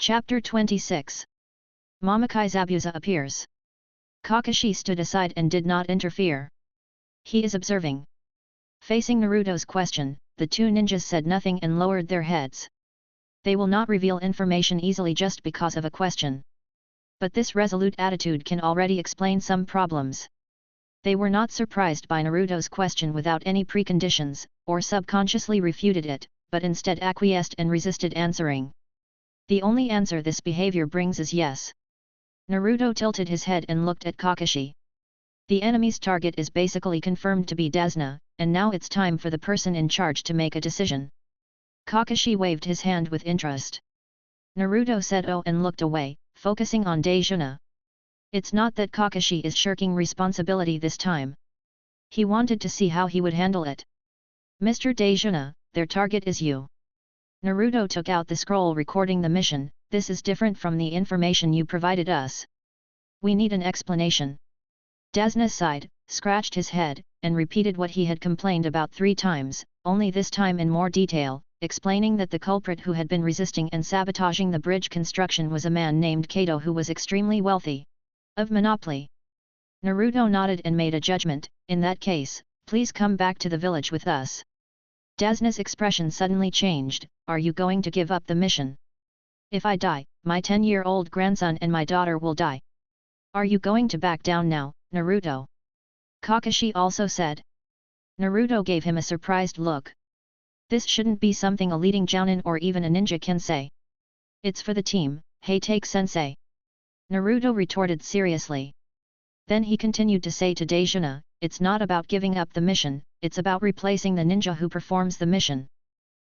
Chapter 26. Momokai Zabuza appears. Kakashi stood aside and did not interfere. He is observing. Facing Naruto's question, the two ninjas said nothing and lowered their heads. They will not reveal information easily just because of a question. But this resolute attitude can already explain some problems. They were not surprised by Naruto's question without any preconditions, or subconsciously refuted it, but instead acquiesced and resisted answering. The only answer this behavior brings is yes. Naruto tilted his head and looked at Kakashi. The enemy's target is basically confirmed to be Desna, and now it's time for the person in charge to make a decision. Kakashi waved his hand with interest. Naruto said oh and looked away, focusing on Dejuna. It's not that Kakashi is shirking responsibility this time. He wanted to see how he would handle it. Mr. Dejuna, their target is you. Naruto took out the scroll recording the mission. This is different from the information you provided us. We need an explanation. Desna sighed, scratched his head, and repeated what he had complained about 3 times, only this time in more detail, explaining that the culprit who had been resisting and sabotaging the bridge construction was a man named Kato who was extremely wealthy. Of monopoly. Naruto nodded and made a judgment. In that case, please come back to the village with us. Desna's expression suddenly changed. Are you going to give up the mission? If I die, my 10-year-old grandson and my daughter will die. Are you going to back down now, Naruto? Kakashi also said. Naruto gave him a surprised look. This shouldn't be something a leading jounin or even a ninja can say. It's for the team, Seireitei-sensei. Naruto retorted seriously. Then he continued to say to Dejuna, it's not about giving up the mission, it's about replacing the ninja who performs the mission.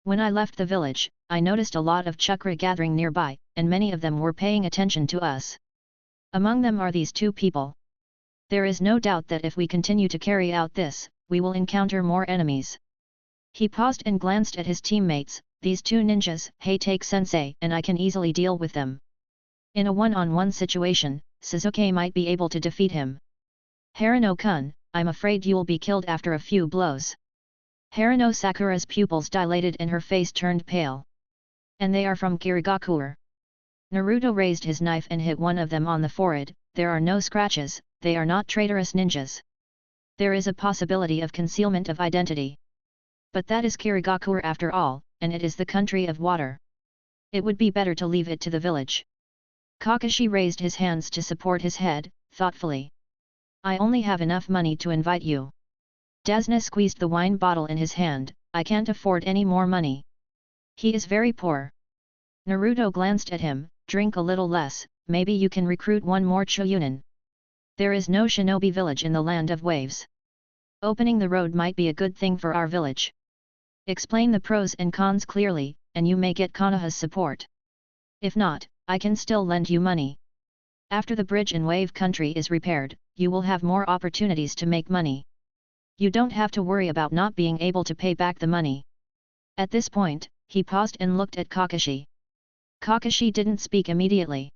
When I left the village, I noticed a lot of chakra gathering nearby, and many of them were paying attention to us. Among them are these 2 people. There is no doubt that if we continue to carry out this, we will encounter more enemies. He paused and glanced at his teammates, these 2 ninjas, Seireitei-sensei, and I can easily deal with them. In a one-on-one situation, Sasuke might be able to defeat him. Harano-kun, I'm afraid you'll be killed after a few blows. Harano Sakura's pupils dilated and her face turned pale. And they are from Kirigakure. Naruto raised his knife and hit one of them on the forehead. There are no scratches, they are not traitorous ninjas. There is a possibility of concealment of identity. But that is Kirigakure after all, and it is the country of water. It would be better to leave it to the village. Kakashi raised his hands to support his head, thoughtfully. I only have enough money to invite you. Desna squeezed the wine bottle in his hand. I can't afford any more money. He is very poor. Naruto glanced at him. Drink a little less, maybe you can recruit one more Chunin. There is no shinobi village in the land of waves. Opening the road might be a good thing for our village. Explain the pros and cons clearly, and you may get Konoha's support. If not, I can still lend you money. After the bridge in Wave Country is repaired, you will have more opportunities to make money. You don't have to worry about not being able to pay back the money. At this point, he paused and looked at Kakashi. Kakashi didn't speak immediately.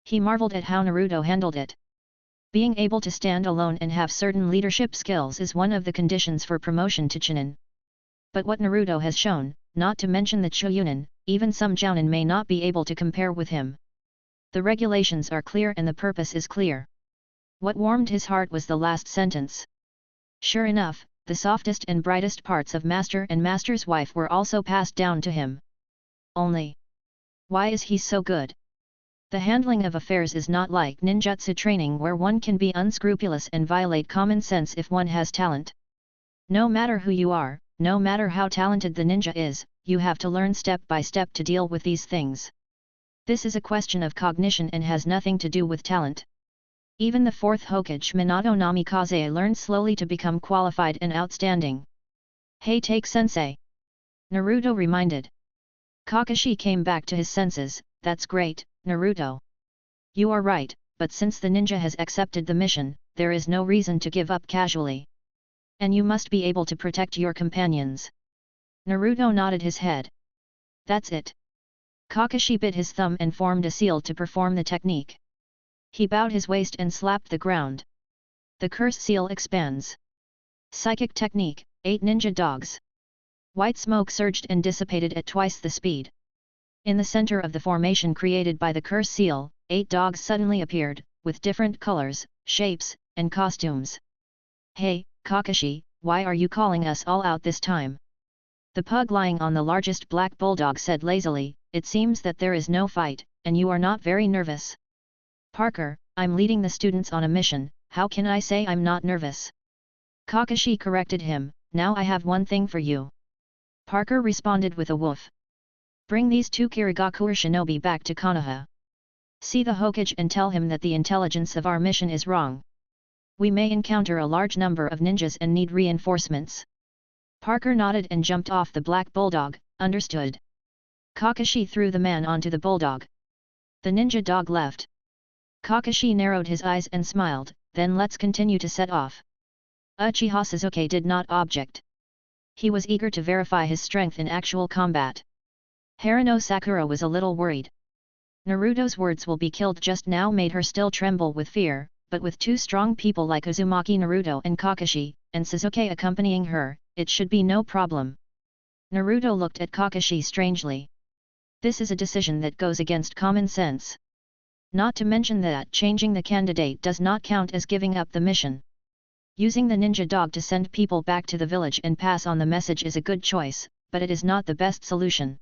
He marveled at how Naruto handled it. Being able to stand alone and have certain leadership skills is one of the conditions for promotion to Chunin. But what Naruto has shown, not to mention the Chunin, even some jounin may not be able to compare with him. The regulations are clear and the purpose is clear. What warmed his heart was the last sentence. Sure enough, the softest and brightest parts of Master and Master's wife were also passed down to him. Only. Why is he so good? The handling of affairs is not like ninjutsu training where one can be unscrupulous and violate common sense if one has talent. No matter who you are, no matter how talented the ninja is, you have to learn step by step to deal with these things. This is a question of cognition and has nothing to do with talent. Even the 4th Hokage Minato Namikaze learned slowly to become qualified and outstanding. Seireitei-sensei. Naruto reminded. Kakashi came back to his senses. That's great, Naruto. You are right, but since the ninja has accepted the mission, there is no reason to give up casually. And you must be able to protect your companions. Naruto nodded his head. That's it. Kakashi bit his thumb and formed a seal to perform the technique. He bowed his waist and slapped the ground. The curse seal expands. Psychic technique, 8 ninja dogs. White smoke surged and dissipated at twice the speed. In the center of the formation created by the curse seal, 8 dogs suddenly appeared, with different colors, shapes, and costumes. "Hey, Kakashi, why are you calling us all out this time?" The pug lying on the largest black bulldog said lazily, "It seems that there is no fight, and you are not very nervous." "Parker, I'm leading the students on a mission, how can I say I'm not nervous?" Kakashi corrected him, "Now I have one thing for you." Parker responded with a woof. "Bring these 2 Kirigakure shinobi back to Konoha. See the Hokage and tell him that the intelligence of our mission is wrong. We may encounter a large number of ninjas and need reinforcements." Parker nodded and jumped off the black bulldog, "Understood." Kakashi threw the man onto the bulldog. The ninja dog left. Kakashi narrowed his eyes and smiled, "Then let's continue to set off." Uchiha Sasuke did not object. He was eager to verify his strength in actual combat. Harano Sakura was a little worried. Naruto's words "will be killed" just now made her still tremble with fear, but with 2 strong people like Uzumaki Naruto and Kakashi, and Sasuke accompanying her, it should be no problem. Naruto looked at Kakashi strangely. This is a decision that goes against common sense. Not to mention that changing the candidate does not count as giving up the mission. Using the ninja dog to send people back to the village and pass on the message is a good choice, but it is not the best solution.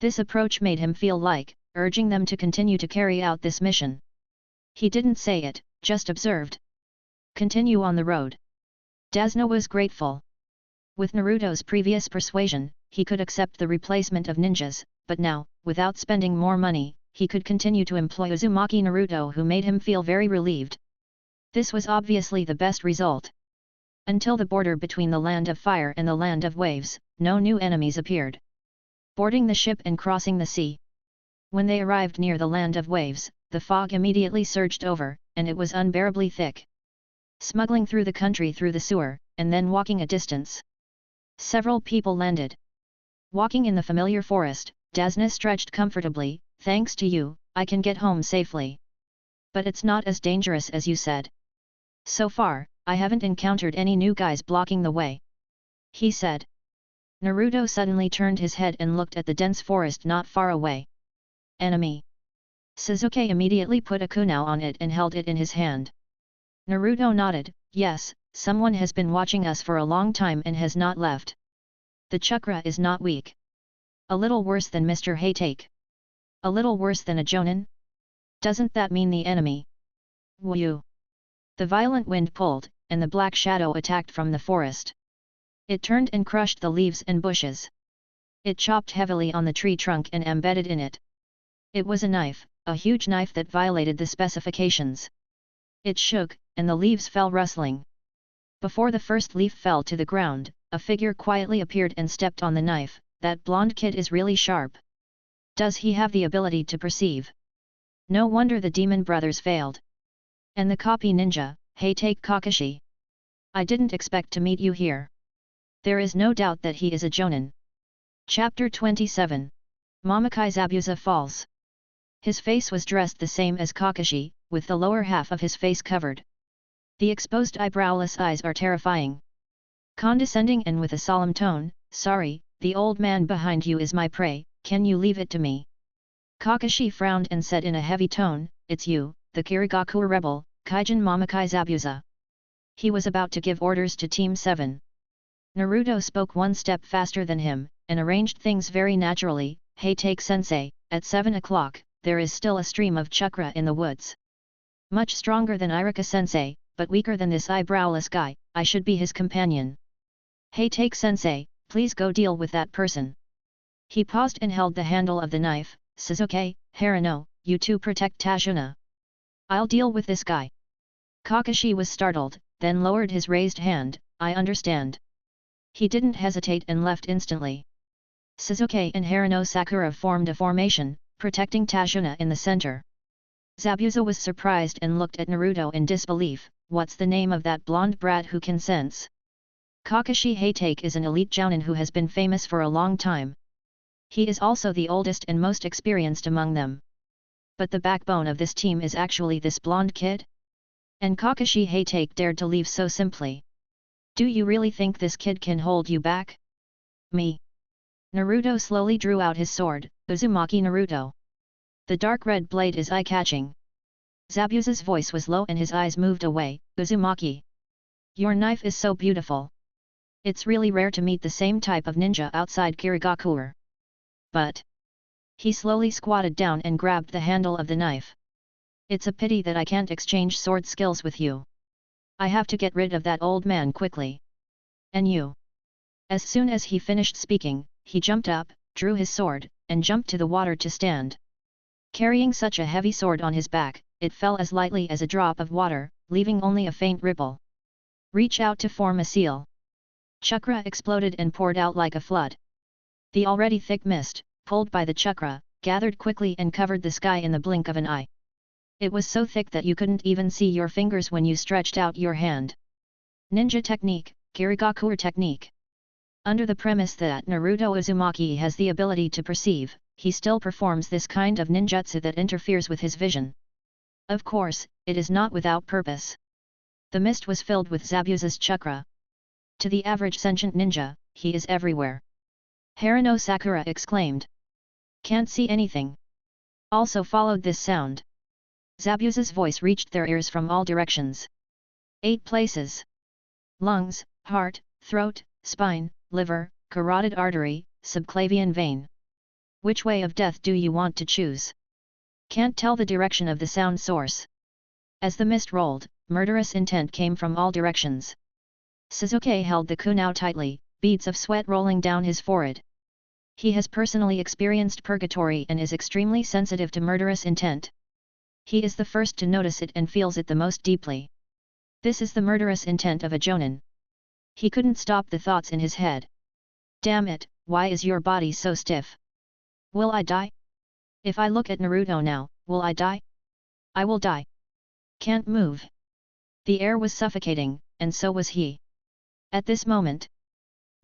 This approach made him feel like urging them to continue to carry out this mission. He didn't say it, just observed. "Continue on the road." Dasno was grateful. With Naruto's previous persuasion, he could accept the replacement of ninjas, but now, without spending more money, he could continue to employ Uzumaki Naruto, who made him feel very relieved. This was obviously the best result. Until the border between the Land of Fire and the Land of Waves, no new enemies appeared. Boarding the ship and crossing the sea. When they arrived near the Land of Waves, the fog immediately surged over, and it was unbearably thick. Smuggling through the country through the sewer, and then walking a distance. Several people landed. Walking in the familiar forest, Dasna stretched comfortably, "Thanks to you, I can get home safely. But it's not as dangerous as you said. So far, I haven't encountered any new guys blocking the way," he said. Naruto suddenly turned his head and looked at the dense forest not far away. "Enemy." Sasuke immediately put a kunao on it and held it in his hand. Naruto nodded, "Yes, someone has been watching us for a long time and has not left. The chakra is not weak. A little worse than Mr. Haytake. A little worse than a Jonin? Doesn't that mean the enemy?" Woo! The violent wind pulled, and the black shadow attacked from the forest. It turned and crushed the leaves and bushes. It chopped heavily on the tree trunk and embedded in it. It was a knife, a huge knife that violated the specifications. It shook, and the leaves fell rustling. Before the first leaf fell to the ground, a figure quietly appeared and stepped on the knife. "That blonde kid is really sharp. Does he have the ability to perceive? No wonder the demon brothers failed. And the copy ninja, Haytake Kakashi. I didn't expect to meet you here. There is no doubt that he is a Jonin." Chapter 27. Momokai Zabuza falls. His face was dressed the same as Kakashi, with the lower half of his face covered. The exposed eyebrowless eyes are terrifying. Condescending and with a solemn tone, "Sorry, the old man behind you is my prey, can you leave it to me?" Kakashi frowned and said in a heavy tone, "It's you, the Kirigakure rebel, Kaijin Momokai Zabuza." He was about to give orders to Team 7. Naruto spoke one step faster than him, and arranged things very naturally. "Haytake sensei, at 7 o'clock, there is still a stream of chakra in the woods. Much stronger than Irika sensei, but weaker than this eyebrowless guy, I should be his companion. Haytake sensei, please go deal with that person." He paused and held the handle of the knife. "Sasuke, Harano, you two protect Tajuna. I'll deal with this guy." Kakashi was startled, then lowered his raised hand. "I understand." He didn't hesitate and left instantly. Sasuke and Harano Sakura formed a formation, protecting Tajuna in the center. Zabuza was surprised and looked at Naruto in disbelief. "What's the name of that blonde brat who can sense?" Kakashi Haytake is an elite jounin who has been famous for a long time. He is also the oldest and most experienced among them. But the backbone of this team is actually this blonde kid? And Kakashi Haytake dared to leave so simply. "Do you really think this kid can hold you back?" "Me?" Naruto slowly drew out his sword, Uzumaki Naruto. The dark red blade is eye-catching. Zabuza's voice was low and his eyes moved away. Uzumaki. Your knife is so beautiful. It's really rare to meet the same type of ninja outside Kirigakure. But... He slowly squatted down and grabbed the handle of the knife. It's a pity that I can't exchange sword skills with you. I have to get rid of that old man quickly. And you? As soon as he finished speaking, he jumped up, drew his sword, and jumped to the water to stand. Carrying such a heavy sword on his back, it fell as lightly as a drop of water, leaving only a faint ripple. Reach out to form a seal. Chakra exploded and poured out like a flood. The already thick mist, pulled by the chakra, gathered quickly and covered the sky in the blink of an eye. It was so thick that you couldn't even see your fingers when you stretched out your hand. Ninja technique, Kirigakure technique. Under the premise that Naruto Uzumaki has the ability to perceive, he still performs this kind of ninjutsu that interferes with his vision. Of course, it is not without purpose. The mist was filled with Zabuza's chakra. To the average sentient ninja, he is everywhere. Harano Sakura exclaimed. Can't see anything. Also followed this sound. Zabuza's voice reached their ears from all directions. 8 places. Lungs, heart, throat, spine, liver, carotid artery, subclavian vein. Which way of death do you want to choose? Can't tell the direction of the sound source. As the mist rolled, murderous intent came from all directions. Sasuke held the kunao tightly, beads of sweat rolling down his forehead. He has personally experienced purgatory and is extremely sensitive to murderous intent. He is the first to notice it and feels it the most deeply. This is the murderous intent of a jonin. He couldn't stop the thoughts in his head. Damn it, why is your body so stiff? Will I die? If I look at Naruto now, will I die? I will die. Can't move. The air was suffocating, and so was he. At this moment,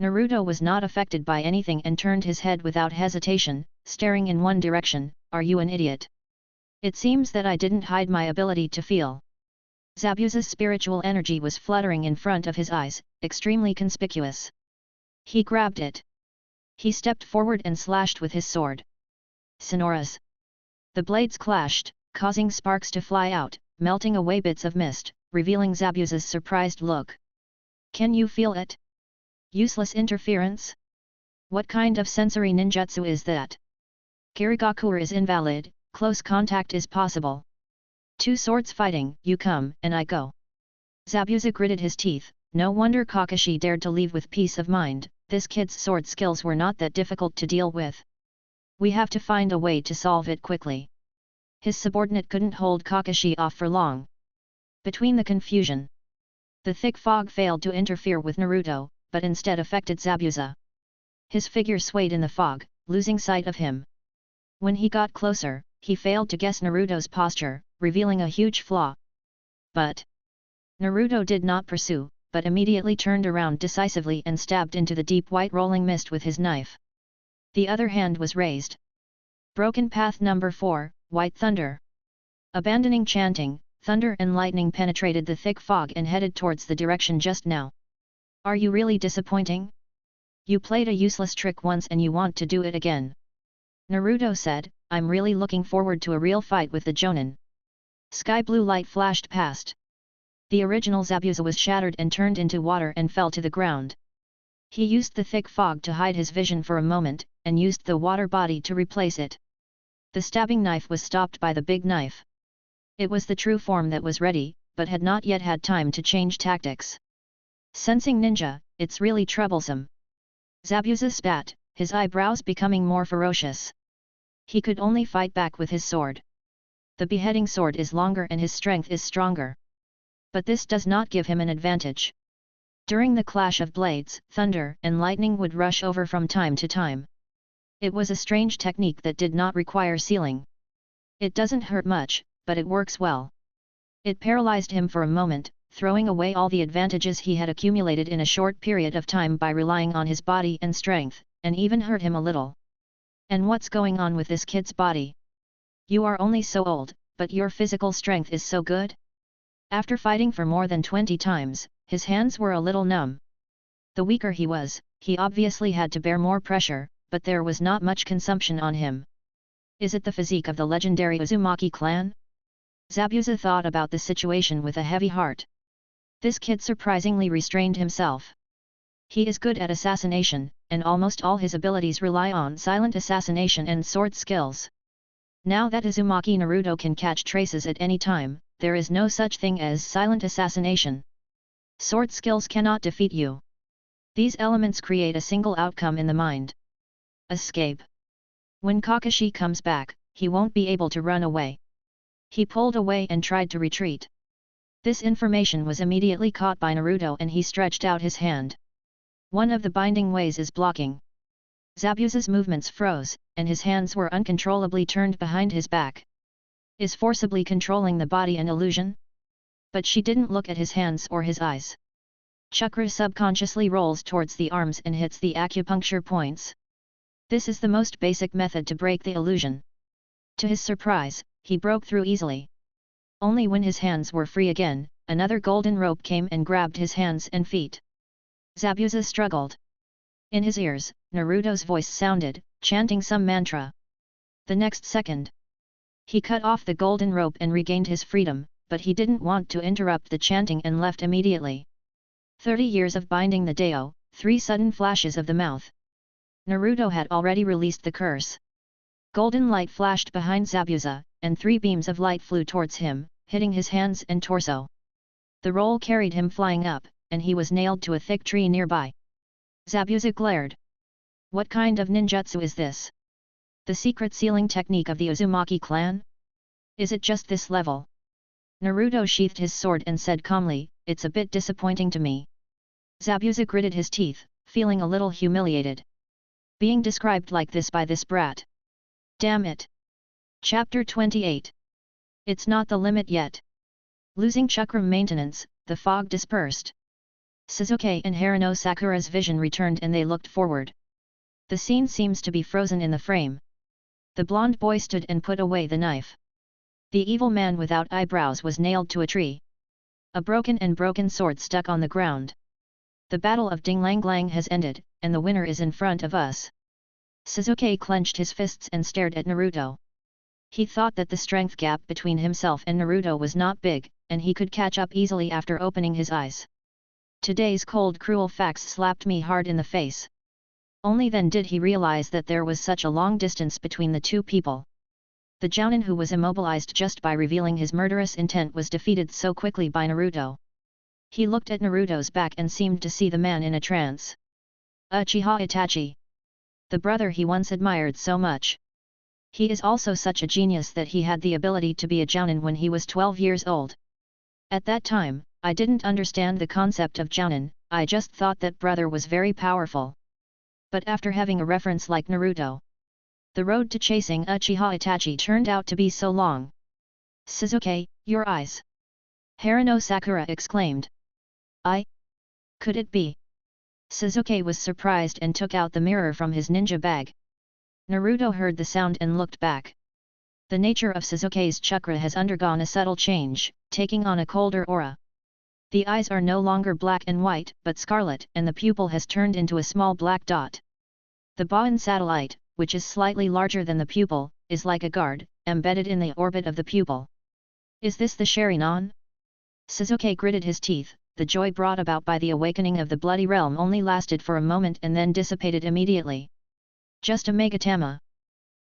Naruto was not affected by anything and turned his head without hesitation, staring in one direction. Are you an idiot? It seems that I didn't hide my ability to feel. Zabuza's spiritual energy was fluttering in front of his eyes, extremely conspicuous. He grabbed it. He stepped forward and slashed with his sword. Sonoras. The blades clashed, causing sparks to fly out, melting away bits of mist, revealing Zabuza's surprised look. Can you feel it? Useless interference? What kind of sensory ninjutsu is that? Kirigakure is invalid, close contact is possible. 2 swords fighting, you come, and I go. Zabuza gritted his teeth, no wonder Kakashi dared to leave with peace of mind, this kid's sword skills were not that difficult to deal with. We have to find a way to solve it quickly. His subordinate couldn't hold Kakashi off for long. Between the confusion, the thick fog failed to interfere with Naruto, but instead affected Zabuza. His figure swayed in the fog, losing sight of him. When he got closer, he failed to guess Naruto's posture, revealing a huge flaw. But Naruto did not pursue, but immediately turned around decisively and stabbed into the deep white rolling mist with his knife. The other hand was raised. Broken path number 4, White Thunder. Abandoning chanting, thunder and lightning penetrated the thick fog and headed towards the direction just now. Are you really disappointing? You played a useless trick once and you want to do it again. Naruto said, I'm really looking forward to a real fight with the Jonin. Sky blue light flashed past. The original Zabuza was shattered and turned into water and fell to the ground. He used the thick fog to hide his vision for a moment, and used the water body to replace it. The stabbing knife was stopped by the big knife. It was the true form that was ready, but had not yet had time to change tactics. Sensing ninja, it's really troublesome. Zabuza spat, his eyebrows becoming more ferocious. He could only fight back with his sword. The beheading sword is longer and his strength is stronger. But this does not give him an advantage. During the clash of blades, thunder and lightning would rush over from time to time. It was a strange technique that did not require sealing. It doesn't hurt much, but it works well. It paralyzed him for a moment, throwing away all the advantages he had accumulated in a short period of time by relying on his body and strength, and even hurt him a little. And what's going on with this kid's body? You are only so old, but your physical strength is so good? After fighting for more than 20 times, his hands were a little numb. The weaker he was, he obviously had to bear more pressure, but there was not much consumption on him. Is it the physique of the legendary Uzumaki clan? Zabuza thought about the situation with a heavy heart. This kid surprisingly restrained himself. He is good at assassination, and almost all his abilities rely on silent assassination and sword skills. Now that Uzumaki Naruto can catch traces at any time, there is no such thing as silent assassination. Sword skills cannot defeat you. These elements create a single outcome in the mind. Escape. When Kakashi comes back, he won't be able to run away. He pulled away and tried to retreat. This information was immediately caught by Naruto and he stretched out his hand. One of the binding ways is blocking. Zabuza's movements froze, and his hands were uncontrollably turned behind his back. Is forcibly controlling the body an illusion? But she didn't look at his hands or his eyes. Chakra subconsciously rolls towards the arms and hits the acupuncture points. This is the most basic method to break the illusion. To his surprise, he broke through easily. Only when his hands were free again, another golden rope came and grabbed his hands and feet. Zabuza struggled. In his ears, Naruto's voice sounded, chanting some mantra. The next second, he cut off the golden rope and regained his freedom, but he didn't want to interrupt the chanting and left immediately. 30 years of binding the Dao, 3 sudden flashes of the mouth. Naruto had already released the curse. Golden light flashed behind Zabuza, and 3 beams of light flew towards him, hitting his hands and torso. The roll carried him flying up, and he was nailed to a thick tree nearby. Zabuza glared. What kind of ninjutsu is this? The secret sealing technique of the Uzumaki clan? Is it just this level? Naruto sheathed his sword and said calmly, it's a bit disappointing to me. Zabuza gritted his teeth, feeling a little humiliated. Being described like this by this brat. Damn it! Chapter 28. It's not the limit yet. Losing chakra maintenance, the fog dispersed. Sasuke and Haruno Sakura's vision returned and they looked forward. The scene seems to be frozen in the frame. The blonde boy stood and put away the knife. The evil man without eyebrows was nailed to a tree. A broken sword stuck on the ground. The battle of Dinglanglang has ended, and the winner is in front of us. Sasuke clenched his fists and stared at Naruto. He thought that the strength gap between himself and Naruto was not big, and he could catch up easily after opening his eyes. Today's cold cruel facts slapped me hard in the face. Only then did he realize that there was such a long distance between the two people. The Jounin who was immobilized just by revealing his murderous intent was defeated so quickly by Naruto. He looked at Naruto's back and seemed to see the man in a trance. Uchiha Itachi. The brother he once admired so much. He is also such a genius that he had the ability to be a Jounin when he was 12 years old. At that time, I didn't understand the concept of Jounin, I just thought that brother was very powerful. But after having a reference like Naruto, the road to chasing Uchiha Itachi turned out to be so long. Sasuke, your eyes! Haruno Sakura exclaimed. Could it be? Sasuke was surprised and took out the mirror from his ninja bag. Naruto heard the sound and looked back. The nature of Sasuke's chakra has undergone a subtle change, taking on a colder aura. The eyes are no longer black and white, but scarlet, and the pupil has turned into a small black dot. The Baoan satellite, which is slightly larger than the pupil, is like a guard, embedded in the orbit of the pupil. Is this the Sharingan? Sasuke gritted his teeth. The joy brought about by the awakening of the bloody realm only lasted for a moment and then dissipated immediately. Just a Megatama.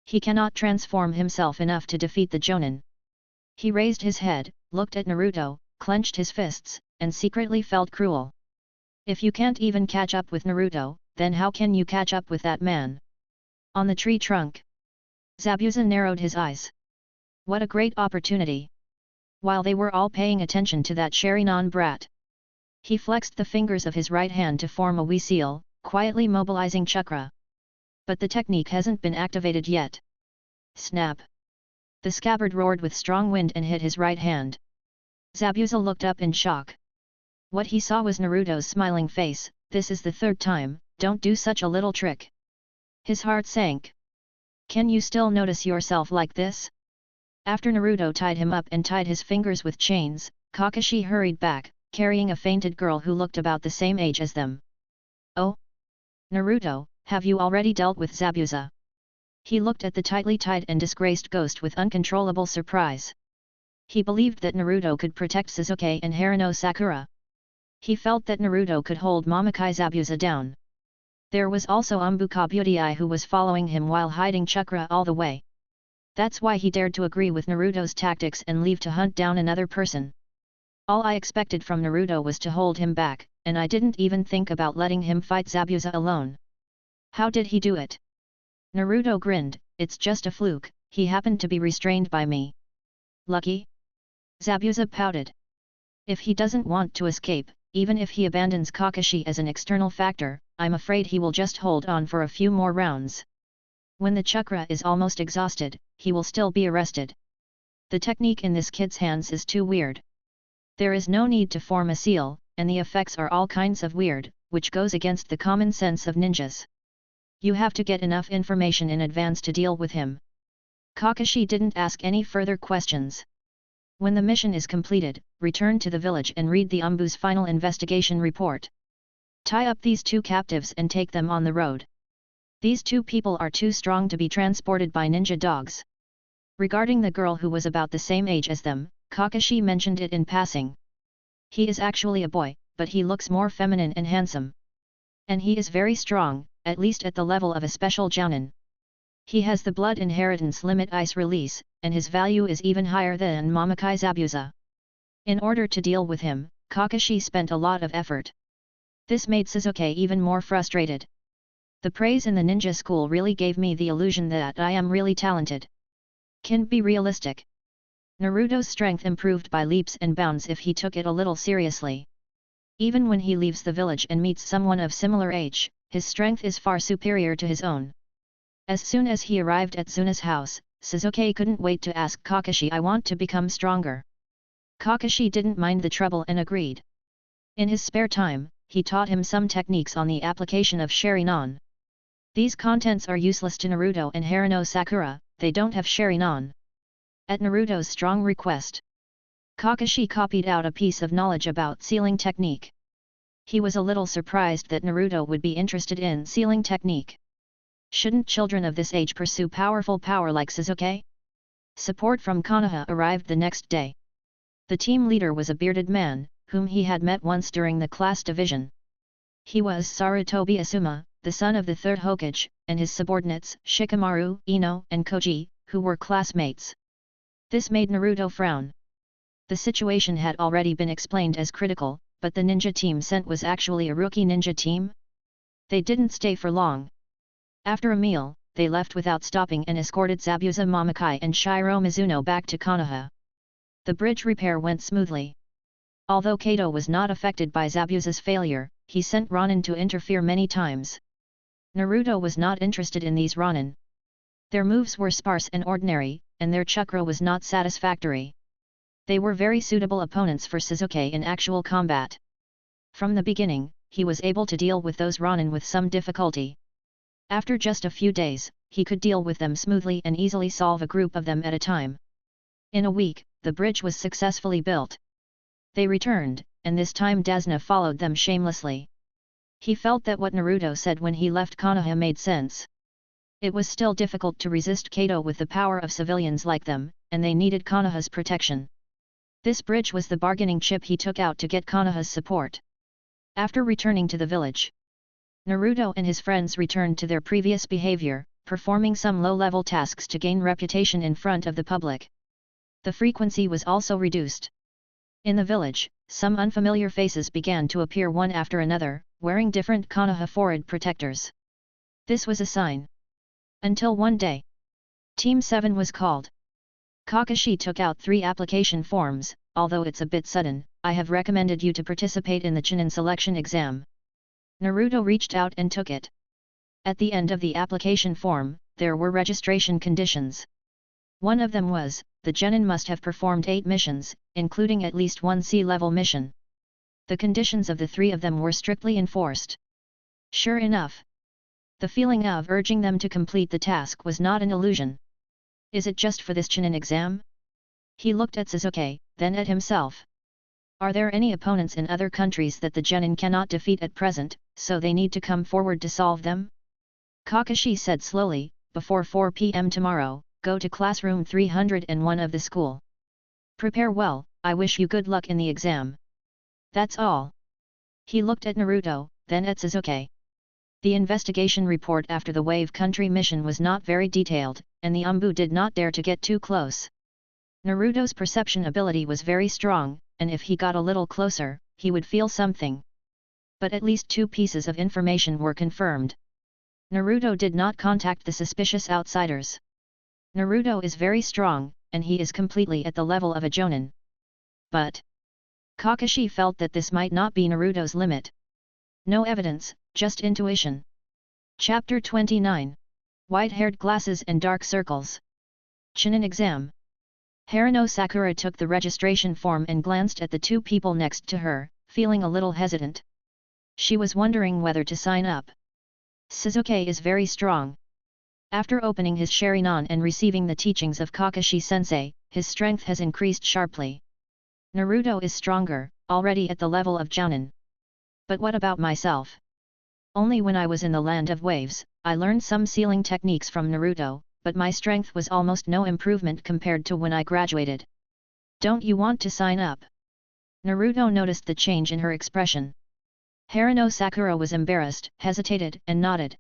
He cannot transform himself enough to defeat the Jounin. He raised his head, looked at Naruto, clenched his fists, and secretly felt cruel. If you can't even catch up with Naruto, then how can you catch up with that man? On the tree trunk. Zabuza narrowed his eyes. What a great opportunity! While they were all paying attention to that Sharingan brat, he flexed the fingers of his right hand to form a wee seal, quietly mobilizing chakra. But the technique hasn't been activated yet. Snap! The scabbard roared with strong wind and hit his right hand. Zabuza looked up in shock. What he saw was Naruto's smiling face. This is the 3rd time, don't do such a little trick. His heart sank. Can you still notice yourself like this? After Naruto tied him up and tied his fingers with chains, Kakashi hurried back, carrying a fainted girl who looked about the same age as them. Oh! Naruto, have you already dealt with Zabuza? He looked at the tightly tied and disgraced ghost with uncontrollable surprise. He believed that Naruto could protect Sasuke and Haruno Sakura. He felt that Naruto could hold Momokai Zabuza down. There was also Umbuka Beauty Eye who was following him while hiding chakra all the way. That's why he dared to agree with Naruto's tactics and leave to hunt down another person. All I expected from Naruto was to hold him back, and I didn't even think about letting him fight Zabuza alone. How did he do it? Naruto grinned, it's just a fluke, he happened to be restrained by me. Lucky? Zabuza pouted. If he doesn't want to escape, even if he abandons Kakashi as an external factor, I'm afraid he will just hold on for a few more rounds. When the chakra is almost exhausted, he will still be arrested. The technique in this kid's hands is too weird. There is no need to form a seal, and the effects are all kinds of weird, which goes against the common sense of ninjas. You have to get enough information in advance to deal with him. Kakashi didn't ask any further questions. When the mission is completed, return to the village and read the Umbu's final investigation report. Tie up these two captives and take them on the road. These two people are too strong to be transported by ninja dogs. Regarding the girl who was about the same age as them, Kakashi mentioned it in passing. He is actually a boy, but he looks more feminine and handsome. And he is very strong, at least at the level of a special jounin. He has the blood inheritance limit ice release, and his value is even higher than Momokai Zabuza. In order to deal with him, Kakashi spent a lot of effort. This made Sasuke even more frustrated. The praise in the ninja school really gave me the illusion that I am really talented. Can be realistic. Naruto's strength improved by leaps and bounds if he took it a little seriously. Even when he leaves the village and meets someone of similar age, his strength is far superior to his own. As soon as he arrived at Tsuna's house, Sasuke couldn't wait to ask Kakashi, I want to become stronger. Kakashi didn't mind the trouble and agreed. In his spare time, he taught him some techniques on the application of Sharingan. These contents are useless to Naruto and Haruno Sakura, they don't have Sharingan. At Naruto's strong request, Kakashi copied out a piece of knowledge about sealing technique. He was a little surprised that Naruto would be interested in sealing technique. Shouldn't children of this age pursue powerful power like Sasuke? Support from Konoha arrived the next day. The team leader was a bearded man, whom he had met once during the class division. He was Sarutobi Asuma, the son of the third Hokage, and his subordinates Shikamaru, Ino, and Koji, who were classmates. This made Naruto frown. The situation had already been explained as critical, but the ninja team sent was actually a rookie ninja team? They didn't stay for long. After a meal, they left without stopping and escorted Zabuza Momokai and Shiro Mizuno back to Konoha. The bridge repair went smoothly. Although Kato was not affected by Zabuza's failure, he sent Ronin to interfere many times. Naruto was not interested in these Ronin. Their moves were sparse and ordinary, and their chakra was not satisfactory. They were very suitable opponents for Sasuke in actual combat. From the beginning, he was able to deal with those Ronin with some difficulty. After just a few days, he could deal with them smoothly and easily solve a group of them at a time. In a week, the bridge was successfully built. They returned, and this time Dasna followed them shamelessly. He felt that what Naruto said when he left Konoha made sense. It was still difficult to resist Kato with the power of civilians like them, and they needed Konoha's protection. This bridge was the bargaining chip he took out to get Konoha's support. After returning to the village, Naruto and his friends returned to their previous behavior, performing some low-level tasks to gain reputation in front of the public. The frequency was also reduced. In the village, some unfamiliar faces began to appear one after another, wearing different Konoha forehead protectors. This was a sign. Until one day, Team 7 was called. Kakashi took out 3 application forms. Although it's a bit sudden, I have recommended you to participate in the Chunin selection exam. Naruto reached out and took it. At the end of the application form, there were registration conditions. One of them was, the genin must have performed 8 missions, including at least 1 C-level mission. The conditions of the 3 of them were strictly enforced. Sure enough, the feeling of urging them to complete the task was not an illusion. Is it just for this Chunin exam? He looked at Sasuke, then at himself. Are there any opponents in other countries that the genin cannot defeat at present, so they need to come forward to solve them? Kakashi said slowly, before 4 p.m. tomorrow, go to classroom 301 of the school. Prepare well, I wish you good luck in the exam. That's all. He looked at Naruto, then at Sasuke. The investigation report after the Wave Country mission was not very detailed, and the Umbu did not dare to get too close. Naruto's perception ability was very strong, and if he got a little closer, he would feel something. But at least 2 pieces of information were confirmed. Naruto did not contact the suspicious outsiders. Naruto is very strong, and he is completely at the level of a Jonin. But Kakashi felt that this might not be Naruto's limit. No evidence, just intuition. Chapter 29. White-haired glasses and dark circles. Chunin exam. Haruno Sakura took the registration form and glanced at the 2 people next to her, feeling a little hesitant. She was wondering whether to sign up. Sasuke is very strong. After opening his Sharingan and receiving the teachings of Kakashi-sensei, his strength has increased sharply. Naruto is stronger, already at the level of Jounin. But what about myself? Only when I was in the Land of Waves, I learned some sealing techniques from Naruto, but my strength was almost no improvement compared to when I graduated. Don't you want to sign up? Naruto noticed the change in her expression. Haruno Sakura was embarrassed, hesitated, and nodded.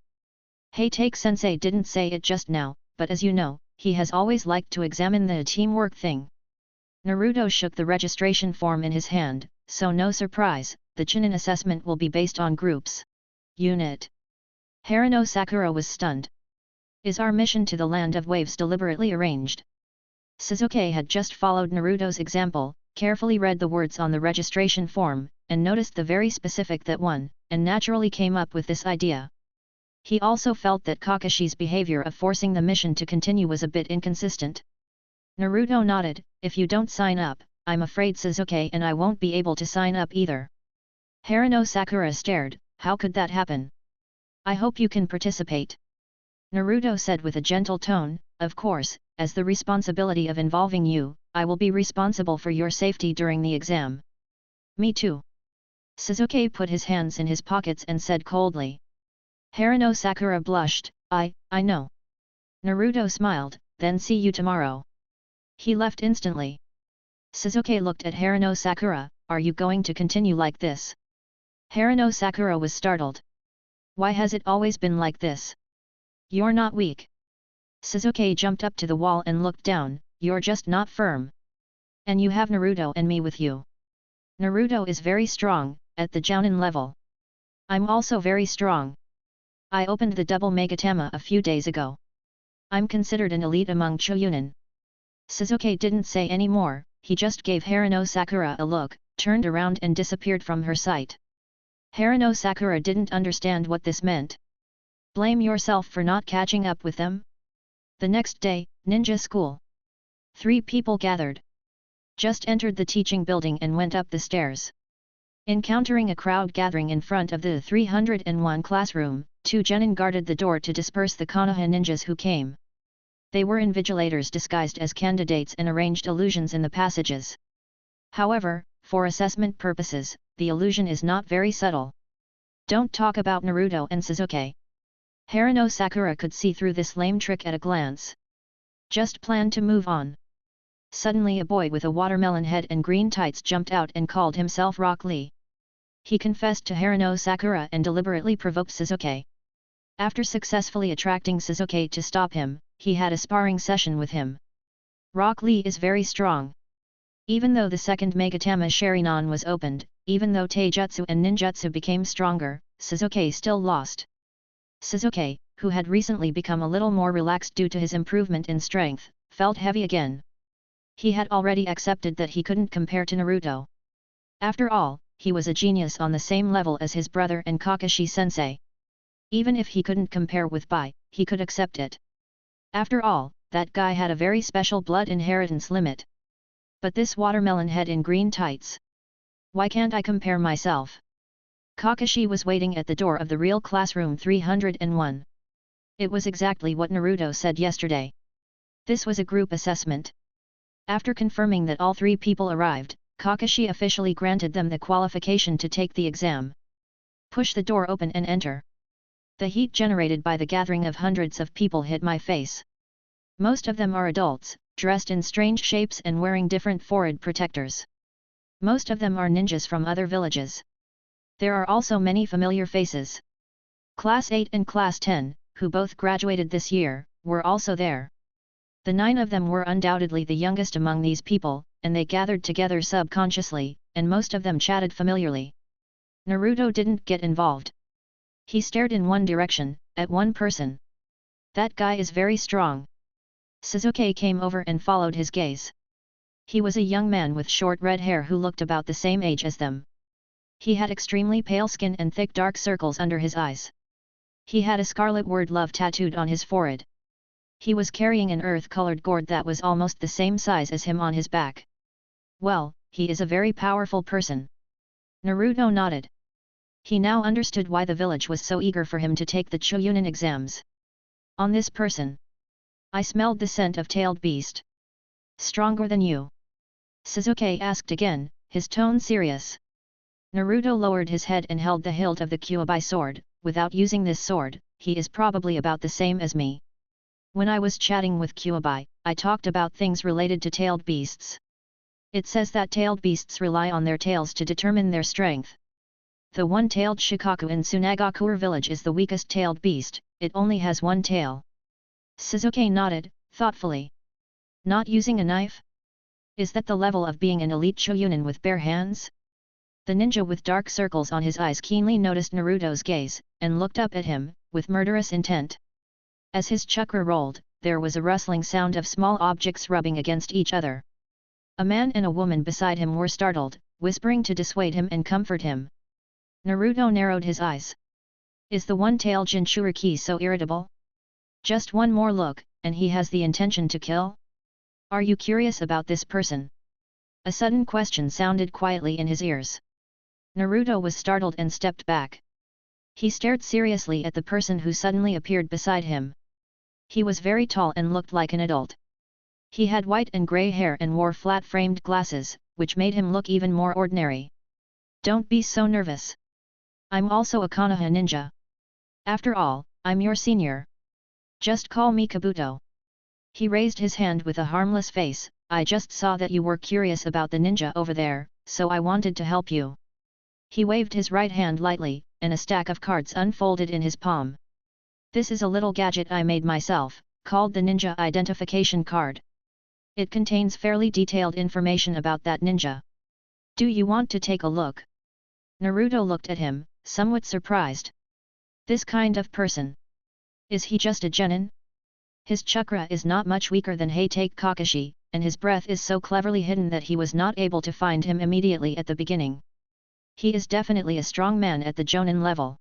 Take-sensei didn't say it just now, but as you know, he has always liked to examine the teamwork thing. Naruto shook the registration form in his hand, so no surprise, the Chunin assessment will be based on groups. Unit. Haruno Sakura was stunned. Is our mission to the Land of Waves deliberately arranged? Sasuke had just followed Naruto's example, carefully read the words on the registration form, and noticed the very specific that one, and naturally came up with this idea. He also felt that Kakashi's behavior of forcing the mission to continue was a bit inconsistent. Naruto nodded, if you don't sign up, I'm afraid Sasuke and I won't be able to sign up either. Haruno Sakura stared, how could that happen? I hope you can participate. Naruto said with a gentle tone, of course, as the responsibility of involving you, I will be responsible for your safety during the exam. Me too. Sasuke put his hands in his pockets and said coldly. Haruno Sakura blushed, I know. Naruto smiled, then see you tomorrow. He left instantly. Sasuke looked at Haruno Sakura, are you going to continue like this? Haruno Sakura was startled. Why has it always been like this? You're not weak. Sasuke jumped up to the wall and looked down, you're just not firm. And you have Naruto and me with you. Naruto is very strong, at the Jounin level. I'm also very strong. I opened the double Megatama a few days ago. I'm considered an elite among Choyunin. Sasuke didn't say any more, he just gave Haruno Sakura a look, turned around and disappeared from her sight. Haruno Sakura didn't understand what this meant. Blame yourself for not catching up with them? The next day, ninja school. 3 people gathered. Just entered the teaching building and went up the stairs. Encountering a crowd gathering in front of the 301 classroom, 2 genin guarded the door to disperse the Konoha ninjas who came. They were invigilators disguised as candidates and arranged illusions in the passages. However, for assessment purposes, the illusion is not very subtle. Don't talk about Naruto and Sasuke. Haruno Sakura could see through this lame trick at a glance. Just plan to move on. Suddenly a boy with a watermelon head and green tights jumped out and called himself Rock Lee. He confessed to Haruno Sakura and deliberately provoked Sasuke. After successfully attracting Sasuke to stop him, he had a sparring session with him. Rock Lee is very strong. Even though the second Megatama Sharingan was opened, even though Taijutsu and Ninjutsu became stronger, Sasuke still lost. Sasuke, who had recently become a little more relaxed due to his improvement in strength, felt heavy again. He had already accepted that he couldn't compare to Naruto. After all, he was a genius on the same level as his brother and Kakashi-sensei. Even if he couldn't compare with Bai, he could accept it. After all, that guy had a very special blood inheritance limit. But this watermelon head in green tights. Why can't I compare myself? Kakashi was waiting at the door of the real classroom 301. It was exactly what Naruto said yesterday. This was a group assessment. After confirming that all 3 people arrived, Kakashi officially granted them the qualification to take the exam. Push the door open and enter. The heat generated by the gathering of hundreds of people hit my face. Most of them are adults, dressed in strange shapes and wearing different forehead protectors. Most of them are ninjas from other villages. There are also many familiar faces. Class 8 and Class 10, who both graduated this year, were also there. The 9 of them were undoubtedly the youngest among these people, and they gathered together subconsciously, and most of them chatted familiarly. Naruto didn't get involved. He stared in one direction, at one person. That guy is very strong. Sasuke came over and followed his gaze. He was a young man with short red hair who looked about the same age as them. He had extremely pale skin and thick dark circles under his eyes. He had a scarlet word love tattooed on his forehead. He was carrying an earth-colored gourd that was almost the same size as him on his back. Well, he is a very powerful person. Naruto nodded. He now understood why the village was so eager for him to take the Chuunin exams. On this person. I smelled the scent of tailed beast. Stronger than you? Sasuke asked again, his tone serious. Naruto lowered his head and held the hilt of the Kyuubi sword. Without using this sword, he is probably about the same as me. When I was chatting with Kyuubi, I talked about things related to tailed beasts. It says that tailed beasts rely on their tails to determine their strength. The one-tailed Shikaku in Tsunagakure village is the weakest tailed beast, it only has one tail. Sasuke nodded, thoughtfully. Not using a knife? Is that the level of being an elite Chuunin with bare hands? The ninja with dark circles on his eyes keenly noticed Naruto's gaze, and looked up at him, with murderous intent. As his chakra rolled, there was a rustling sound of small objects rubbing against each other. A man and a woman beside him were startled, whispering to dissuade him and comfort him. Naruto narrowed his eyes. Is the one-tailed Jinchūriki so irritable? Just one more look, and he has the intention to kill? Are you curious about this person? A sudden question sounded quietly in his ears. Naruto was startled and stepped back. He stared seriously at the person who suddenly appeared beside him. He was very tall and looked like an adult. He had white and grey hair and wore flat-framed glasses, which made him look even more ordinary. Don't be so nervous. I'm also a Konoha ninja. After all, I'm your senior. Just call me Kabuto. He raised his hand with a harmless face. I just saw that you were curious about the ninja over there, so I wanted to help you. He waved his right hand lightly, and a stack of cards unfolded in his palm. This is a little gadget I made myself, called the Ninja Identification Card. It contains fairly detailed information about that ninja. Do you want to take a look? Naruto looked at him, somewhat surprised. This kind of person. Is he just a genin? His chakra is not much weaker than Heitake Kakashi, and his breath is so cleverly hidden that he was not able to find him immediately at the beginning. He is definitely a strong man at the Jonin level.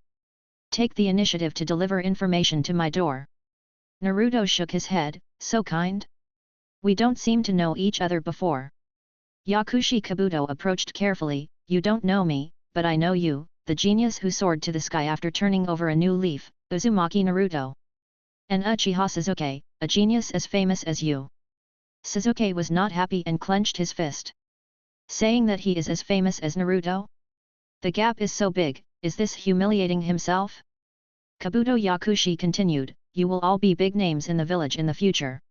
Take the initiative to deliver information to my door. Naruto shook his head, so kind? We don't seem to know each other before. Yakushi Kabuto approached carefully. You don't know me, but I know you, the genius who soared to the sky after turning over a new leaf, Uzumaki Naruto. And Uchiha Sasuke, a genius as famous as you. Sasuke was not happy and clenched his fist. Saying that he is as famous as Naruto? The gap is so big, is this humiliating himself? Kabuto Yakushi continued, you will all be big names in the village in the future.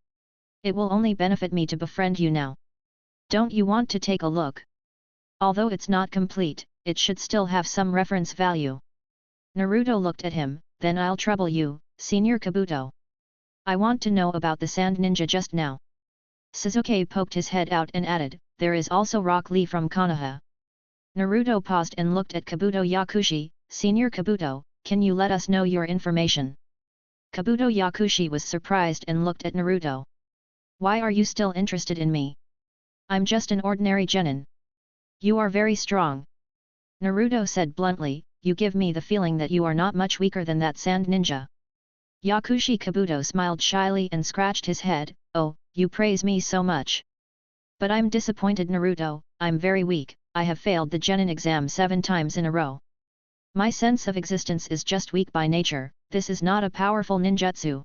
It will only benefit me to befriend you now. Don't you want to take a look? Although it's not complete, it should still have some reference value. Naruto looked at him, then I'll trouble you, Senior Kabuto. I want to know about the Sand Ninja just now. Sasuke poked his head out and added, there is also Rock Lee from Konoha. Naruto paused and looked at Kabuto Yakushi, Senior Kabuto, can you let us know your information? Kabuto Yakushi was surprised and looked at Naruto. Why are you still interested in me? I'm just an ordinary genin. You are very strong. Naruto said bluntly, you give me the feeling that you are not much weaker than that sand ninja. Yakushi Kabuto smiled shyly and scratched his head, oh, you praise me so much. But I'm disappointed Naruto, I'm very weak, I have failed the genin exam 7 times in a row. My sense of existence is just weak by nature, this is not a powerful ninjutsu.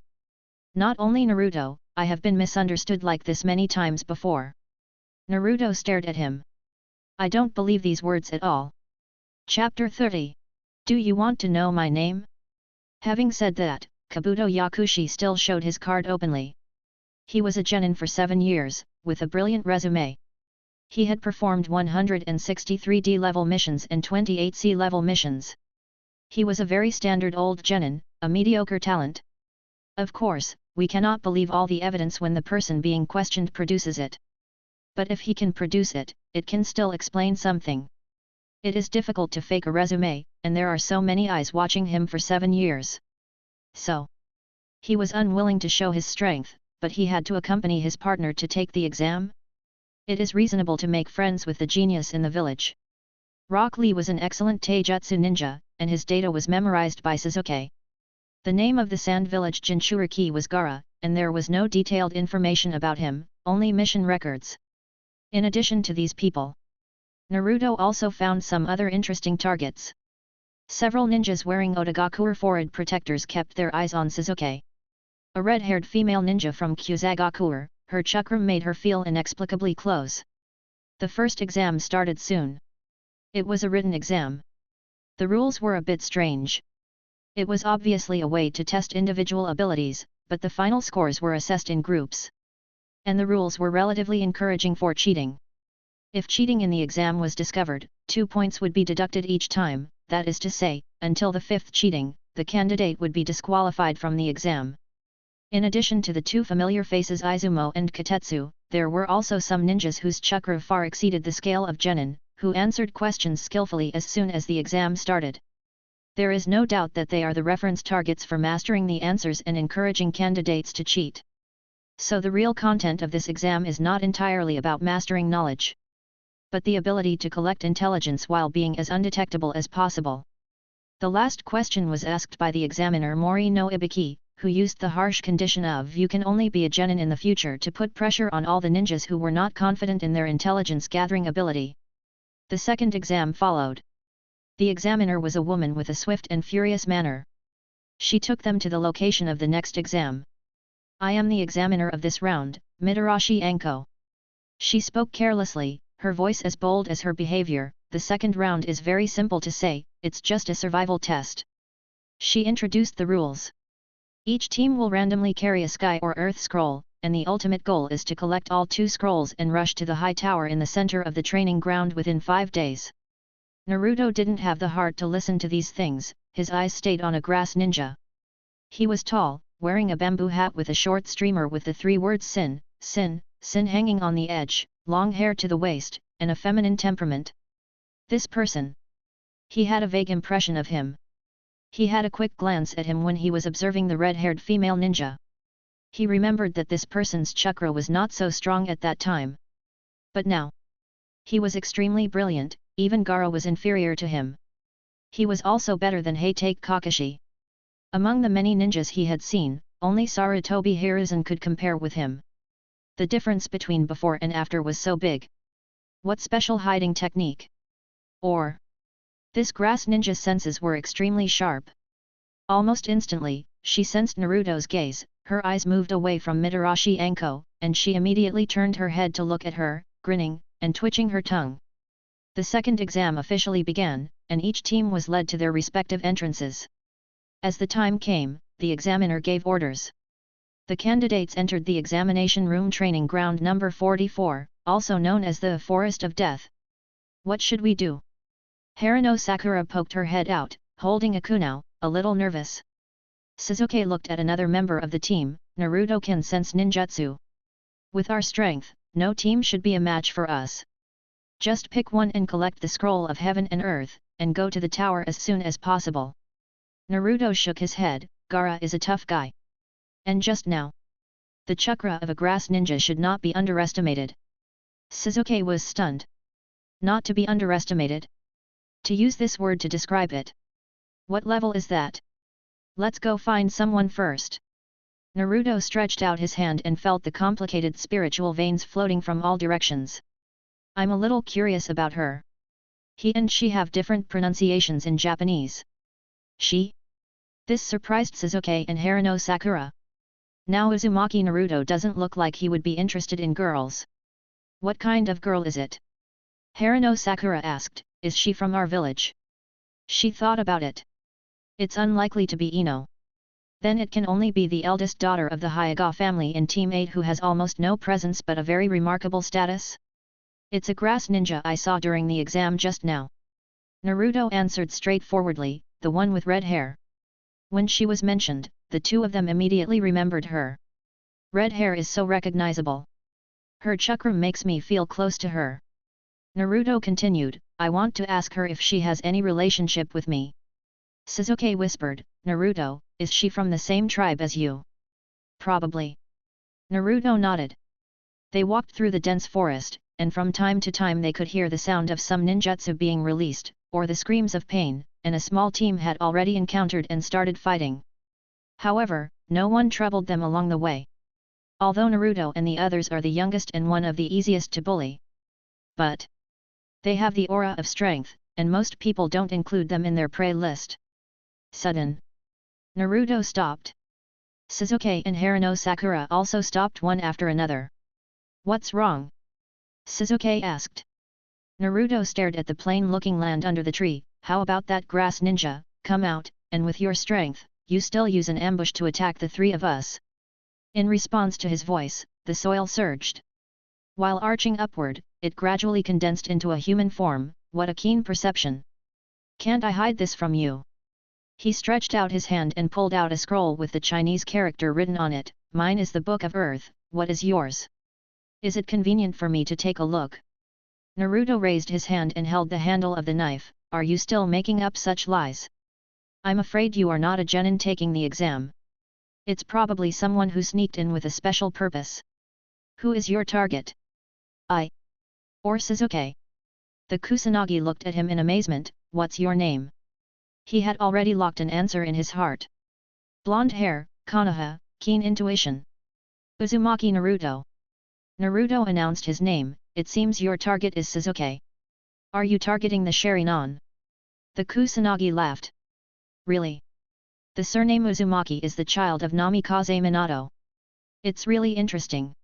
Not only Naruto, I have been misunderstood like this many times before. Naruto stared at him. I don't believe these words at all. Chapter 30. Do you want to know my name? Having said that, Kabuto Yakushi still showed his card openly. He was a genin for 7 years, with a brilliant resume. He had performed 163 D-level missions and 28 C-level missions. He was a very standard old genin, a mediocre talent. Of course, we cannot believe all the evidence when the person being questioned produces it. But if he can produce it, it can still explain something. It is difficult to fake a resume, and there are so many eyes watching him for 7 years. So, he was unwilling to show his strength, but he had to accompany his partner to take the exam. It is reasonable to make friends with the genius in the village. Rock Lee was an excellent taijutsu ninja, and his data was memorized by Seireitei. The name of the sand village Jinchūriki was Gara, and there was no detailed information about him, only mission records. In addition to these people, Naruto also found some other interesting targets. Several ninjas wearing Otagakure forehead protectors kept their eyes on Seireitei. A red-haired female ninja from Kyuzagakure, her chakram made her feel inexplicably close. The first exam started soon. It was a written exam. The rules were a bit strange. It was obviously a way to test individual abilities, but the final scores were assessed in groups. And the rules were relatively encouraging for cheating. If cheating in the exam was discovered, 2 points would be deducted each time, that is to say, until the 5th cheating, the candidate would be disqualified from the exam. In addition to the 2 familiar faces Izumo and Katetsu, there were also some ninjas whose chakra far exceeded the scale of genin, who answered questions skillfully as soon as the exam started. There is no doubt that they are the reference targets for mastering the answers and encouraging candidates to cheat. So the real content of this exam is not entirely about mastering knowledge, but the ability to collect intelligence while being as undetectable as possible. The last question was asked by the examiner Mori no Ibiki, who used the harsh condition of "you can only be a genin in the future" to put pressure on all the ninjas who were not confident in their intelligence-gathering ability. The second exam followed. The examiner was a woman with a swift and furious manner. She took them to the location of the next exam. "I am the examiner of this round, Mitarashi Anko." She spoke carelessly, her voice as bold as her behavior. "The second round is very simple to say, it's just a survival test." She introduced the rules. Each team will randomly carry a sky or earth scroll, and the ultimate goal is to collect all 2 scrolls and rush to the high tower in the center of the training ground within 5 days. Naruto didn't have the heart to listen to these things, his eyes stayed on a grass ninja. He was tall, wearing a bamboo hat with a short streamer with the 3 words sin, sin, sin hanging on the edge, long hair to the waist, and a feminine temperament. This person. He had a vague impression of him. He had a quick glance at him when he was observing the red-haired female ninja. He remembered that this person's chakra was not so strong at that time. But now, he was extremely brilliant, even Gaara was inferior to him. He was also better than Heitake Kakashi. Among the many ninjas he had seen, only Sarutobi Hiruzen could compare with him. The difference between before and after was so big. What special hiding technique? Or, this grass ninja's senses were extremely sharp. Almost instantly, she sensed Naruto's gaze, her eyes moved away from Mitarashi Anko, and she immediately turned her head to look at her, grinning, and twitching her tongue. The second exam officially began, and each team was led to their respective entrances. As the time came, the examiner gave orders. The candidates entered the examination room training ground number 44, also known as the Forest of Death. What should we do? Harino Sakura poked her head out, holding a kunao, a little nervous. Sasuke looked at another member of the team. Naruto can sense ninjutsu. With our strength, no team should be a match for us. Just pick one and collect the scroll of heaven and earth, and go to the tower as soon as possible. Naruto shook his head. Gaara is a tough guy. And just now, the chakra of a grass ninja should not be underestimated. Sasuke was stunned. Not to be underestimated? To use this word to describe it. What level is that? Let's go find someone first. Naruto stretched out his hand and felt the complicated spiritual veins floating from all directions. I'm a little curious about her. He and she have different pronunciations in Japanese. She? This surprised Sasuke and Harino Sakura. Now Uzumaki Naruto doesn't look like he would be interested in girls. What kind of girl is it? Harino Sakura asked, is she from our village? She thought about it. It's unlikely to be Ino. Then it can only be the eldest daughter of the Hyuga family in Team 8 who has almost no presence but a very remarkable status. It's a grass ninja I saw during the exam just now. Naruto answered straightforwardly, the one with red hair. When she was mentioned, the two of them immediately remembered her. Red hair is so recognizable. Her chakra makes me feel close to her. Naruto continued, I want to ask her if she has any relationship with me. Sasuke whispered, Naruto, is she from the same tribe as you? Probably. Naruto nodded. They walked through the dense forest, and from time to time they could hear the sound of some ninjutsu being released, or the screams of pain, and a small team had already encountered and started fighting. However, no one troubled them along the way. Although Naruto and the others are the youngest and one of the easiest to bully. But they have the aura of strength, and most people don't include them in their prey list. Sudden. Naruto stopped. Sasuke and Haruno Sakura also stopped one after another. What's wrong? Sasuke asked. Naruto stared at the plain-looking land under the tree. How about that grass ninja? Come out, and with your strength, you still use an ambush to attack the three of us. In response to his voice, the soil surged. While arching upward, it gradually condensed into a human form. What a keen perception! Can't I hide this from you? He stretched out his hand and pulled out a scroll with the Chinese character written on it. Mine is the Book of Earth, what is yours? Is it convenient for me to take a look? Naruto raised his hand and held the handle of the knife. Are you still making up such lies? I'm afraid you are not a genin taking the exam. It's probably someone who sneaked in with a special purpose. Who is your target? I? Or Sasuke? The Kusanagi looked at him in amazement. What's your name? He had already locked an answer in his heart. Blonde hair, Konoha, keen intuition. Uzumaki Naruto. Naruto announced his name. It seems your target is Sasuke. Are you targeting the Sharingan? The Kusanagi laughed. Really? The surname Uzumaki is the child of Namikaze Minato. It's really interesting.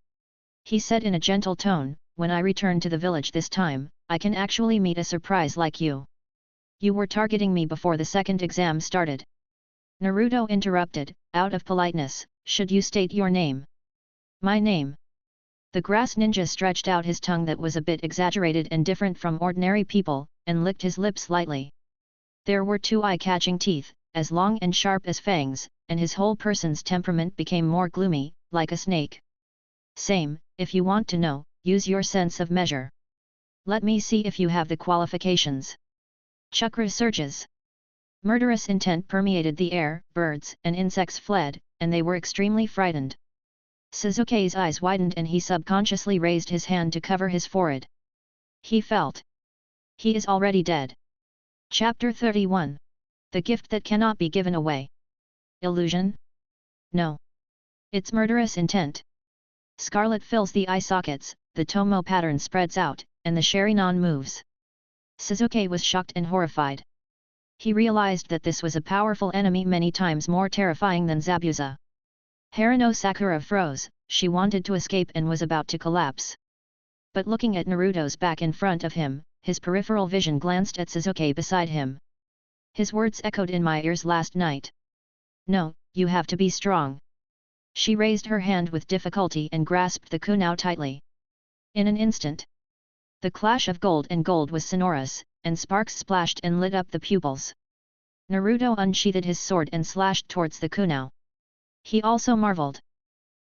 He said in a gentle tone, when I return to the village this time, I can actually meet a surprise like you. You were targeting me before the second exam started. Naruto interrupted, out of politeness, should you state your name? My name. The grass ninja stretched out his tongue that was a bit exaggerated and different from ordinary people, and licked his lips lightly. There were two eye-catching teeth, as long and sharp as fangs, and his whole person's temperament became more gloomy, like a snake. Same, if you want to know, use your sense of measure. Let me see if you have the qualifications. Chakra surges. Murderous intent permeated the air, birds and insects fled, and they were extremely frightened. Sasuke's eyes widened and he subconsciously raised his hand to cover his forehead. He felt. He is already dead. Chapter 31. The gift that cannot be given away. Illusion? No. It's murderous intent. Scarlet fills the eye sockets, the tomo pattern spreads out, and the Sharingan moves. Sasuke was shocked and horrified. He realized that this was a powerful enemy many times more terrifying than Zabuza. Haruno Sakura froze, she wanted to escape and was about to collapse. But looking at Naruto's back in front of him, his peripheral vision glanced at Sasuke beside him. His words echoed in my ears last night. No, you have to be strong. She raised her hand with difficulty and grasped the kunai tightly. In an instant, the clash of gold and gold was sonorous, and sparks splashed and lit up the pupils. Naruto unsheathed his sword and slashed towards the kunai. He also marveled.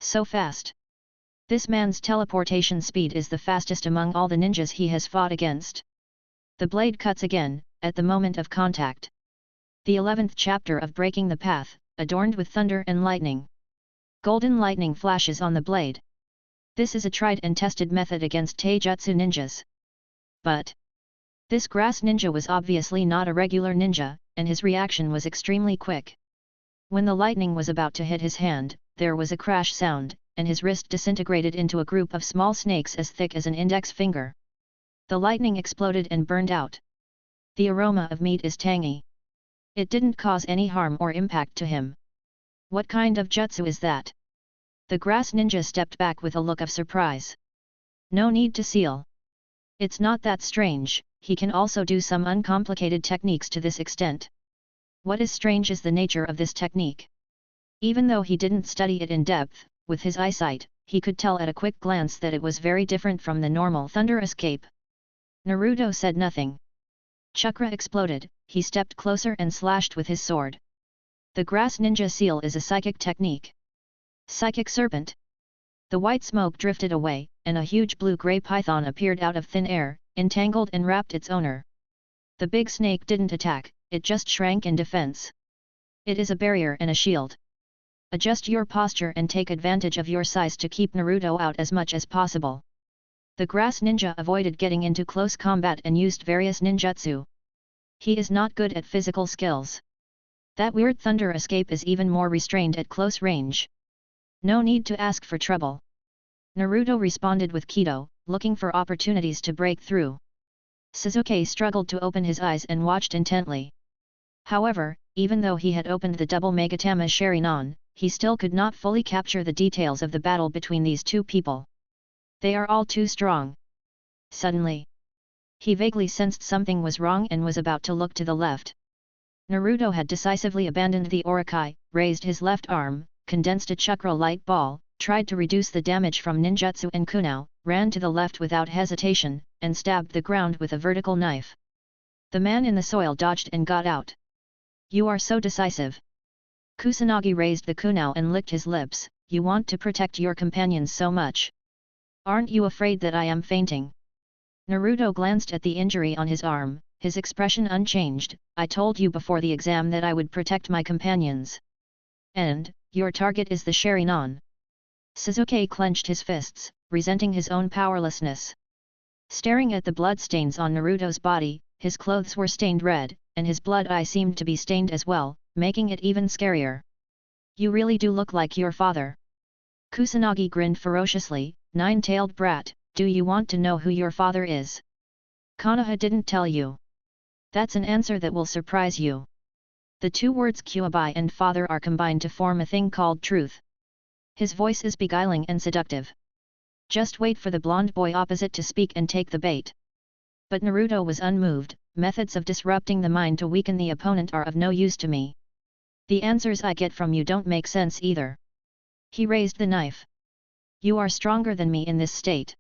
So fast. This man's teleportation speed is the fastest among all the ninjas he has fought against. The blade cuts again, at the moment of contact. The 11th chapter of Breaking the Path, adorned with thunder and lightning. Golden lightning flashes on the blade. This is a tried and tested method against taijutsu ninjas. But this grass ninja was obviously not a regular ninja, and his reaction was extremely quick. When the lightning was about to hit his hand, there was a crash sound, and his wrist disintegrated into a group of small snakes as thick as an index finger. The lightning exploded and burned out. The aroma of meat is tangy. It didn't cause any harm or impact to him. What kind of jutsu is that? The grass ninja stepped back with a look of surprise. No need to seal. It's not that strange, he can also do some uncomplicated techniques to this extent. What is strange is the nature of this technique. Even though he didn't study it in depth, with his eyesight, he could tell at a quick glance that it was very different from the normal thunder escape. Naruto said nothing. Chakra exploded, he stepped closer and slashed with his sword. The grass ninja seal is a psychic technique. Psychic serpent. The white smoke drifted away, and a huge blue-gray python appeared out of thin air, entangled and wrapped its owner. The big snake didn't attack, it just shrank in defense. It is a barrier and a shield. Adjust your posture and take advantage of your size to keep Naruto out as much as possible. The grass ninja avoided getting into close combat and used various ninjutsu. He is not good at physical skills. That weird thunder escape is even more restrained at close range. No need to ask for trouble. Naruto responded with Kido, looking for opportunities to break through. Sasuke struggled to open his eyes and watched intently. However, even though he had opened the double Megatama Sharingan, he still could not fully capture the details of the battle between these two people. They are all too strong. Suddenly, he vaguely sensed something was wrong and was about to look to the left. Naruto had decisively abandoned the Orokai, raised his left arm, condensed a chakra light ball, tried to reduce the damage from ninjutsu and kunao, ran to the left without hesitation, and stabbed the ground with a vertical knife. The man in the soil dodged and got out. You are so decisive. Kusanagi raised the kunao and licked his lips. You want to protect your companions so much. Aren't you afraid that I am fainting? Naruto glanced at the injury on his arm, his expression unchanged. I told you before the exam that I would protect my companions. And, your target is the Sharingan. Sasuke clenched his fists, resenting his own powerlessness. Staring at the bloodstains on Naruto's body, his clothes were stained red, and his blood eye seemed to be stained as well, making it even scarier. You really do look like your father. Kusanagi grinned ferociously. Nine-tailed brat, do you want to know who your father is? Konoha didn't tell you. That's an answer that will surprise you. The two words Kyuubi and father are combined to form a thing called truth. His voice is beguiling and seductive. Just wait for the blonde boy opposite to speak and take the bait. But Naruto was unmoved. Methods of disrupting the mind to weaken the opponent are of no use to me. The answers I get from you don't make sense either. He raised the knife. You are stronger than me in this state.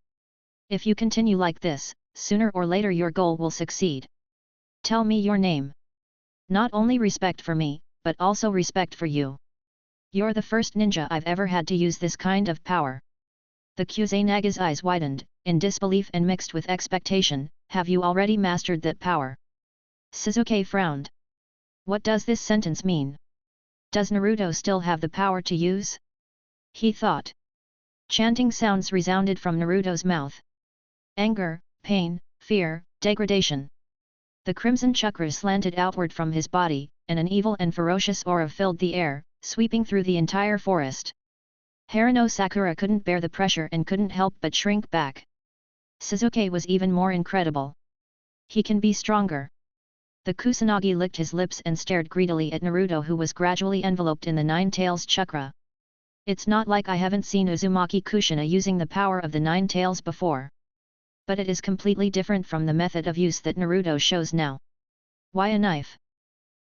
If you continue like this, sooner or later your goal will succeed. Tell me your name. Not only respect for me, but also respect for you. You're the first ninja I've ever had to use this kind of power. The Kusanaga's eyes widened, in disbelief and mixed with expectation. Have you already mastered that power? Sasuke frowned. What does this sentence mean? Does Naruto still have the power to use? He thought. Chanting sounds resounded from Naruto's mouth. Anger, pain, fear, degradation. The crimson chakras slanted outward from his body, and an evil and ferocious aura filled the air, sweeping through the entire forest. Harano Sakura couldn't bear the pressure and couldn't help but shrink back. Sasuke was even more incredible. He can be stronger. The Kusanagi licked his lips and stared greedily at Naruto, who was gradually enveloped in the Nine Tails chakra. It's not like I haven't seen Uzumaki Kushina using the power of the Nine Tails before. But it is completely different from the method of use that Naruto shows now. Why a knife?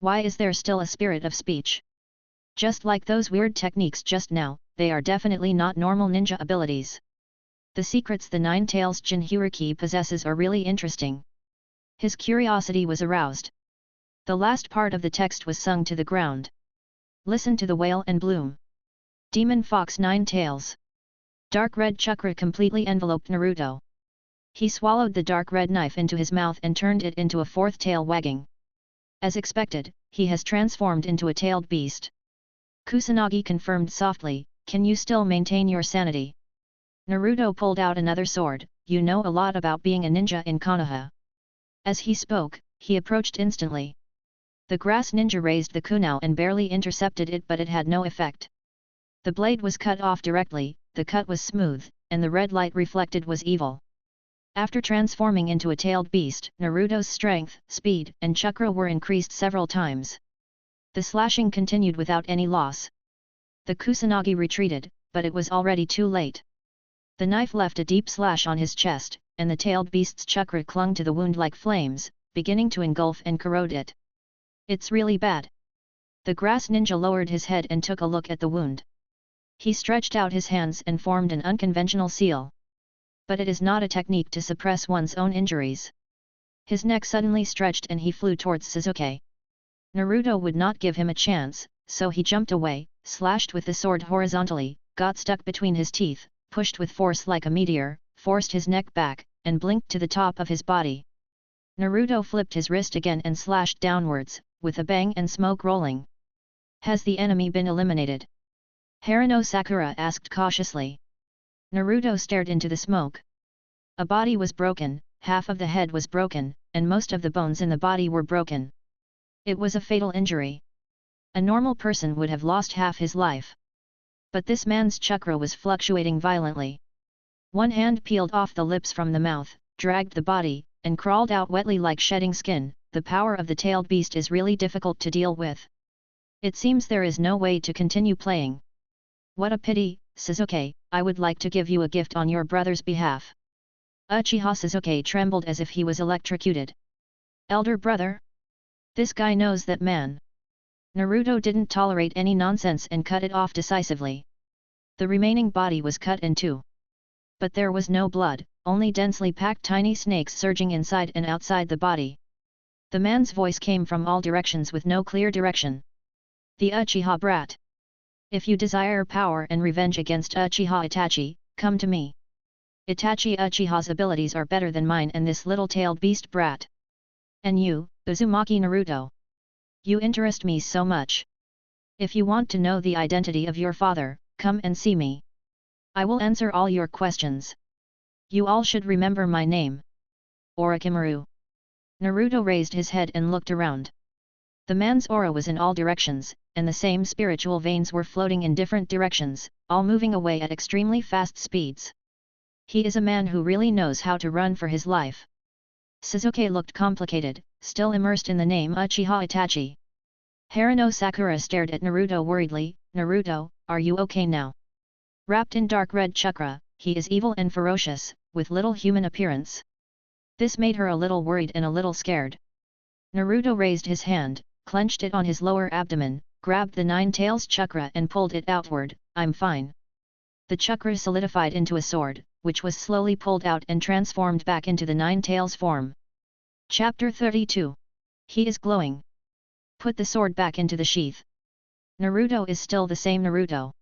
Why is there still a spirit of speech? Just like those weird techniques just now, they are definitely not normal ninja abilities. The secrets the Nine Tails Jinchūriki possesses are really interesting. His curiosity was aroused. The last part of the text was sung to the ground. Listen to the wail and bloom. Demon Fox Nine Tails. Dark red chakra completely enveloped Naruto. He swallowed the dark red knife into his mouth and turned it into a fourth tail wagging. As expected, he has transformed into a tailed beast. Kusanagi confirmed softly, can you still maintain your sanity? Naruto pulled out another sword. You know a lot about being a ninja in Konoha. As he spoke, he approached instantly. The grass ninja raised the kunao and barely intercepted it, but it had no effect. The blade was cut off directly, the cut was smooth, and the red light reflected was evil. After transforming into a tailed beast, Naruto's strength, speed, and chakra were increased several times. The slashing continued without any loss. The Kusanagi retreated, but it was already too late. The knife left a deep slash on his chest, and the tailed beast's chakra clung to the wound like flames, beginning to engulf and corrode it. It's really bad. The grass ninja lowered his head and took a look at the wound. He stretched out his hands and formed an unconventional seal. But it is not a technique to suppress one's own injuries. His neck suddenly stretched and he flew towards Sasuke. Naruto would not give him a chance, so he jumped away, slashed with the sword horizontally, got stuck between his teeth, pushed with force like a meteor, forced his neck back, and blinked to the top of his body. Naruto flipped his wrist again and slashed downwards, with a bang and smoke rolling. Has the enemy been eliminated? Haruno Sakura asked cautiously. Naruto stared into the smoke. A body was broken, half of the head was broken, and most of the bones in the body were broken. It was a fatal injury. A normal person would have lost half his life. But this man's chakra was fluctuating violently. One hand peeled off the lips from the mouth, dragged the body, and crawled out wetly like shedding skin. The power of the tailed beast is really difficult to deal with. It seems there is no way to continue playing. What a pity, Sasuke, I would like to give you a gift on your brother's behalf. Uchiha Sasuke trembled as if he was electrocuted. Elder brother? This guy knows that man. Naruto didn't tolerate any nonsense and cut it off decisively. The remaining body was cut in two. But there was no blood, only densely packed tiny snakes surging inside and outside the body. The man's voice came from all directions with no clear direction. The Uchiha brat. If you desire power and revenge against Uchiha Itachi, come to me. Itachi Uchiha's abilities are better than mine and this little tailed beast brat. And you, Uzumaki Naruto. You interest me so much. If you want to know the identity of your father, come and see me. I will answer all your questions. You all should remember my name. Orochimaru. Naruto raised his head and looked around. The man's aura was in all directions, and the same spiritual veins were floating in different directions, all moving away at extremely fast speeds. He is a man who really knows how to run for his life. Sasuke looked complicated, still immersed in the name Uchiha Itachi. Haruno Sakura stared at Naruto worriedly. Naruto, are you okay now? Wrapped in dark red chakra, he is evil and ferocious, with little human appearance. This made her a little worried and a little scared. Naruto raised his hand, clenched it on his lower abdomen, grabbed the Nine Tails chakra and pulled it outward. I'm fine. The chakra solidified into a sword, which was slowly pulled out and transformed back into the Nine Tails form. Chapter 32. He is glowing. Put the sword back into the sheath. Naruto is still the same Naruto.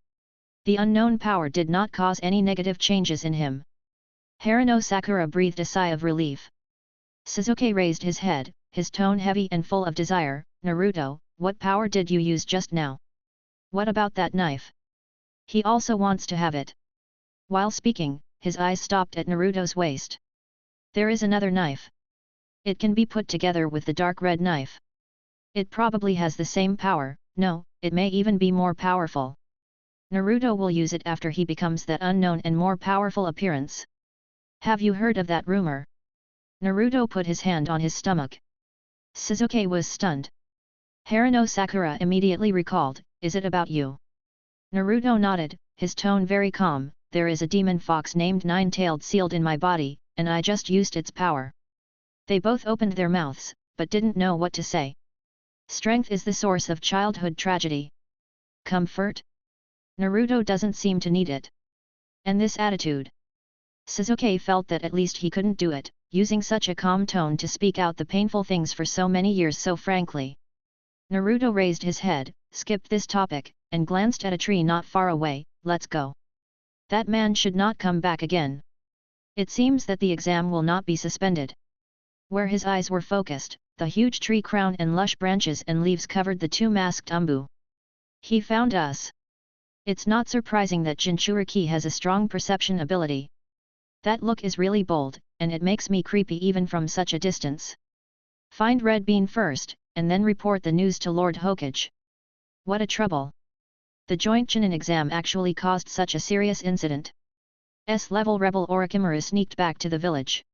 The unknown power did not cause any negative changes in him. Haruno Sakura breathed a sigh of relief. Sasuke raised his head, his tone heavy and full of desire. Naruto, what power did you use just now? What about that knife? He also wants to have it. While speaking, his eyes stopped at Naruto's waist. There is another knife. It can be put together with the dark red knife. It probably has the same power, no, it may even be more powerful. Naruto will use it after he becomes that unknown and more powerful appearance. Have you heard of that rumor? Naruto put his hand on his stomach. Sasuke was stunned. Haruno Sakura immediately recalled, is it about you? Naruto nodded, his tone very calm, there is a demon fox named Nine-Tailed sealed in my body, and I just used its power. They both opened their mouths, but didn't know what to say. Strength is the source of childhood tragedy. Comfort? Naruto doesn't seem to need it. And this attitude? Sasuke felt that at least he couldn't do it, using such a calm tone to speak out the painful things for so many years so frankly. Naruto raised his head, skipped this topic, and glanced at a tree not far away. Let's go. That man should not come back again. It seems that the exam will not be suspended. Where his eyes were focused, the huge tree crown and lush branches and leaves covered the two masked Umbu. He found us. It's not surprising that Jinchūriki has a strong perception ability. That look is really bold, and it makes me creepy even from such a distance. Find Red Bean first, and then report the news to Lord Hokage. What a trouble. The joint Chunin exam actually caused such a serious incident. S-level rebel Orochimaru sneaked back to the village.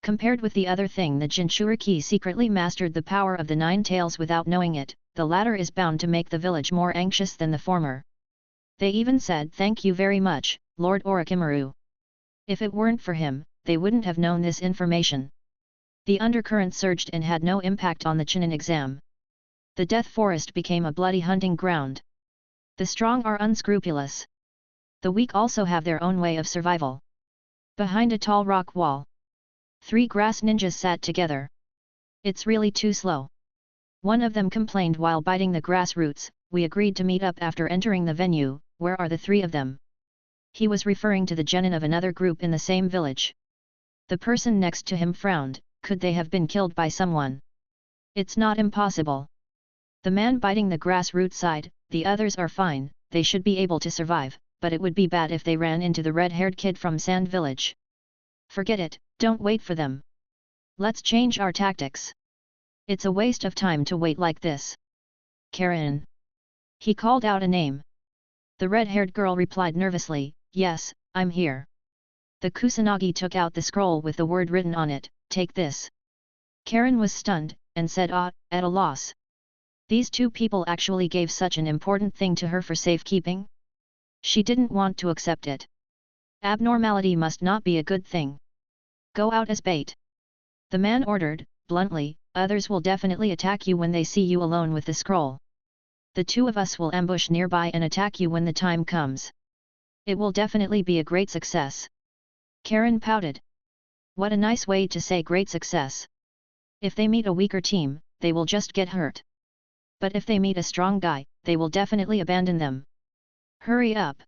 Compared with the other thing, the Jinchūriki secretly mastered the power of the Nine Tails without knowing it. The latter is bound to make the village more anxious than the former. They even said thank you very much, Lord Orochimaru. If it weren't for him, they wouldn't have known this information. The undercurrent surged and had no impact on the Chunin exam. The death forest became a bloody hunting ground. The strong are unscrupulous. The weak also have their own way of survival. Behind a tall rock wall, 3 grass ninjas sat together. It's really too slow. One of them complained while biting the grass roots. We agreed to meet up after entering the venue. Where are the 3 of them? He was referring to the genin of another group in the same village. The person next to him frowned. Could they have been killed by someone? It's not impossible. The man biting the grass root sighed, the others are fine, they should be able to survive, but it would be bad if they ran into the red-haired kid from Sand Village. Forget it, don't wait for them. Let's change our tactics. It's a waste of time to wait like this. Karen. He called out a name. The red-haired girl replied nervously, yes, I'm here. The Kusanagi took out the scroll with the word written on it, take this. Karen was stunned, and said at a loss. These 2 people actually gave such an important thing to her for safekeeping? She didn't want to accept it. Abnormality must not be a good thing. Go out as bait. The man ordered, bluntly, others will definitely attack you when they see you alone with the scroll. The 2 of us will ambush nearby and attack you when the time comes. It will definitely be a great success. Karen pouted. What a nice way to say great success. If they meet a weaker team, they will just get hurt. But if they meet a strong guy, they will definitely abandon them. Hurry up!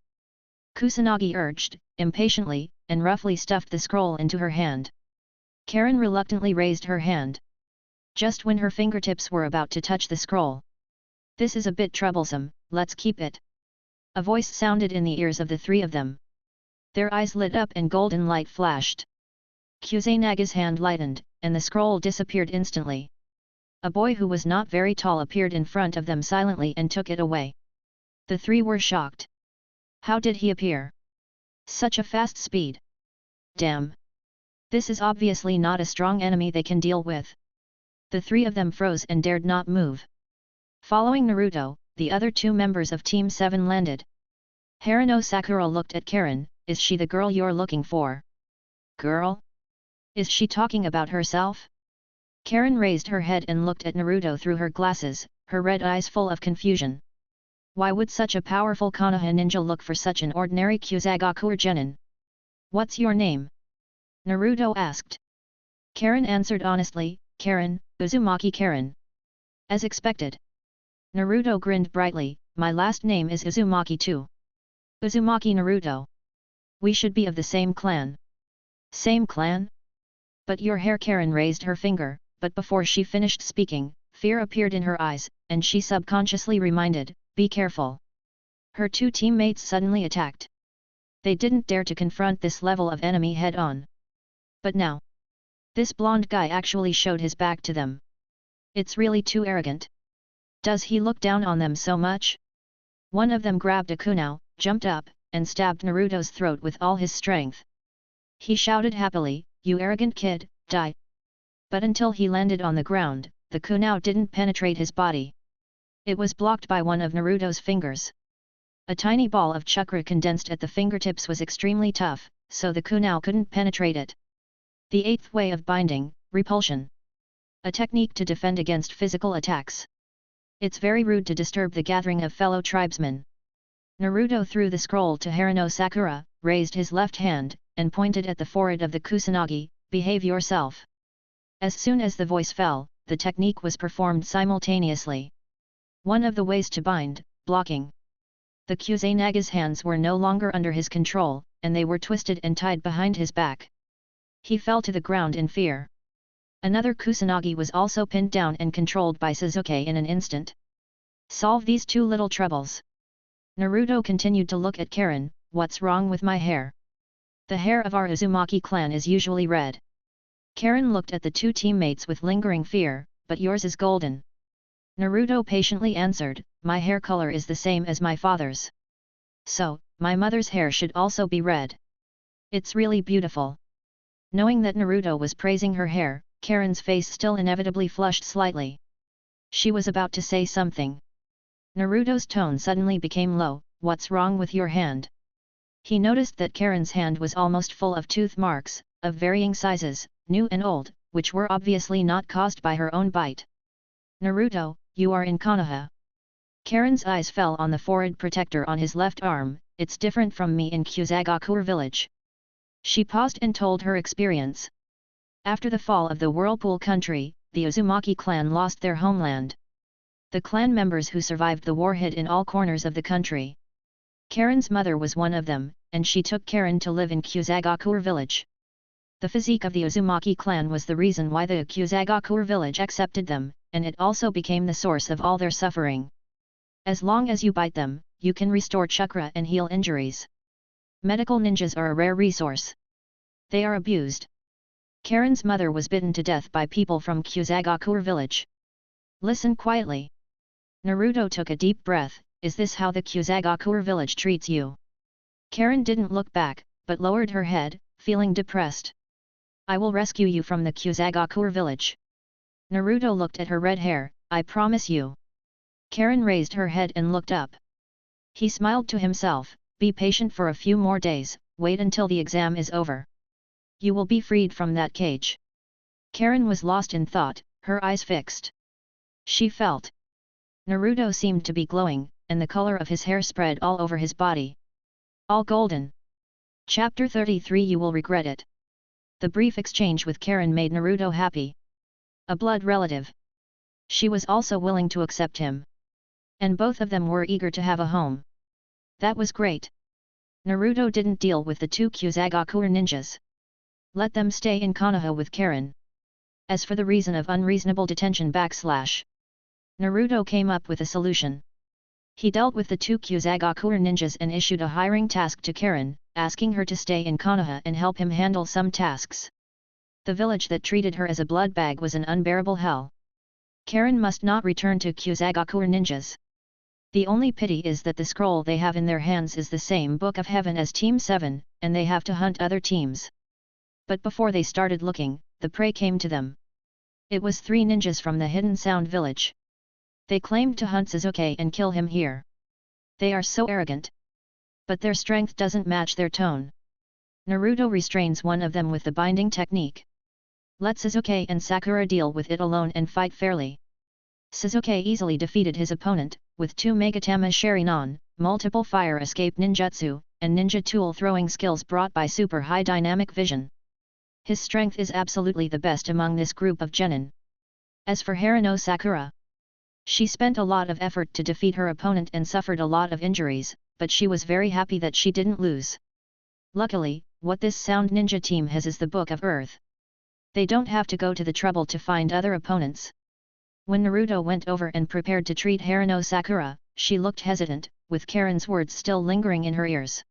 Kusanagi urged, impatiently, and roughly stuffed the scroll into her hand. Karen reluctantly raised her hand. Just when her fingertips were about to touch the scroll. This is a bit troublesome, let's keep it. A voice sounded in the ears of the 3 of them. Their eyes lit up and golden light flashed. Kusanaga's hand lightened, and the scroll disappeared instantly. A boy who was not very tall appeared in front of them silently and took it away. The 3 were shocked. How did he appear? Such a fast speed. Damn! This is obviously not a strong enemy they can deal with. The 3 of them froze and dared not move. Following Naruto, the other 2 members of Team 7 landed. Haruno Sakura looked at Karen, is she the girl you're looking for? Girl? Is she talking about herself? Karen raised her head and looked at Naruto through her glasses, her red eyes full of confusion. Why would such a powerful Konoha ninja look for such an ordinary Kusagaku genin? What's your name? Naruto asked. Karen answered honestly, Karen, Uzumaki Karen. As expected. Naruto grinned brightly, my last name is Uzumaki too. Uzumaki Naruto. We should be of the same clan. Same clan? But your hair. Karen raised her finger, but before she finished speaking, fear appeared in her eyes, and she subconsciously reminded, be careful. Her 2 teammates suddenly attacked. They didn't dare to confront this level of enemy head-on. But now, this blonde guy actually showed his back to them. It's really too arrogant. Does he look down on them so much? One of them grabbed a kunai, jumped up, and stabbed Naruto's throat with all his strength. He shouted happily, you arrogant kid, die! But until he landed on the ground, the kunai didn't penetrate his body. It was blocked by one of Naruto's fingers. A tiny ball of chakra condensed at the fingertips was extremely tough, so the kunai couldn't penetrate it. The 8th way of binding, repulsion. A technique to defend against physical attacks. It's very rude to disturb the gathering of fellow tribesmen. Naruto threw the scroll to Haruno Sakura, raised his left hand, and pointed at the forehead of the Kusanagi, behave yourself. As soon as the voice fell, the technique was performed simultaneously. One of the ways to bind, blocking. The Kusanaga's hands were no longer under his control, and they were twisted and tied behind his back. He fell to the ground in fear. Another Kusanagi was also pinned down and controlled by Sasuke in an instant. Solve these 2 little troubles. Naruto continued to look at Karen, what's wrong with my hair? The hair of our Uzumaki clan is usually red. Karen looked at the 2 teammates with lingering fear, but yours is golden. Naruto patiently answered, my hair color is the same as my father's. So, my mother's hair should also be red. It's really beautiful. Knowing that Naruto was praising her hair, Karen's face still inevitably flushed slightly. She was about to say something. Naruto's tone suddenly became low, what's wrong with your hand? He noticed that Karen's hand was almost full of tooth marks, of varying sizes, new and old, which were obviously not caused by her own bite. Naruto, you are in Konoha. Karen's eyes fell on the forehead protector on his left arm. It's different from me in Kusagakur village. She paused and told her experience. After the fall of the Whirlpool country, the Uzumaki clan lost their homeland. The clan members who survived the war hid in all corners of the country. Karen's mother was one of them, and she took Karen to live in Kusagakur village. The physique of the Uzumaki clan was the reason why the Kusagakur village accepted them, and it also became the source of all their suffering. As long as you bite them, you can restore chakra and heal injuries. Medical ninjas are a rare resource. They are abused. Karen's mother was bitten to death by people from Kusagakur village. Listen quietly. Naruto took a deep breath. Is this how the Kusagakur village treats you? Karen didn't look back, but lowered her head, feeling depressed. I will rescue you from the Kusagakur village. Naruto looked at her red hair. I promise you. Karen raised her head and looked up. He smiled to himself. Be patient for a few more days, wait until the exam is over. You will be freed from that cage. Karen was lost in thought, her eyes fixed. She felt. Naruto seemed to be glowing, and the color of his hair spread all over his body. All golden. Chapter 33. You will regret it. The brief exchange with Karen made Naruto happy. A blood relative. She was also willing to accept him. And both of them were eager to have a home. That was great. Naruto didn't deal with the two Kusagakur ninjas. Let them stay in Konoha with Karen. As for the reason of unreasonable detention / Naruto came up with a solution. He dealt with the two Kusagakur ninjas and issued a hiring task to Karen, asking her to stay in Konoha and help him handle some tasks. The village that treated her as a blood bag was an unbearable hell. Karen must not return to Kusagakur ninjas. The only pity is that the scroll they have in their hands is the same Book of Heaven as Team 7, and they have to hunt other teams. But before they started looking, the prey came to them. It was 3 ninjas from the Hidden Sound village. They claimed to hunt Sasuke and kill him here. They are so arrogant. But their strength doesn't match their tone. Naruto restrains one of them with the binding technique. Let Sasuke and Sakura deal with it alone and fight fairly. Sasuke easily defeated his opponent, with 2 Megatama Sharingan, multiple fire escape ninjutsu, and ninja tool throwing skills brought by super high dynamic vision. His strength is absolutely the best among this group of genin. As for Haruno Sakura, she spent a lot of effort to defeat her opponent and suffered a lot of injuries, but she was very happy that she didn't lose. Luckily, what this sound ninja team has is the Book of Earth. They don't have to go to the trouble to find other opponents. When Naruto went over and prepared to treat Haruno Sakura, she looked hesitant, with Karen's words still lingering in her ears.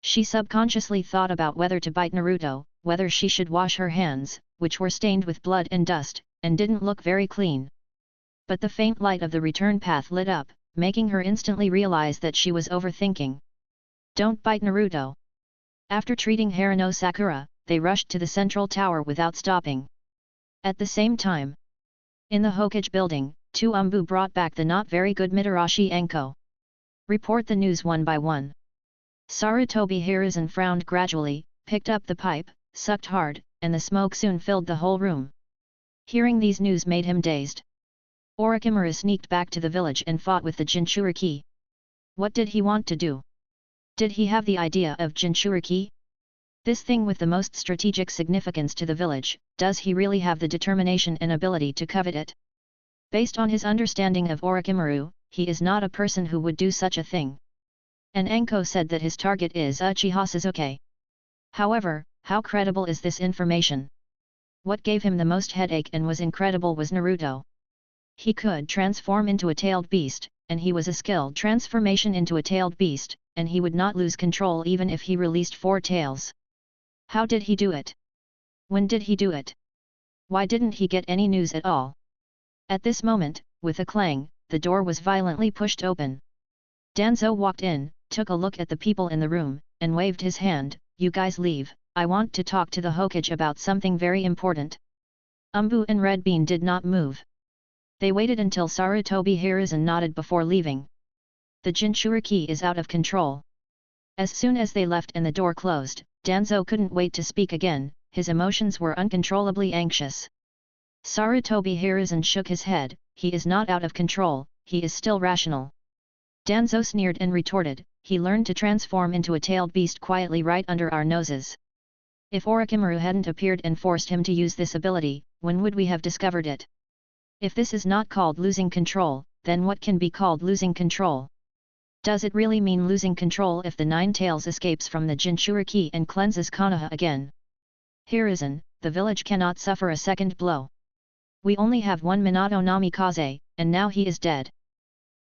She subconsciously thought about whether to bite Naruto, whether she should wash her hands, which were stained with blood and dust, and didn't look very clean. But the faint light of the return path lit up, making her instantly realize that she was overthinking. Don't bite Naruto. After treating Haruno Sakura, they rushed to the central tower without stopping. At the same time, in the Hokage building, 2 Umbu brought back the not very good Mitarashi Anko. Report the news one by one. Sarutobi Hiruzen frowned gradually, picked up the pipe, sucked hard, and the smoke soon filled the whole room. Hearing these news made him dazed. Orochimaru sneaked back to the village and fought with the Jinchūriki. What did he want to do? Did he have the idea of Jinchūriki? This thing with the most strategic significance to the village, does he really have the determination and ability to covet it? Based on his understanding of Orochimaru, he is not a person who would do such a thing. And Anko said that his target is Uchiha Sasuke. However, how credible is this information? What gave him the most headache and was incredible was Naruto. He could transform into a tailed beast, and he was a skilled transformation into a tailed beast, and he would not lose control even if he released 4 tails. How did he do it? When did he do it? Why didn't he get any news at all? At this moment, with a clang, the door was violently pushed open. Danzo walked in, took a look at the people in the room, and waved his hand. You guys leave, I want to talk to the Hokage about something very important. Umbu and Red Bean did not move. They waited until Sarutobi Hiruzen nodded before leaving. The Jinchūriki is out of control. As soon as they left and the door closed, Danzo couldn't wait to speak again, his emotions were uncontrollably anxious. Sarutobi Hiruzen shook his head, he is not out of control, he is still rational. Danzo sneered and retorted, he learned to transform into a tailed beast quietly right under our noses. If Orochimaru hadn't appeared and forced him to use this ability, when would we have discovered it? If this is not called losing control, then what can be called losing control? Does it really mean losing control if the Nine Tails escapes from the Jinchūriki and cleanses Konoha again? Hiruzen, the village cannot suffer a second blow. We only have one Minato Namikaze, and now he is dead.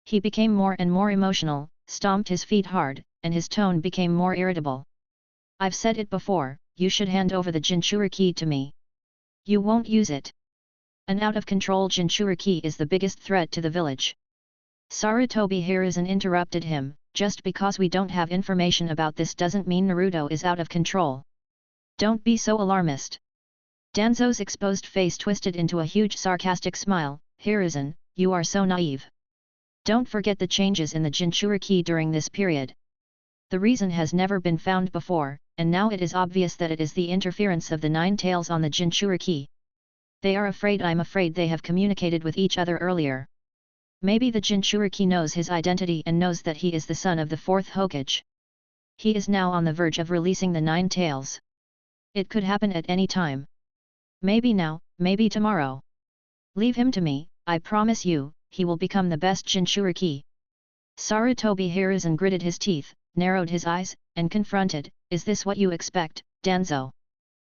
He became more and more emotional, stomped his feet hard, and his tone became more irritable. I've said it before, you should hand over the Jinchūriki to me. You won't use it. An out-of-control Jinchūriki is the biggest threat to the village. Sarutobi Hiruzen interrupted him, just because we don't have information about this doesn't mean Naruto is out of control. Don't be so alarmist. Danzo's exposed face twisted into a huge sarcastic smile, Hiruzen, you are so naive. Don't forget the changes in the Jinchūriki during this period. The reason has never been found before, and now it is obvious that it is the interference of the Nine Tails on the Jinchūriki. They are afraid I'm afraid they have communicated with each other earlier. Maybe the Jinchūriki knows his identity and knows that he is the son of the fourth Hokage. He is now on the verge of releasing the Nine Tails. It could happen at any time. Maybe now, maybe tomorrow. Leave him to me, I promise you, he will become the best Jinchūriki. Sarutobi Hiruzen gritted his teeth, narrowed his eyes, and confronted, is this what you expect, Danzo?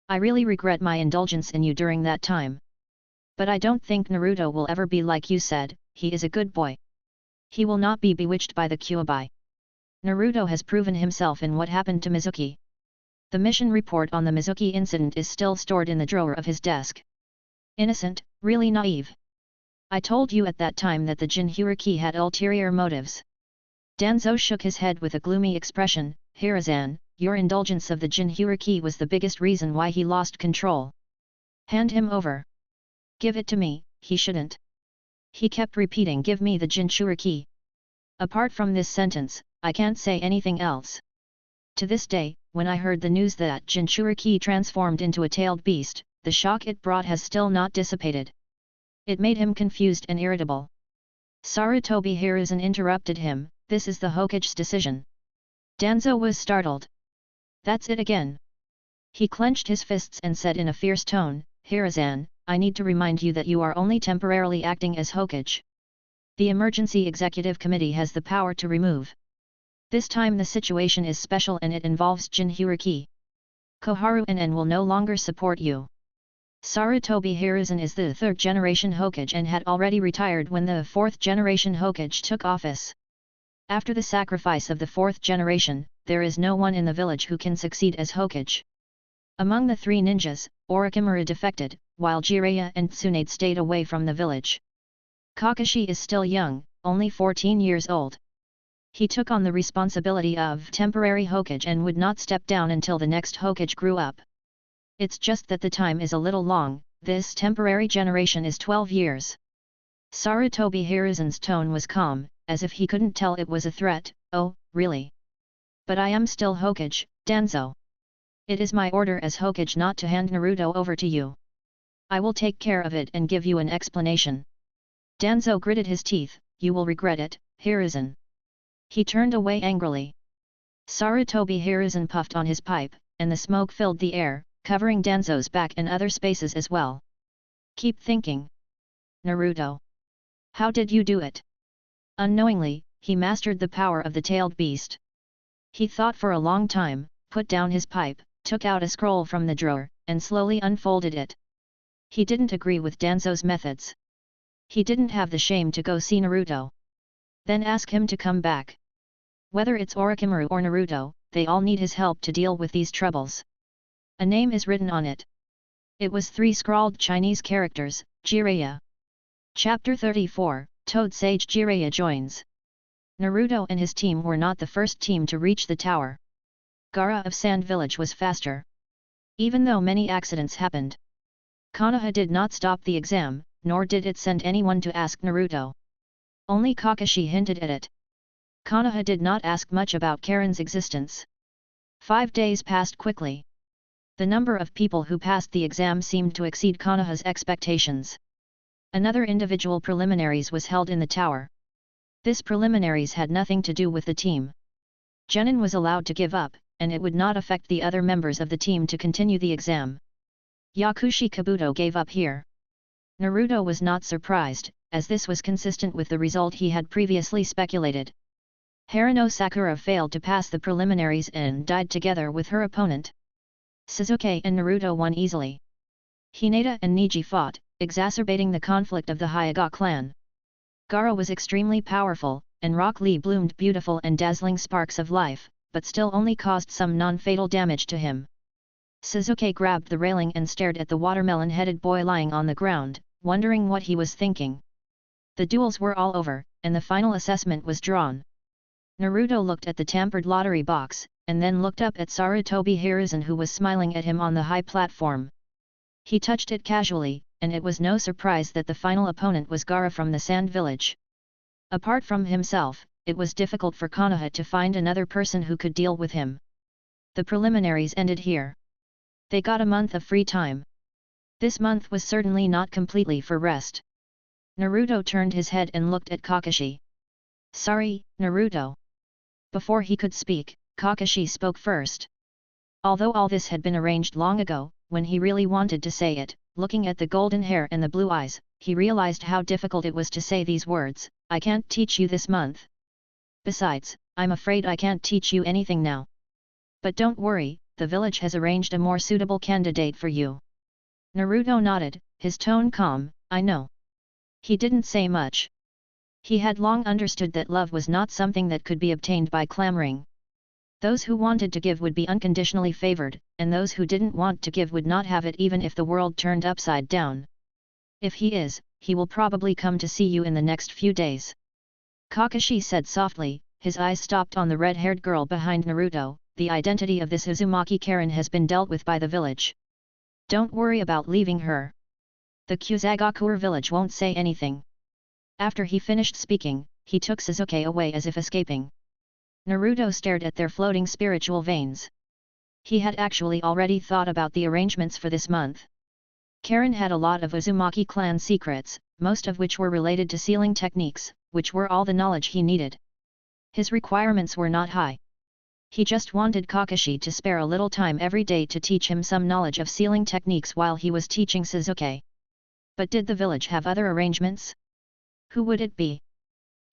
I really regret my indulgence in you during that time. But I don't think Naruto will ever be like you said, he is a good boy. He will not be bewitched by the Kyuubi. Naruto has proven himself in what happened to Mizuki. The mission report on the Mizuki incident is still stored in the drawer of his desk. Innocent, really naive. I told you at that time that the Jinchūriki had ulterior motives. Danzo shook his head with a gloomy expression, Hiruzen, your indulgence of the Jinchūriki was the biggest reason why he lost control. Hand him over. Give it to me, he shouldn't. He kept repeating give me the Jinchūriki. Apart from this sentence, I can't say anything else. To this day, when I heard the news that Jinchūriki transformed into a tailed beast, the shock it brought has still not dissipated. It made him confused and irritable. Sarutobi Hiruzen interrupted him, this is the Hokage's decision. Danzo was startled. That's it again. He clenched his fists and said in a fierce tone, Hiruzen, I need to remind you that you are only temporarily acting as Hokage. The Emergency Executive Committee has the power to remove. This time the situation is special and it involves Jinchūriki. Koharu and will no longer support you. Sarutobi Hiruzen is the third-generation Hokage and had already retired when the fourth-generation Hokage took office. After the sacrifice of the fourth generation, there is no one in the village who can succeed as Hokage. Among the three ninjas, Orochimaru defected, while Jiraiya and Tsunade stayed away from the village. Kakashi is still young, only 14 years old. He took on the responsibility of temporary Hokage and would not step down until the next Hokage grew up. It's just that the time is a little long, this temporary generation is 12 years. Sarutobi Hiruzen's tone was calm, as if he couldn't tell it was a threat, oh, really? But I am still Hokage, Danzo. It is my order as Hokage not to hand Naruto over to you. I will take care of it and give you an explanation. Danzo gritted his teeth, you will regret it, Hiruzen. He turned away angrily. Sarutobi Hiruzen puffed on his pipe, and the smoke filled the air, covering Danzo's back and other spaces as well. Keep thinking. Naruto. How did you do it? Unknowingly, he mastered the power of the tailed beast. He thought for a long time, put down his pipe, took out a scroll from the drawer, and slowly unfolded it. He didn't agree with Danzo's methods. He didn't have the shame to go see Naruto. Then ask him to come back. Whether it's Orochimaru or Naruto, they all need his help to deal with these troubles. A name is written on it. It was 3 scrawled Chinese characters, Jiraiya. Chapter 34, Toad Sage Jiraiya joins. Naruto and his team were not the first team to reach the tower. Gaara of Sand Village was faster. Even though many accidents happened. Konoha did not stop the exam, nor did it send anyone to ask Naruto. Only Kakashi hinted at it. Konoha did not ask much about Karen's existence. 5 days passed quickly. The number of people who passed the exam seemed to exceed Konoha's expectations. Another individual preliminaries was held in the tower. This preliminaries had nothing to do with the team. Genin was allowed to give up, and it would not affect the other members of the team to continue the exam. Yakushi Kabuto gave up here. Naruto was not surprised, as this was consistent with the result he had previously speculated. Haruno Sakura failed to pass the preliminaries and died together with her opponent. Sasuke and Naruto won easily. Hinata and Neji fought, exacerbating the conflict of the Hyuga clan. Gaara was extremely powerful, and Rock Lee bloomed beautiful and dazzling sparks of life, but still only caused some non-fatal damage to him. Sasuke grabbed the railing and stared at the watermelon-headed boy lying on the ground, wondering what he was thinking. The duels were all over, and the final assessment was drawn. Naruto looked at the tampered lottery box, and then looked up at Sarutobi Hiruzen who was smiling at him on the high platform. He touched it casually, and it was no surprise that the final opponent was Gaara from the Sand Village. Apart from himself, it was difficult for Konoha to find another person who could deal with him. The preliminaries ended here. They got a month of free time. This month was certainly not completely for rest. Naruto turned his head and looked at Kakashi. "Sorry, Naruto." Before he could speak, Kakashi spoke first. Although all this had been arranged long ago, when he really wanted to say it, looking at the golden hair and the blue eyes, he realized how difficult it was to say these words, "I can't teach you this month. Besides, I'm afraid I can't teach you anything now. But don't worry, the village has arranged a more suitable candidate for you." Naruto nodded, his tone calm, "I know." He didn't say much. He had long understood that love was not something that could be obtained by clamoring. Those who wanted to give would be unconditionally favored, and those who didn't want to give would not have it even if the world turned upside down. "If he is, he will probably come to see you in the next few days," Kakashi said softly. His eyes stopped on the red-haired girl behind Naruto. "The identity of this Uzumaki Karen has been dealt with by the village. Don't worry about leaving her. The Kusagakure village won't say anything." After he finished speaking, he took Sasuke away as if escaping. Naruto stared at their floating spiritual veins. He had actually already thought about the arrangements for this month. Karen had a lot of Uzumaki clan secrets, most of which were related to sealing techniques, which were all the knowledge he needed. His requirements were not high. He just wanted Kakashi to spare a little time every day to teach him some knowledge of sealing techniques while he was teaching Sasuke. But did the village have other arrangements? Who would it be?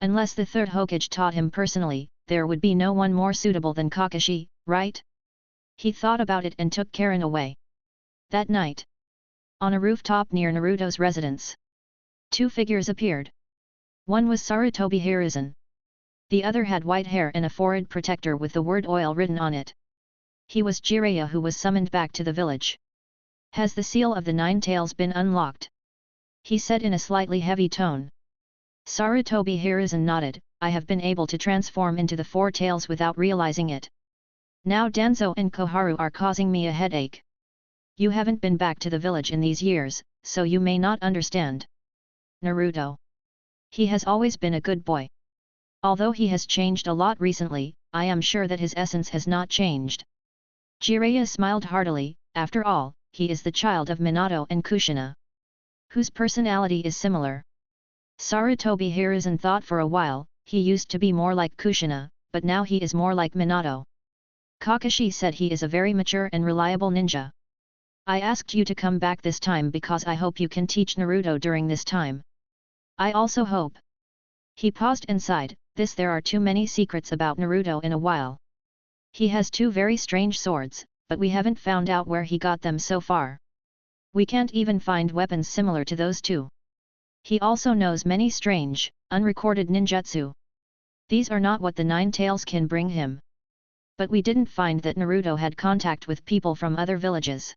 Unless the third Hokage taught him personally, there would be no one more suitable than Kakashi, right? He thought about it and took Karen away. That night, on a rooftop near Naruto's residence, two figures appeared. One was Sarutobi Hiruzen. The other had white hair and a forehead protector with the word oil written on it. He was Jiraiya, who was summoned back to the village. "Has the seal of the Nine Tails been unlocked?" he said in a slightly heavy tone. Sarutobi Hiruzen nodded. "I have been able to transform into the Four Tails without realizing it. Now Danzo and Koharu are causing me a headache. You haven't been back to the village in these years, so you may not understand. Naruto. He has always been a good boy. Although he has changed a lot recently, I am sure that his essence has not changed." Jiraiya smiled heartily. After all, he is the child of Minato and Kushina, whose personality is similar. Sarutobi Hiruzen thought for a while. He used to be more like Kushina, but now he is more like Minato. Kakashi said he is a very mature and reliable ninja. "I asked you to come back this time because I hope you can teach Naruto during this time. I also hope." He paused and sighed. There are too many secrets about Naruto in a while. He has two very strange swords, but we haven't found out where he got them so far. We can't even find weapons similar to those two. He also knows many strange, unrecorded ninjutsu. These are not what the Nine Tails can bring him. But we didn't find that Naruto had contact with people from other villages.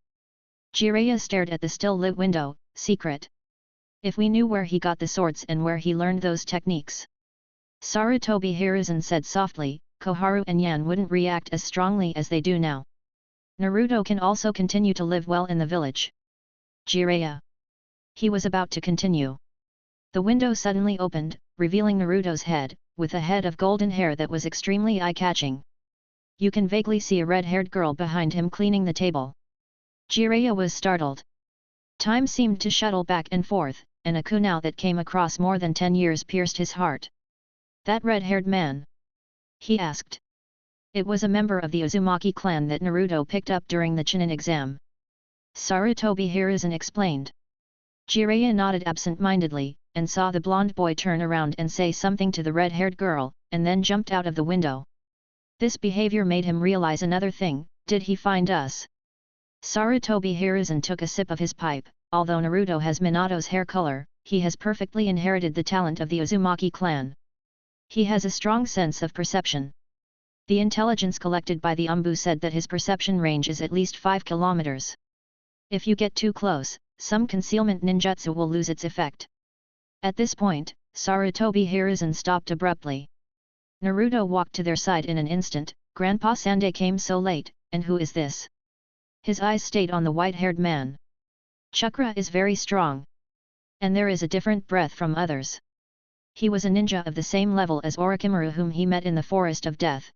Jiraiya stared at the still-lit window. "Secret? If we knew where he got the swords and where he learned those techniques," Sarutobi Hiruzen said softly, "Koharu and Yan wouldn't react as strongly as they do now. Naruto can also continue to live well in the village." Jiraiya. He was about to continue. The window suddenly opened, revealing Naruto's head, with a head of golden hair that was extremely eye-catching. You can vaguely see a red-haired girl behind him cleaning the table. Jiraiya was startled. Time seemed to shuttle back and forth, and a kunai that came across more than 10 years pierced his heart. That red-haired man? He asked. It was a member of the Uzumaki clan that Naruto picked up during the Chunin exam. Sarutobi Hiruzen explained. Jiraiya nodded absent-mindedly, and saw the blonde boy turn around and say something to the red-haired girl, and then jumped out of the window. This behavior made him realize another thing: did he find us? Sarutobi Hiruzen took a sip of his pipe. Although Naruto has Minato's hair color, he has perfectly inherited the talent of the Uzumaki clan. He has a strong sense of perception. The intelligence collected by the Umbu said that his perception range is at least 5 kilometers. If you get too close, some concealment ninjutsu will lose its effect. At this point, Sarutobi Hiruzen stopped abruptly. Naruto walked to their side in an instant. Grandpa Sande came so late, and who is this? His eyes stayed on the white-haired man. Chakra is very strong. And there is a different breath from others. He was a ninja of the same level as Orochimaru, whom he met in the Forest of Death.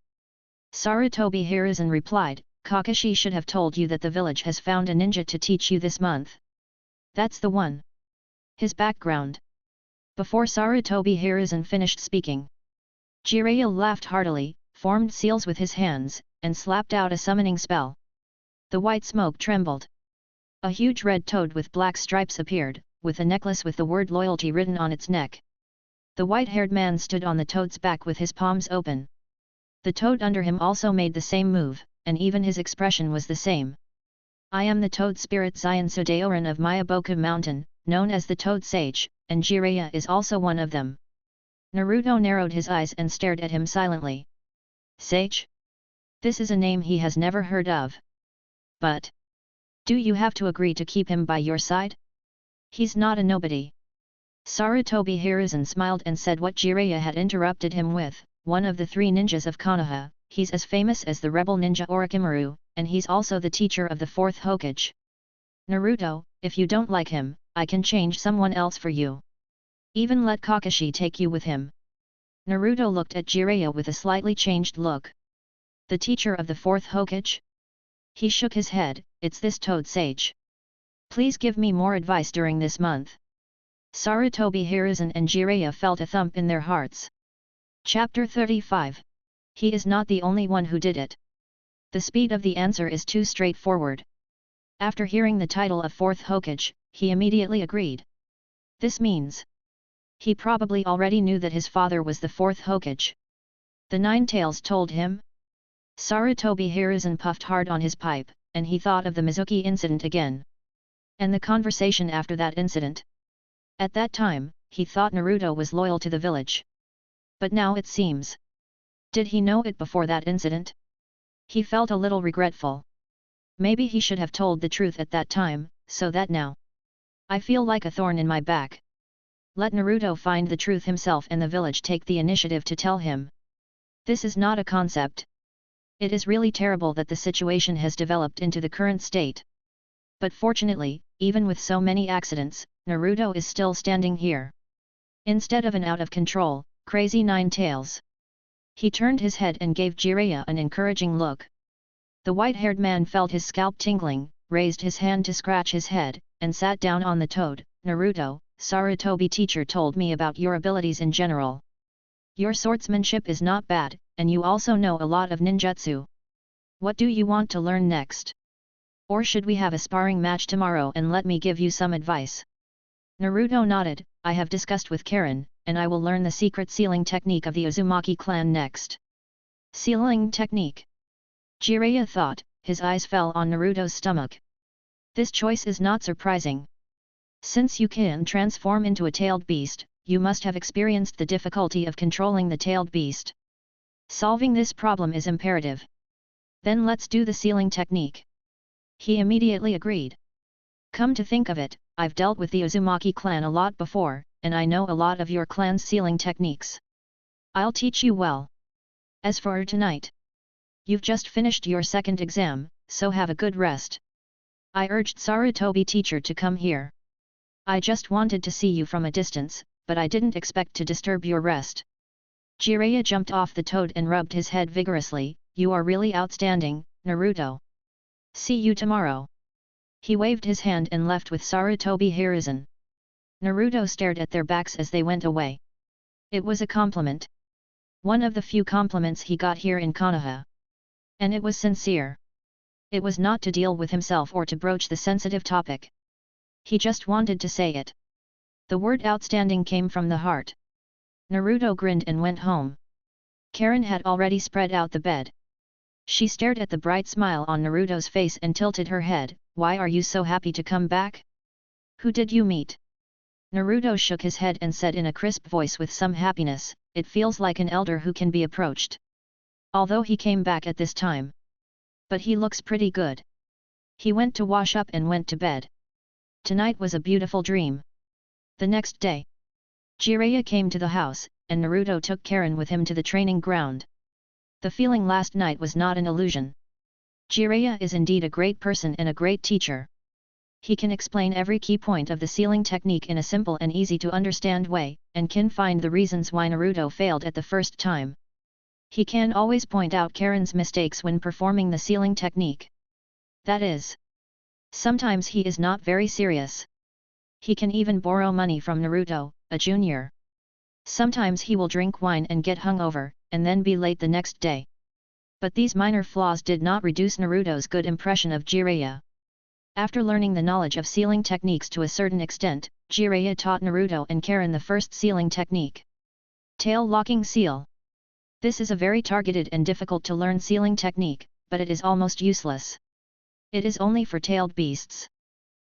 Sarutobi Hiruzen replied, Kakashi should have told you that the village has found a ninja to teach you this month. That's the one. His background. Before Sarutobi Hiruzen finished speaking, Jiraiya laughed heartily, formed seals with his hands, and slapped out a summoning spell. The white smoke trembled. A huge red toad with black stripes appeared, with a necklace with the word loyalty written on its neck. The white-haired man stood on the toad's back with his palms open. The toad under him also made the same move, and even his expression was the same. I am the toad spirit Zion Sudaoran of Miyaboku Mountain, known as the Toad Sage, and Jiraiya is also one of them. Naruto narrowed his eyes and stared at him silently. Sage? This is a name he has never heard of. But do you have to agree to keep him by your side? He's not a nobody. Sarutobi Hiruzen smiled and said what Jiraiya had interrupted him with, one of the 3 ninjas of Konoha. He's as famous as the rebel ninja Orochimaru, and he's also the teacher of the 4th Hokage. Naruto, if you don't like him, I can change someone else for you. Even let Kakashi take you with him. Naruto looked at Jiraiya with a slightly changed look. The teacher of the 4th Hokage? He shook his head, it's this Toad Sage. Please give me more advice during this month. Sarutobi Hiruzen and Jiraiya felt a thump in their hearts. Chapter 35. He is not the only one who did it. The speed of the answer is too straightforward. After hearing the title of 4th Hokage, he immediately agreed. This means he probably already knew that his father was the 4th Hokage. The 9 Tails told him? Sarutobi Hiruzen puffed hard on his pipe, and he thought of the Mizuki incident again. And the conversation after that incident. At that time, he thought Naruto was loyal to the village. But now it seems. Did he know it before that incident? He felt a little regretful. Maybe he should have told the truth at that time, so that now I feel like a thorn in my back. Let Naruto find the truth himself and the village take the initiative to tell him. This is not a concept. It is really terrible that the situation has developed into the current state. But fortunately, even with so many accidents, Naruto is still standing here. Instead of an out-of-control, crazy 9 Tails. He turned his head and gave Jiraiya an encouraging look. The white-haired man felt his scalp tingling, raised his hand to scratch his head, and sat down on the toad. Naruto, Sarutobi teacher told me about your abilities in general. Your swordsmanship is not bad, and you also know a lot of ninjutsu. What do you want to learn next? Or should we have a sparring match tomorrow and let me give you some advice? Naruto nodded, I have discussed with Karen, and I will learn the secret sealing technique of the Uzumaki clan next. Sealing technique? Jiraiya thought, his eyes fell on Naruto's stomach. This choice is not surprising. Since you can transform into a tailed beast, you must have experienced the difficulty of controlling the tailed beast. Solving this problem is imperative. Then let's do the sealing technique. He immediately agreed. Come to think of it, I've dealt with the Uzumaki clan a lot before, and I know a lot of your clan's sealing techniques. I'll teach you well. As for tonight, you've just finished your 2nd exam, so have a good rest. I urged Sarutobi teacher to come here. I just wanted to see you from a distance, but I didn't expect to disturb your rest. Jiraiya jumped off the toad and rubbed his head vigorously, you are really outstanding, Naruto. See you tomorrow. He waved his hand and left with Sarutobi Hiruzen. Naruto stared at their backs as they went away. It was a compliment. One of the few compliments he got here in Konoha. And it was sincere. It was not to deal with himself or to broach the sensitive topic. He just wanted to say it. The word outstanding came from the heart. Naruto grinned and went home. Karen had already spread out the bed. She stared at the bright smile on Naruto's face and tilted her head. Why are you so happy to come back? Who did you meet? Naruto shook his head and said in a crisp voice with some happiness, it feels like an elder who can be approached. Although he came back at this time. But he looks pretty good. He went to wash up and went to bed. Tonight was a beautiful dream. The next day, Jiraiya came to the house, and Naruto took Karen with him to the training ground. The feeling last night was not an illusion. Jiraiya is indeed a great person and a great teacher. He can explain every key point of the sealing technique in a simple and easy to understand way, and can find the reasons why Naruto failed at the first time. He can always point out Karen's mistakes when performing the sealing technique. That is, sometimes he is not very serious. He can even borrow money from Naruto, a junior. Sometimes he will drink wine and get hungover, and then be late the next day. But these minor flaws did not reduce Naruto's good impression of Jiraiya. After learning the knowledge of sealing techniques to a certain extent, Jiraiya taught Naruto and Karen the first sealing technique. Tail locking seal. This is a very targeted and difficult to learn sealing technique, but it is almost useless. It is only for tailed beasts.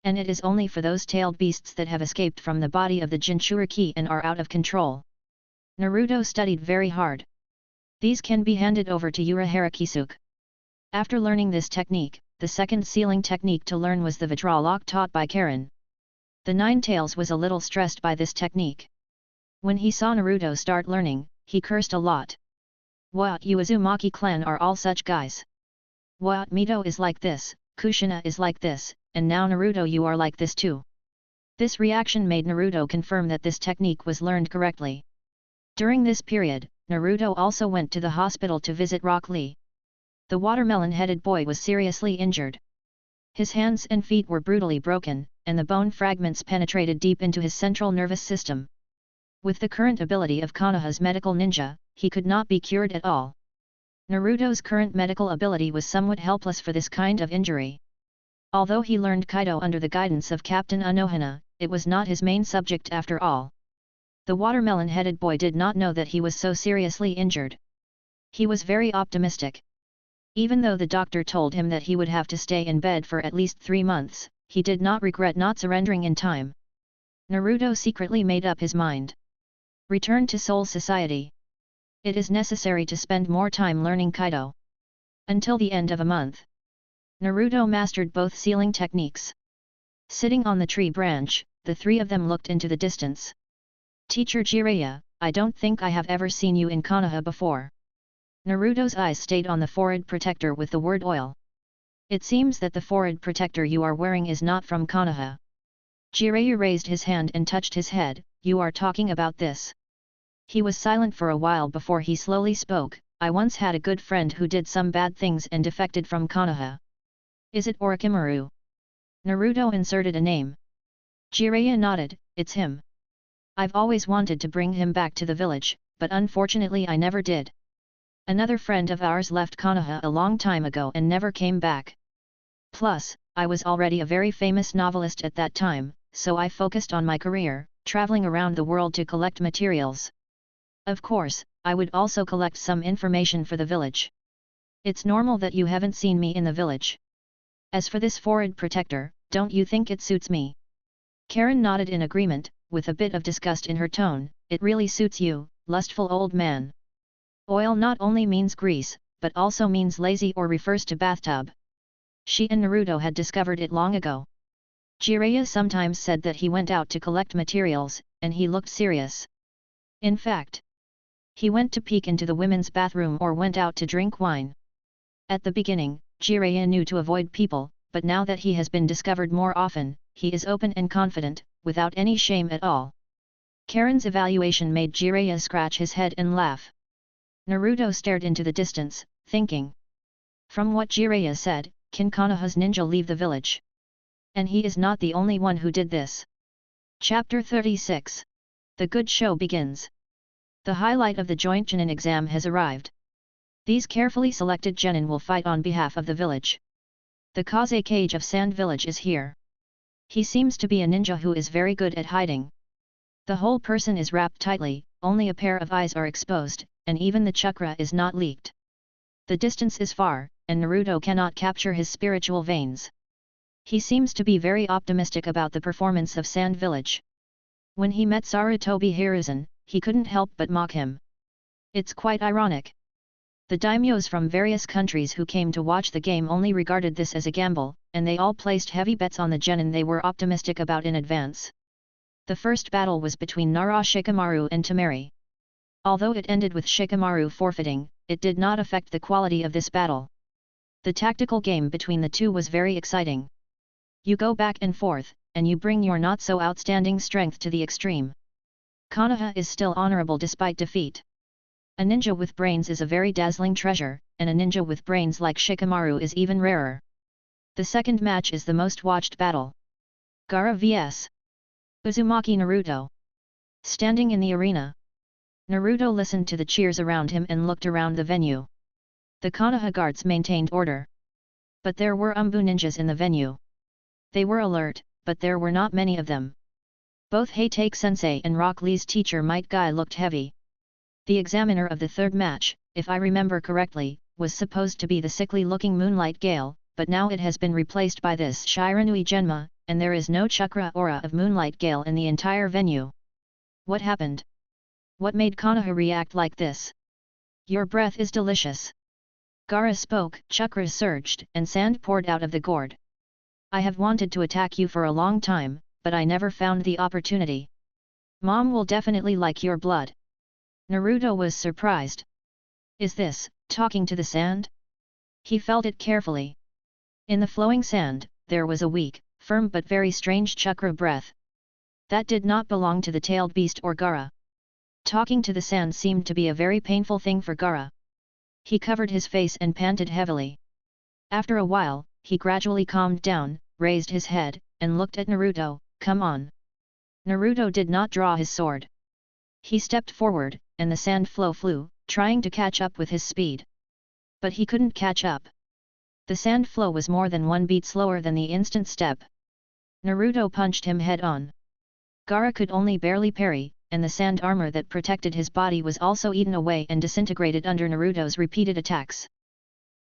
And it is only for those tailed beasts that have escaped from the body of the Jinchūriki and are out of control. Naruto studied very hard. These can be handed over to Urahara Kisuke. After learning this technique, the second sealing technique to learn was the Vajra lock taught by Karen. The Nine Tails was a little stressed by this technique. When he saw Naruto start learning, he cursed a lot. What, you Uzumaki clan are all such guys? What, Mito is like this, Kushina is like this, and now Naruto you are like this too. This reaction made Naruto confirm that this technique was learned correctly. During this period, Naruto also went to the hospital to visit Rock Lee. The watermelon-headed boy was seriously injured. His hands and feet were brutally broken, and the bone fragments penetrated deep into his central nervous system. With the current ability of Konoha's medical ninja, he could not be cured at all. Naruto's current medical ability was somewhat helpless for this kind of injury. Although he learned Kaido under the guidance of Captain Anohana, it was not his main subject after all. The watermelon-headed boy did not know that he was so seriously injured. He was very optimistic. Even though the doctor told him that he would have to stay in bed for at least 3 months, he did not regret not surrendering in time. Naruto secretly made up his mind. Return to Soul Society. It is necessary to spend more time learning Kaido. Until the end of a month, Naruto mastered both sealing techniques. Sitting on the tree branch, the three of them looked into the distance. Teacher Jiraiya, I don't think I have ever seen you in Konoha before. Naruto's eyes stayed on the forehead protector with the word oil. It seems that the forehead protector you are wearing is not from Konoha. Jiraiya raised his hand and touched his head, you are talking about this. He was silent for a while before he slowly spoke, I once had a good friend who did some bad things and defected from Konoha. Is it Orochimaru? Naruto inserted a name. Jiraiya nodded, it's him. I've always wanted to bring him back to the village, but unfortunately I never did. Another friend of ours left Konoha a long time ago and never came back. Plus, I was already a very famous novelist at that time, so I focused on my career, traveling around the world to collect materials. Of course, I would also collect some information for the village. It's normal that you haven't seen me in the village. As for this forehead protector, don't you think it suits me? Karen nodded in agreement, with a bit of disgust in her tone, it really suits you, lustful old man. Oil not only means grease, but also means lazy or refers to bathtub. She and Naruto had discovered it long ago. Jiraiya sometimes said that he went out to collect materials, and he looked serious. In fact, he went to peek into the women's bathroom or went out to drink wine. At the beginning, Jiraiya knew to avoid people, but now that he has been discovered more often, he is open and confident, without any shame at all. Karen's evaluation made Jiraiya scratch his head and laugh. Naruto stared into the distance, thinking. From what Jiraiya said, can Konoha's ninja leave the village? And he is not the only one who did this. Chapter 36. The good show begins. The highlight of the joint genin exam has arrived. These carefully selected genin will fight on behalf of the village. The Kazekage of Sand Village is here. He seems to be a ninja who is very good at hiding. The whole person is wrapped tightly, only a pair of eyes are exposed, and even the chakra is not leaked. The distance is far, and Naruto cannot capture his spiritual veins. He seems to be very optimistic about the performance of Sand Village. When he met Sarutobi Hiruzen, he couldn't help but mock him. It's quite ironic. The daimyos from various countries who came to watch the game only regarded this as a gamble, and they all placed heavy bets on the genin they were optimistic about in advance. The first battle was between Nara Shikamaru and Temari. Although it ended with Shikamaru forfeiting, it did not affect the quality of this battle. The tactical game between the two was very exciting. You go back and forth, and you bring your not-so-outstanding strength to the extreme. Konoha is still honorable despite defeat. A ninja with brains is a very dazzling treasure, and a ninja with brains like Shikamaru is even rarer. The second match is the most watched battle. Gaara vs. Uzumaki Naruto. Standing in the arena, Naruto listened to the cheers around him and looked around the venue. The Konoha guards maintained order. But there were Umbu ninjas in the venue. They were alert, but there were not many of them. Both Heitake-sensei and Rock Lee's teacher Might Guy looked heavy. The examiner of the third match, if I remember correctly, was supposed to be the sickly-looking Moonlight Gale, but now it has been replaced by this Shiranui Genma, and there is no chakra aura of Moonlight Gale in the entire venue. What happened? What made Konoha react like this? Your breath is delicious. Gaara spoke, chakras surged, and sand poured out of the gourd. I have wanted to attack you for a long time, but I never found the opportunity. Mom will definitely like your blood. Naruto was surprised. Is this, talking to the sand? He felt it carefully. In the flowing sand, there was a weak, firm but very strange chakra breath. That did not belong to the tailed beast or Gaara. Talking to the sand seemed to be a very painful thing for Gaara. He covered his face and panted heavily. After a while, he gradually calmed down, raised his head, and looked at Naruto. Come on. Naruto did not draw his sword. He stepped forward, and the sand flow flew, trying to catch up with his speed. But he couldn't catch up. The sand flow was more than one beat slower than the instant step. Naruto punched him head-on. Gaara could only barely parry, and the sand armor that protected his body was also eaten away and disintegrated under Naruto's repeated attacks.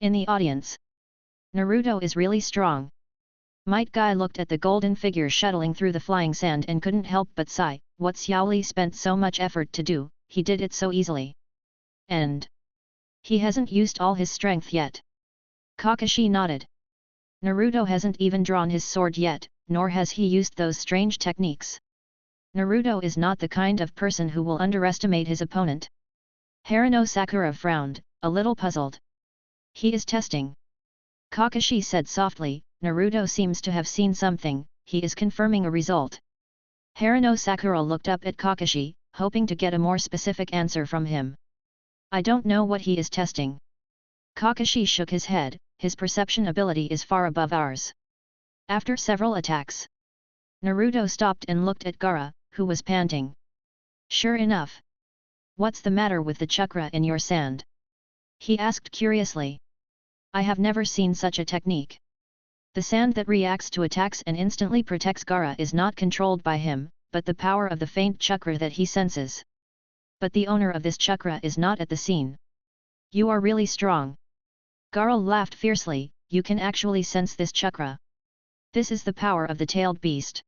In the audience, Naruto is really strong. Might Guy looked at the golden figure shuttling through the flying sand and couldn't help but sigh. What Xiaoli spent so much effort to do, he did it so easily. And he hasn't used all his strength yet. Kakashi nodded. Naruto hasn't even drawn his sword yet, nor has he used those strange techniques. Naruto is not the kind of person who will underestimate his opponent. Haruno Sakura frowned, a little puzzled. He is testing. Kakashi said softly, Naruto seems to have seen something, he is confirming a result. Haruno Sakura looked up at Kakashi, hoping to get a more specific answer from him. I don't know what he is testing. Kakashi shook his head, his perception ability is far above ours. After several attacks, Naruto stopped and looked at Gaara, who was panting. Sure enough. What's the matter with the chakra in your sand? He asked curiously. I have never seen such a technique. The sand that reacts to attacks and instantly protects Gaara is not controlled by him, but the power of the faint chakra that he senses. But the owner of this chakra is not at the scene. You are really strong. Gaara laughed fiercely, you can actually sense this chakra. This is the power of the tailed beast.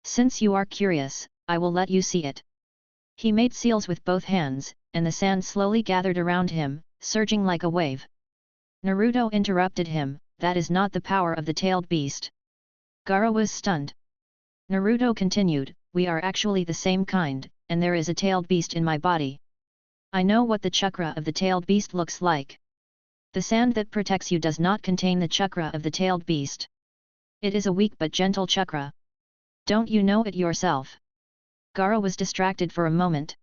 Since you are curious, I will let you see it. He made seals with both hands, and the sand slowly gathered around him, surging like a wave. Naruto interrupted him, that is not the power of the tailed beast. Gaara was stunned. Naruto continued, we are actually the same kind, and there is a tailed beast in my body. I know what the chakra of the tailed beast looks like. The sand that protects you does not contain the chakra of the tailed beast. It is a weak but gentle chakra. Don't you know it yourself? Gaara was distracted for a moment.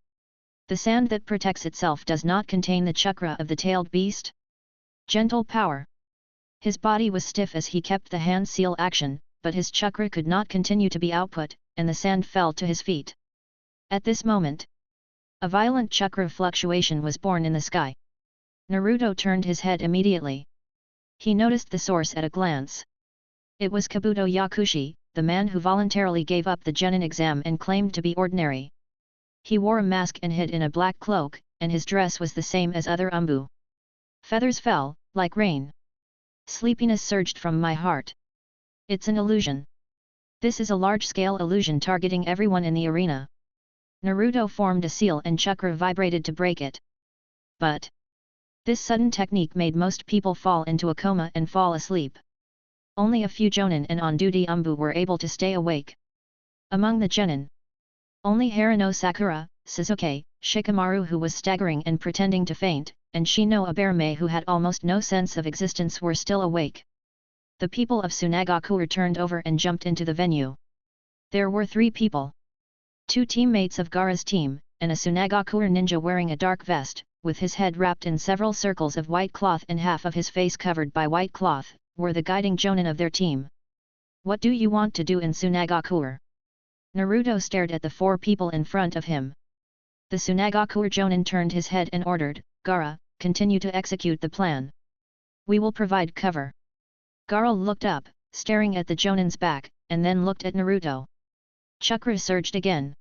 The sand that protects itself does not contain the chakra of the tailed beast? Gentle power. His body was stiff as he kept the hand seal action, but his chakra could not continue to be output, and the sand fell to his feet. At this moment, a violent chakra fluctuation was born in the sky. Naruto turned his head immediately. He noticed the source at a glance. It was Kabuto Yakushi, the man who voluntarily gave up the genin exam and claimed to be ordinary. He wore a mask and hid in a black cloak, and his dress was the same as other umbu. Feathers fell, like rain. Sleepiness surged from my heart. It's an illusion. This is a large-scale illusion targeting everyone in the arena. Naruto formed a seal and chakra vibrated to break it. But this sudden technique made most people fall into a coma and fall asleep. Only a few jonin and on-duty umbu were able to stay awake. Among the genin, only Harano Sakura, Suzuki, Shikamaru who was staggering and pretending to faint, and Shino Aberame who had almost no sense of existence were still awake. The people of Tsunagaku turned over and jumped into the venue. There were 3 people. 2 teammates of Gaara's team, and a Tsunagaku ninja wearing a dark vest, with his head wrapped in several circles of white cloth and half of his face covered by white cloth, were the guiding jonin of their team. What do you want to do in Tsunagaku? Naruto stared at the 4 people in front of him. The Tsunagaku jonin turned his head and ordered, Gaara, continue to execute the plan. We will provide cover. Gaara looked up, staring at the jonin's back, and then looked at Naruto. Chakra surged again.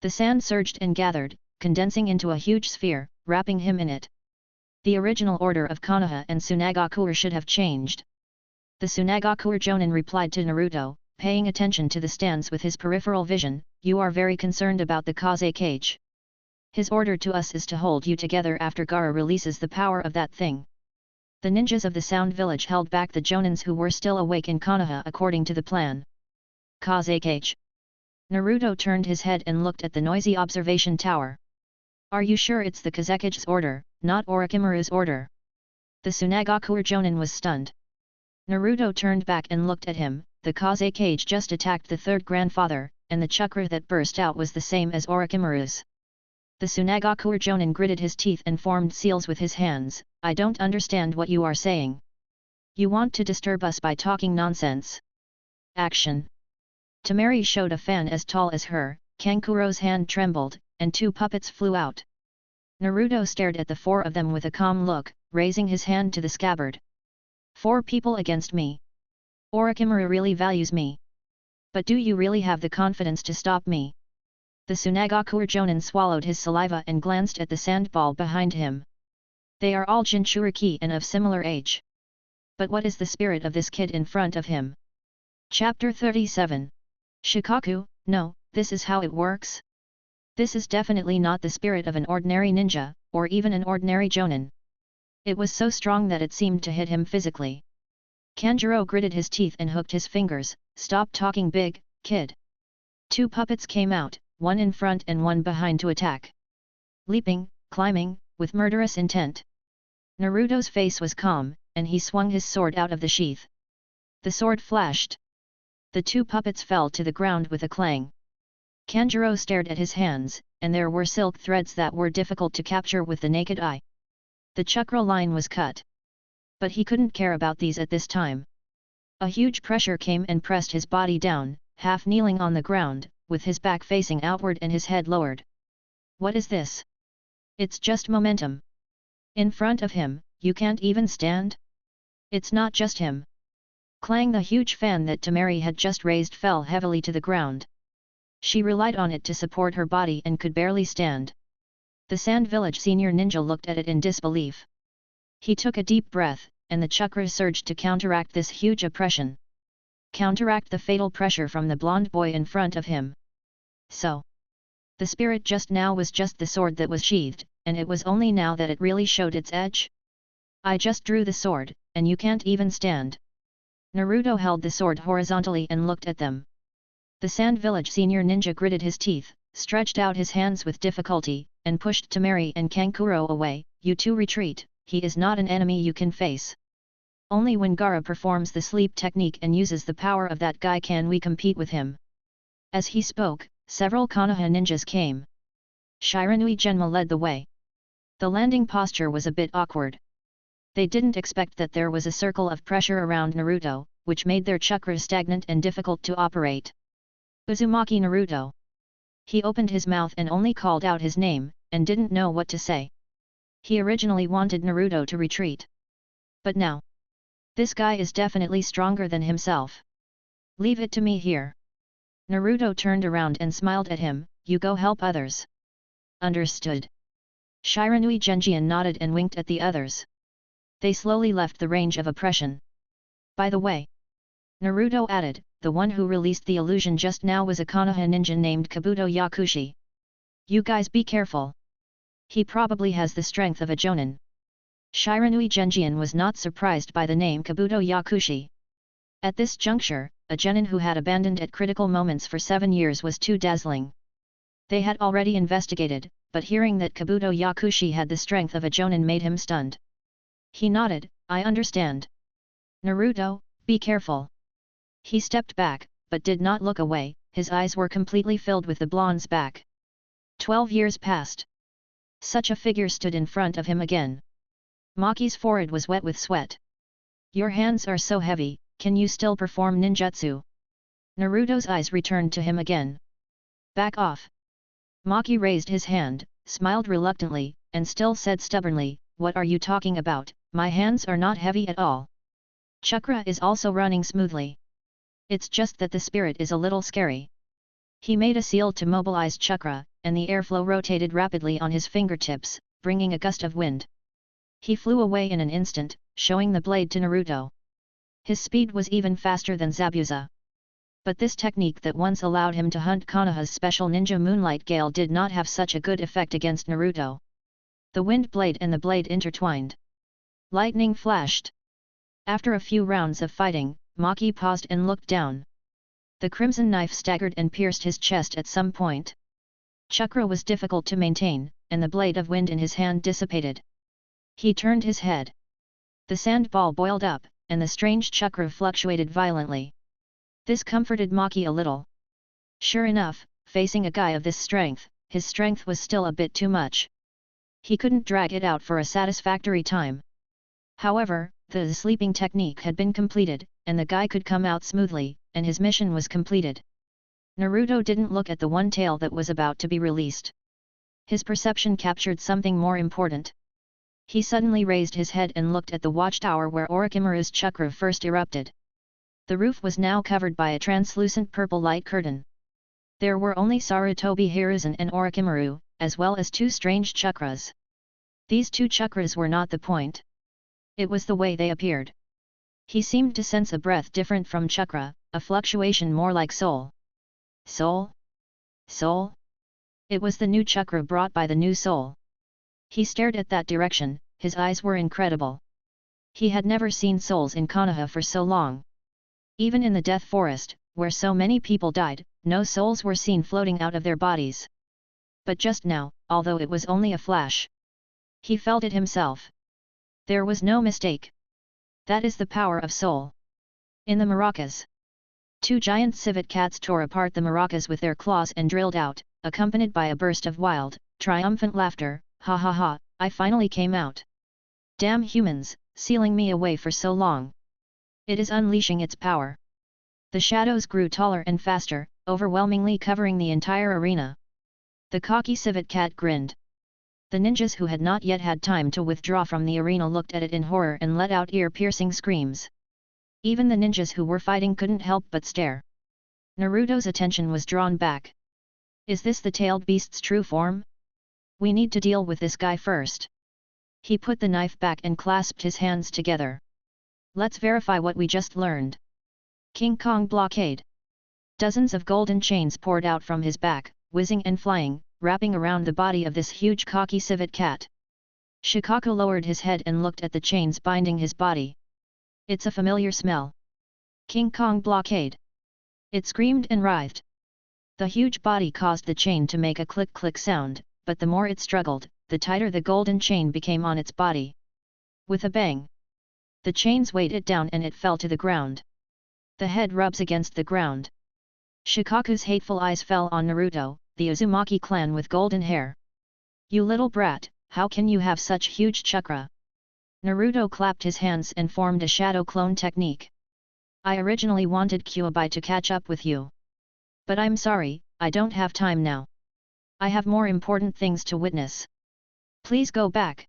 The sand surged and gathered, condensing into a huge sphere, wrapping him in it. The original order of Konoha and Tsunagaku should have changed. The Tsunagaku jonin replied to Naruto, paying attention to the stands with his peripheral vision, you are very concerned about the Kaze cage. His order to us is to hold you together after Gaara releases the power of that thing. The ninjas of the Sound Village held back the jonins who were still awake in Konoha according to the plan. Kaze cage. Naruto turned his head and looked at the noisy observation tower. Are you sure it's the Kazekige's order, not Orochimaru's order? The Tsunagaku jonin was stunned. Naruto turned back and looked at him, the Kaze cage just attacked the 3rd grandfather, and the chakra that burst out was the same as Orochimaru's. The Tsunagaku jonin gritted his teeth and formed seals with his hands, I don't understand what you are saying. You want to disturb us by talking nonsense. Action. Temari showed a fan as tall as her, Kankuro's hand trembled, and 2 puppets flew out. Naruto stared at the 4 of them with a calm look, raising his hand to the scabbard. 4 people against me. Orochimaru really values me. But do you really have the confidence to stop me? The Tsunagaku jonin swallowed his saliva and glanced at the sandball behind him. They are all Jinchūriki and of similar age. But what is the spirit of this kid in front of him? Chapter 37. Shikaku, no, this is how it works? This is definitely not the spirit of an ordinary ninja, or even an ordinary jonin. It was so strong that it seemed to hit him physically. Kanjuro gritted his teeth and hooked his fingers, stop talking big, kid. 2 puppets came out, one in front and one behind to attack. Leaping, climbing, with murderous intent. Naruto's face was calm, and he swung his sword out of the sheath. The sword flashed. The 2 puppets fell to the ground with a clang. Kanjuro stared at his hands, and there were silk threads that were difficult to capture with the naked eye. The chakra line was cut. But he couldn't care about these at this time. A huge pressure came and pressed his body down, half kneeling on the ground, with his back facing outward and his head lowered. What is this? It's just momentum. In front of him, you can't even stand? It's not just him. Clang! The huge fan that Temari had just raised fell heavily to the ground. She relied on it to support her body and could barely stand. The Sand Village senior ninja looked at it in disbelief. He took a deep breath, and the chakra surged to counteract this huge oppression. Counteract the fatal pressure from the blonde boy in front of him. So, the spirit just now was just the sword that was sheathed, and it was only now that it really showed its edge? I just drew the sword, and you can't even stand. Naruto held the sword horizontally and looked at them. The Sand Village senior ninja gritted his teeth, stretched out his hands with difficulty, and pushed Temari and Kankuro away. You 2 retreat, he is not an enemy you can face. Only when Gaara performs the sleep technique and uses the power of that guy can we compete with him. As he spoke, several Konoha ninjas came. Shiranui Genma led the way. The landing posture was a bit awkward. They didn't expect that there was a circle of pressure around Naruto, which made their chakra stagnant and difficult to operate. Uzumaki Naruto. He opened his mouth and only called out his name, and didn't know what to say. He originally wanted Naruto to retreat. But now, this guy is definitely stronger than himself. Leave it to me here. Naruto turned around and smiled at him, you go help others. Understood. Seireitei Genjian nodded and winked at the others. They slowly left the range of oppression. By the way, Naruto added, the one who released the illusion just now was a Konoha ninja named Kabuto Yakushi. You guys be careful. He probably has the strength of a jonin. Seireitei Genjian was not surprised by the name Kabuto Yakushi. At this juncture, a genin who had abandoned at critical moments for 7 years was too dazzling. They had already investigated, but hearing that Kabuto Yakushi had the strength of a jonin made him stunned. He nodded, I understand. Naruto, be careful. He stepped back, but did not look away, his eyes were completely filled with the blonde's back. 12 years passed. Such a figure stood in front of him again. Maki's forehead was wet with sweat. Your hands are so heavy, can you still perform ninjutsu? Naruto's eyes returned to him again. Back off. Maki raised his hand, smiled reluctantly, and still said stubbornly, what are you talking about, my hands are not heavy at all. Chakra is also running smoothly. It's just that the spirit is a little scary. He made a seal to mobilize chakra, and the airflow rotated rapidly on his fingertips, bringing a gust of wind. He flew away in an instant, showing the blade to Naruto. His speed was even faster than Zabuza. But this technique that once allowed him to hunt Konoha's special ninja Moonlight Gale did not have such a good effect against Naruto. The wind blade and the blade intertwined. Lightning flashed. After a few rounds of fighting, Maki paused and looked down. The crimson knife staggered and pierced his chest at some point. Chakra was difficult to maintain, and the blade of wind in his hand dissipated. He turned his head. The sand ball boiled up, and the strange chakra fluctuated violently. This comforted Maki a little. Sure enough, facing a guy of this strength, his strength was still a bit too much. He couldn't drag it out for a satisfactory time. However, the sleeping technique had been completed, and the guy could come out smoothly, and his mission was completed. Naruto didn't look at the one tail that was about to be released. His perception captured something more important. He suddenly raised his head and looked at the watchtower where Orochimaru's chakra first erupted. The roof was now covered by a translucent purple light curtain. There were only Sarutobi Hiruzen and Orochimaru, as well as 2 strange chakras. These 2 chakras were not the point. It was the way they appeared. He seemed to sense a breath different from chakra, a fluctuation more like soul. Soul? Soul? It was the new chakra brought by the new soul. He stared at that direction, his eyes were incredible. He had never seen souls in Konoha for so long. Even in the Death Forest, where so many people died, no souls were seen floating out of their bodies. But just now, although it was only a flash, he felt it himself. There was no mistake. That is the power of soul. In the maracas, 2 giant civet cats tore apart the maracas with their claws and drilled out, accompanied by a burst of wild, triumphant laughter, ha ha ha, I finally came out. Damn humans, sealing me away for so long. It is unleashing its power. The shadows grew taller and faster, overwhelmingly covering the entire arena. The cocky civet cat grinned. The ninjas who had not yet had time to withdraw from the arena looked at it in horror and let out ear-piercing screams. Even the ninjas who were fighting couldn't help but stare. Naruto's attention was drawn back. Is this the tailed beast's true form? We need to deal with this guy first. He put the knife back and clasped his hands together. Let's verify what we just learned. King Kong blockade. Dozens of golden chains poured out from his back, whizzing and flying, wrapping around the body of this huge cocky civet cat. Shikaku lowered his head and looked at the chains binding his body. It's a familiar smell. King Kong blockade. It screamed and writhed. The huge body caused the chain to make a click-click sound, but the more it struggled, the tighter the golden chain became on its body. With a bang, the chains weighed it down and it fell to the ground. The head rubs against the ground. Shikaku's hateful eyes fell on Naruto, the Uzumaki clan with golden hair. You little brat, how can you have such huge chakra? Naruto clapped his hands and formed a shadow clone technique. I originally wanted Kyuubi to catch up with you. But I'm sorry, I don't have time now. I have more important things to witness. Please go back.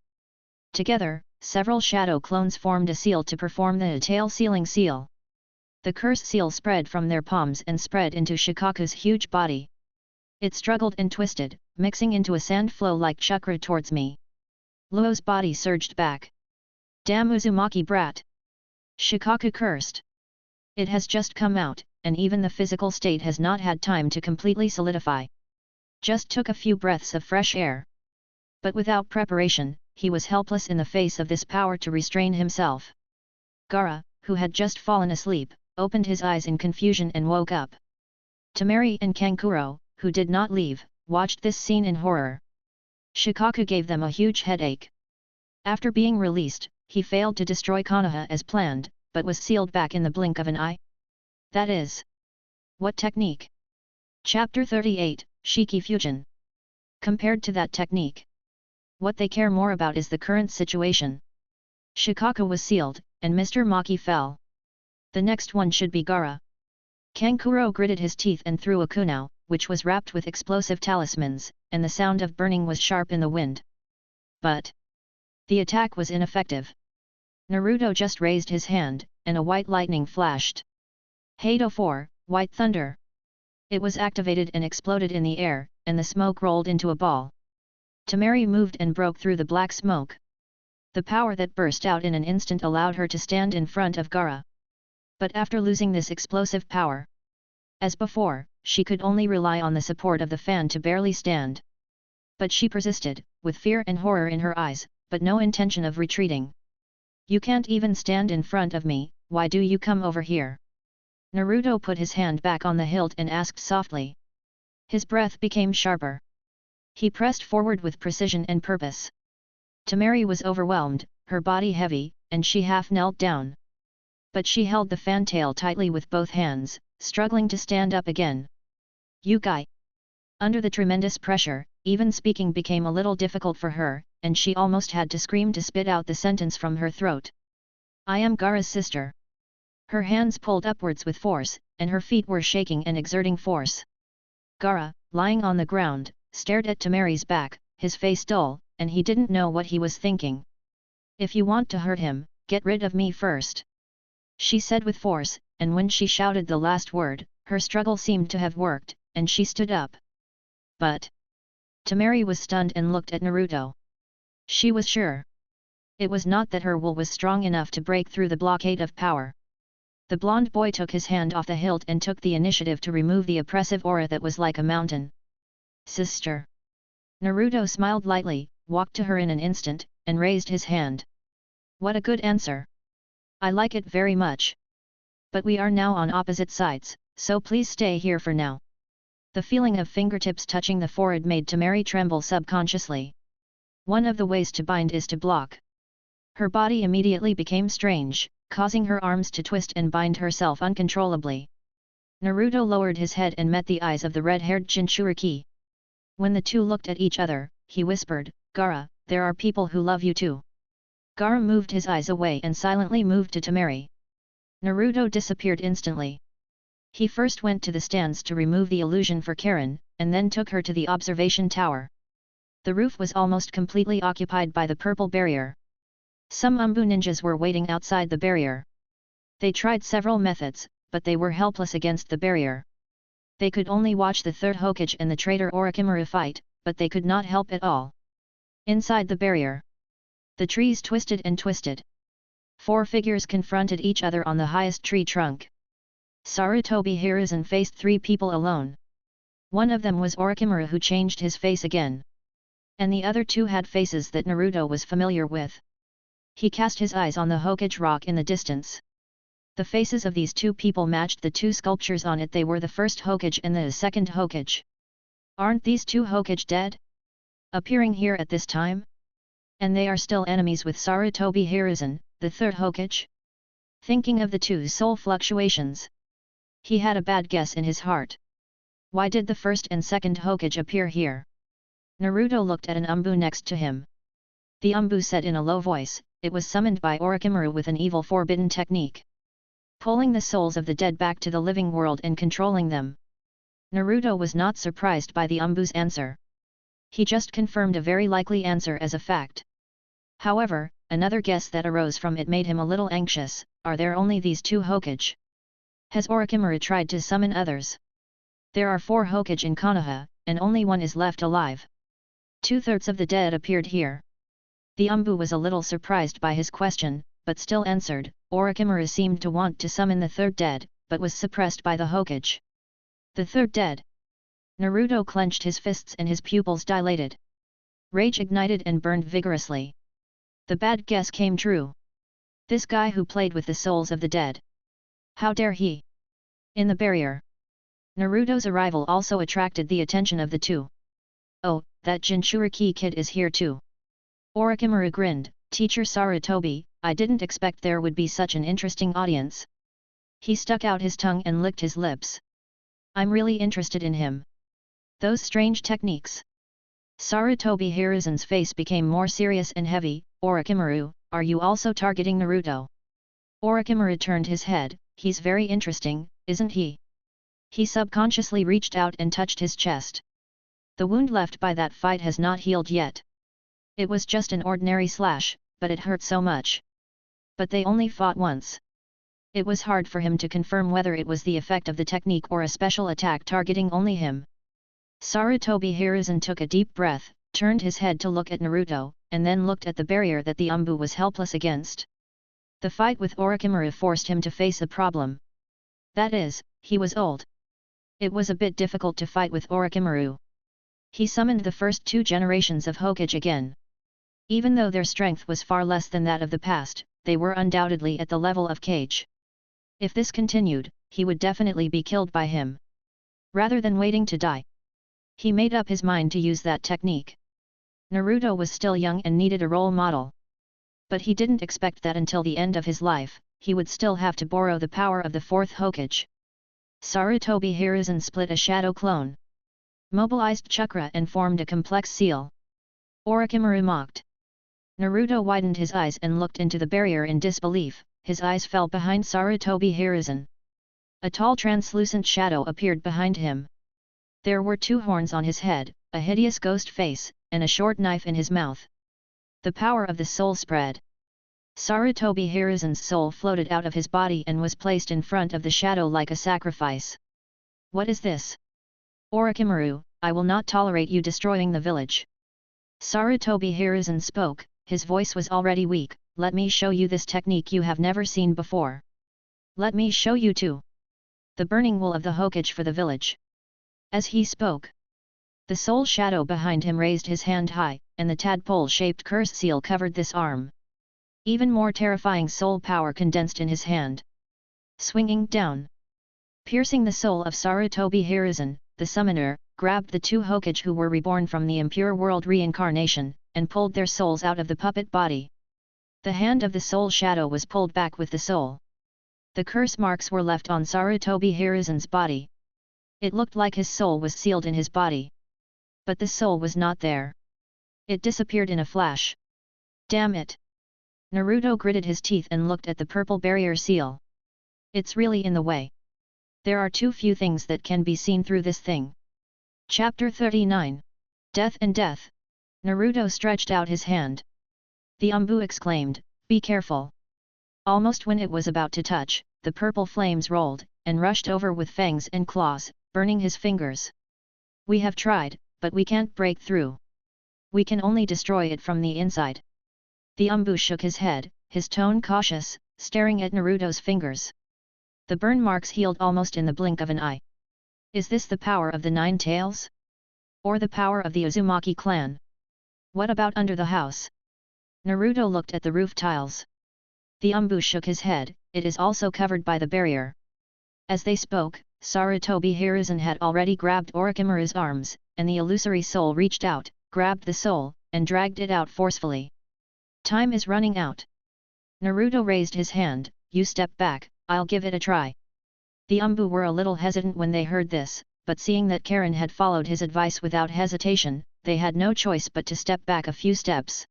Together, several shadow clones formed a seal to perform the tail sealing seal. The curse seal spread from their palms and spread into Shikaku's huge body. It struggled and twisted, mixing into a sand flow like chakra towards me. Luo's body surged back. Damn Uzumaki brat! Shikaku cursed. It has just come out, and even the physical state has not had time to completely solidify. Just took a few breaths of fresh air. But without preparation, he was helpless in the face of this power to restrain himself. Gaara, who had just fallen asleep, opened his eyes in confusion and woke up. Temari and Kankuro, who did not leave, watched this scene in horror. Shikaku gave them a huge headache. After being released, he failed to destroy Konoha as planned, but was sealed back in the blink of an eye. That is. What technique? Chapter 38, Shiki Fusion. Compared to that technique, what they care more about is the current situation. Shikaku was sealed, and Mr. Maki fell. The next one should be Gaara. Kankuro gritted his teeth and threw a kunao, which was wrapped with explosive talismans, and the sound of burning was sharp in the wind. But the attack was ineffective. Naruto just raised his hand, and a white lightning flashed. Hado 4, White Thunder. It was activated and exploded in the air, and the smoke rolled into a ball. Temari moved and broke through the black smoke. The power that burst out in an instant allowed her to stand in front of Gaara. But after losing this explosive power, as before, she could only rely on the support of the fan to barely stand. But she persisted, with fear and horror in her eyes, but no intention of retreating. You can't even stand in front of me, why do you come over here? Naruto put his hand back on the hilt and asked softly. His breath became sharper. He pressed forward with precision and purpose. Temari was overwhelmed, her body heavy, and she half knelt down. But she held the fantail tightly with both hands, struggling to stand up again. Yukai! Under the tremendous pressure, even speaking became a little difficult for her, and she almost had to scream to spit out the sentence from her throat. I am Gaara's sister. Her hands pulled upwards with force, and her feet were shaking and exerting force. Gaara, lying on the ground, stared at Temari's back, his face dull, and he didn't know what he was thinking. If you want to hurt him, get rid of me first. She said with force, and when she shouted the last word, her struggle seemed to have worked, and she stood up. But Temari was stunned and looked at Naruto. She was sure. It was not that her will was strong enough to break through the blockade of power. The blonde boy took his hand off the hilt and took the initiative to remove the oppressive aura that was like a mountain. Sister. Naruto smiled lightly, walked to her in an instant, and raised his hand. What a good answer. I like it very much. But we are now on opposite sides, so please stay here for now. The feeling of fingertips touching the forehead made Temari tremble subconsciously. One of the ways to bind is to block. Her body immediately became strange, causing her arms to twist and bind herself uncontrollably. Naruto lowered his head and met the eyes of the red-haired Jinchūriki. When the two looked at each other, he whispered, Gaara, there are people who love you too. Gaara moved his eyes away and silently moved to Temari. Naruto disappeared instantly. He first went to the stands to remove the illusion for Karen, and then took her to the observation tower. The roof was almost completely occupied by the purple barrier. Some Umbu ninjas were waiting outside the barrier. They tried several methods, but they were helpless against the barrier. They could only watch the third Hokage and the traitor Orochimaru fight, but they could not help at all. Inside the barrier, the trees twisted and twisted. Four figures confronted each other on the highest tree trunk. Sarutobi Hiruzen faced three people alone. One of them was Orochimaru, who changed his face again. And the other two had faces that Naruto was familiar with. He cast his eyes on the Hokage rock in the distance. The faces of these two people matched the two sculptures on it. They were the first Hokage and the second Hokage. Aren't these two Hokage dead? Appearing here at this time? And they are still enemies with Sarutobi Hiruzen, the third Hokage? Thinking of the two soul fluctuations, he had a bad guess in his heart. Why did the first and second Hokage appear here? Naruto looked at an Umbu next to him. The Umbu said in a low voice, it was summoned by Orochimaru with an evil forbidden technique. Pulling the souls of the dead back to the living world and controlling them. Naruto was not surprised by the Umbu's answer. He just confirmed a very likely answer as a fact. However, another guess that arose from it made him a little anxious. Are there only these 2 Hokage? Has Orochimaru tried to summon others? There are 4 Hokage in Konoha, and only 1 is left alive. 2/3 of the dead appeared here. The Umbu was a little surprised by his question, but still answered. Orochimaru seemed to want to summon the 3rd dead, but was suppressed by the Hokage. The 3rd dead? Naruto clenched his fists and his pupils dilated. Rage ignited and burned vigorously. The bad guess came true. This guy who played with the souls of the dead. How dare he? In the barrier. Naruto's arrival also attracted the attention of the 2. Oh, that Jinchūriki kid is here too. Orochimaru grinned. Teacher Seireitei, I didn't expect there would be such an interesting audience. He stuck out his tongue and licked his lips. I'm really interested in him. Those strange techniques. Seireitei Hiruzen's face became more serious and heavy. Orochimaru, are you also targeting Naruto? Orochimaru turned his head. He's very interesting, isn't he? He subconsciously reached out and touched his chest. The wound left by that fight has not healed yet. It was just an ordinary slash, but it hurt so much. But they only fought once. It was hard for him to confirm whether it was the effect of the technique or a special attack targeting only him. Seireitei Hiruzen took a deep breath, turned his head to look at Naruto, and then looked at the barrier that the Umbu was helpless against. The fight with Orochimaru forced him to face a problem. That is, he was old. It was a bit difficult to fight with Orochimaru. He summoned the first 2 generations of Hokage again. Even though their strength was far less than that of the past, they were undoubtedly at the level of Kage. If this continued, he would definitely be killed by him. Rather than waiting to die, he made up his mind to use that technique. Naruto was still young and needed a role model. But he didn't expect that until the end of his life, he would still have to borrow the power of the 4th Hokage. Seireitei Hiruzen split a shadow clone, mobilized chakra and formed a complex seal. Orochimaru mocked. Naruto widened his eyes and looked into the barrier in disbelief. His eyes fell behind Seireitei Hiruzen. A tall translucent shadow appeared behind him. There were 2 horns on his head, a hideous ghost face, and a short knife in his mouth. The power of the soul spread. Seireitei Hiruzen's soul floated out of his body and was placed in front of the shadow like a sacrifice. What is this? Orochimaru, I will not tolerate you destroying the village. Seireitei Hiruzen spoke, his voice was already weak. Let me show you this technique you have never seen before. Let me show you too. The burning wool of the Hokage for the village. As he spoke, the soul shadow behind him raised his hand high, and the tadpole-shaped curse seal covered this arm. Even more terrifying soul power condensed in his hand. Swinging down, piercing the soul of Seireitei Hiruzen, the summoner grabbed the 2 Hokage who were reborn from the impure world reincarnation, and pulled their souls out of the puppet body. The hand of the soul shadow was pulled back with the soul. The curse marks were left on Seireitei Hiruzen's body. It looked like his soul was sealed in his body. But the soul was not there. It disappeared in a flash. Damn it! Naruto gritted his teeth and looked at the purple barrier seal. It's really in the way. There are too few things that can be seen through this thing. Chapter 39. Death and Death. Naruto stretched out his hand. The Umbu exclaimed, be careful. Almost when it was about to touch, the purple flames rolled, and rushed over with fangs and claws, burning his fingers. We have tried, but we can't break through. We can only destroy it from the inside. The Umbu shook his head, his tone cautious, staring at Naruto's fingers. The burn marks healed almost in the blink of an eye. Is this the power of the 9 tails? Or the power of the Uzumaki clan? What about under the house? Naruto looked at the roof tiles. The Umbu shook his head, it is also covered by the barrier. As they spoke, Seireitei Hiruzen had already grabbed Orochimaru's arms, and the illusory soul reached out, grabbed the soul, and dragged it out forcefully. Time is running out. Naruto raised his hand, you step back, I'll give it a try. The Umbu were a little hesitant when they heard this, but seeing that Karen had followed his advice without hesitation, they had no choice but to step back a few steps.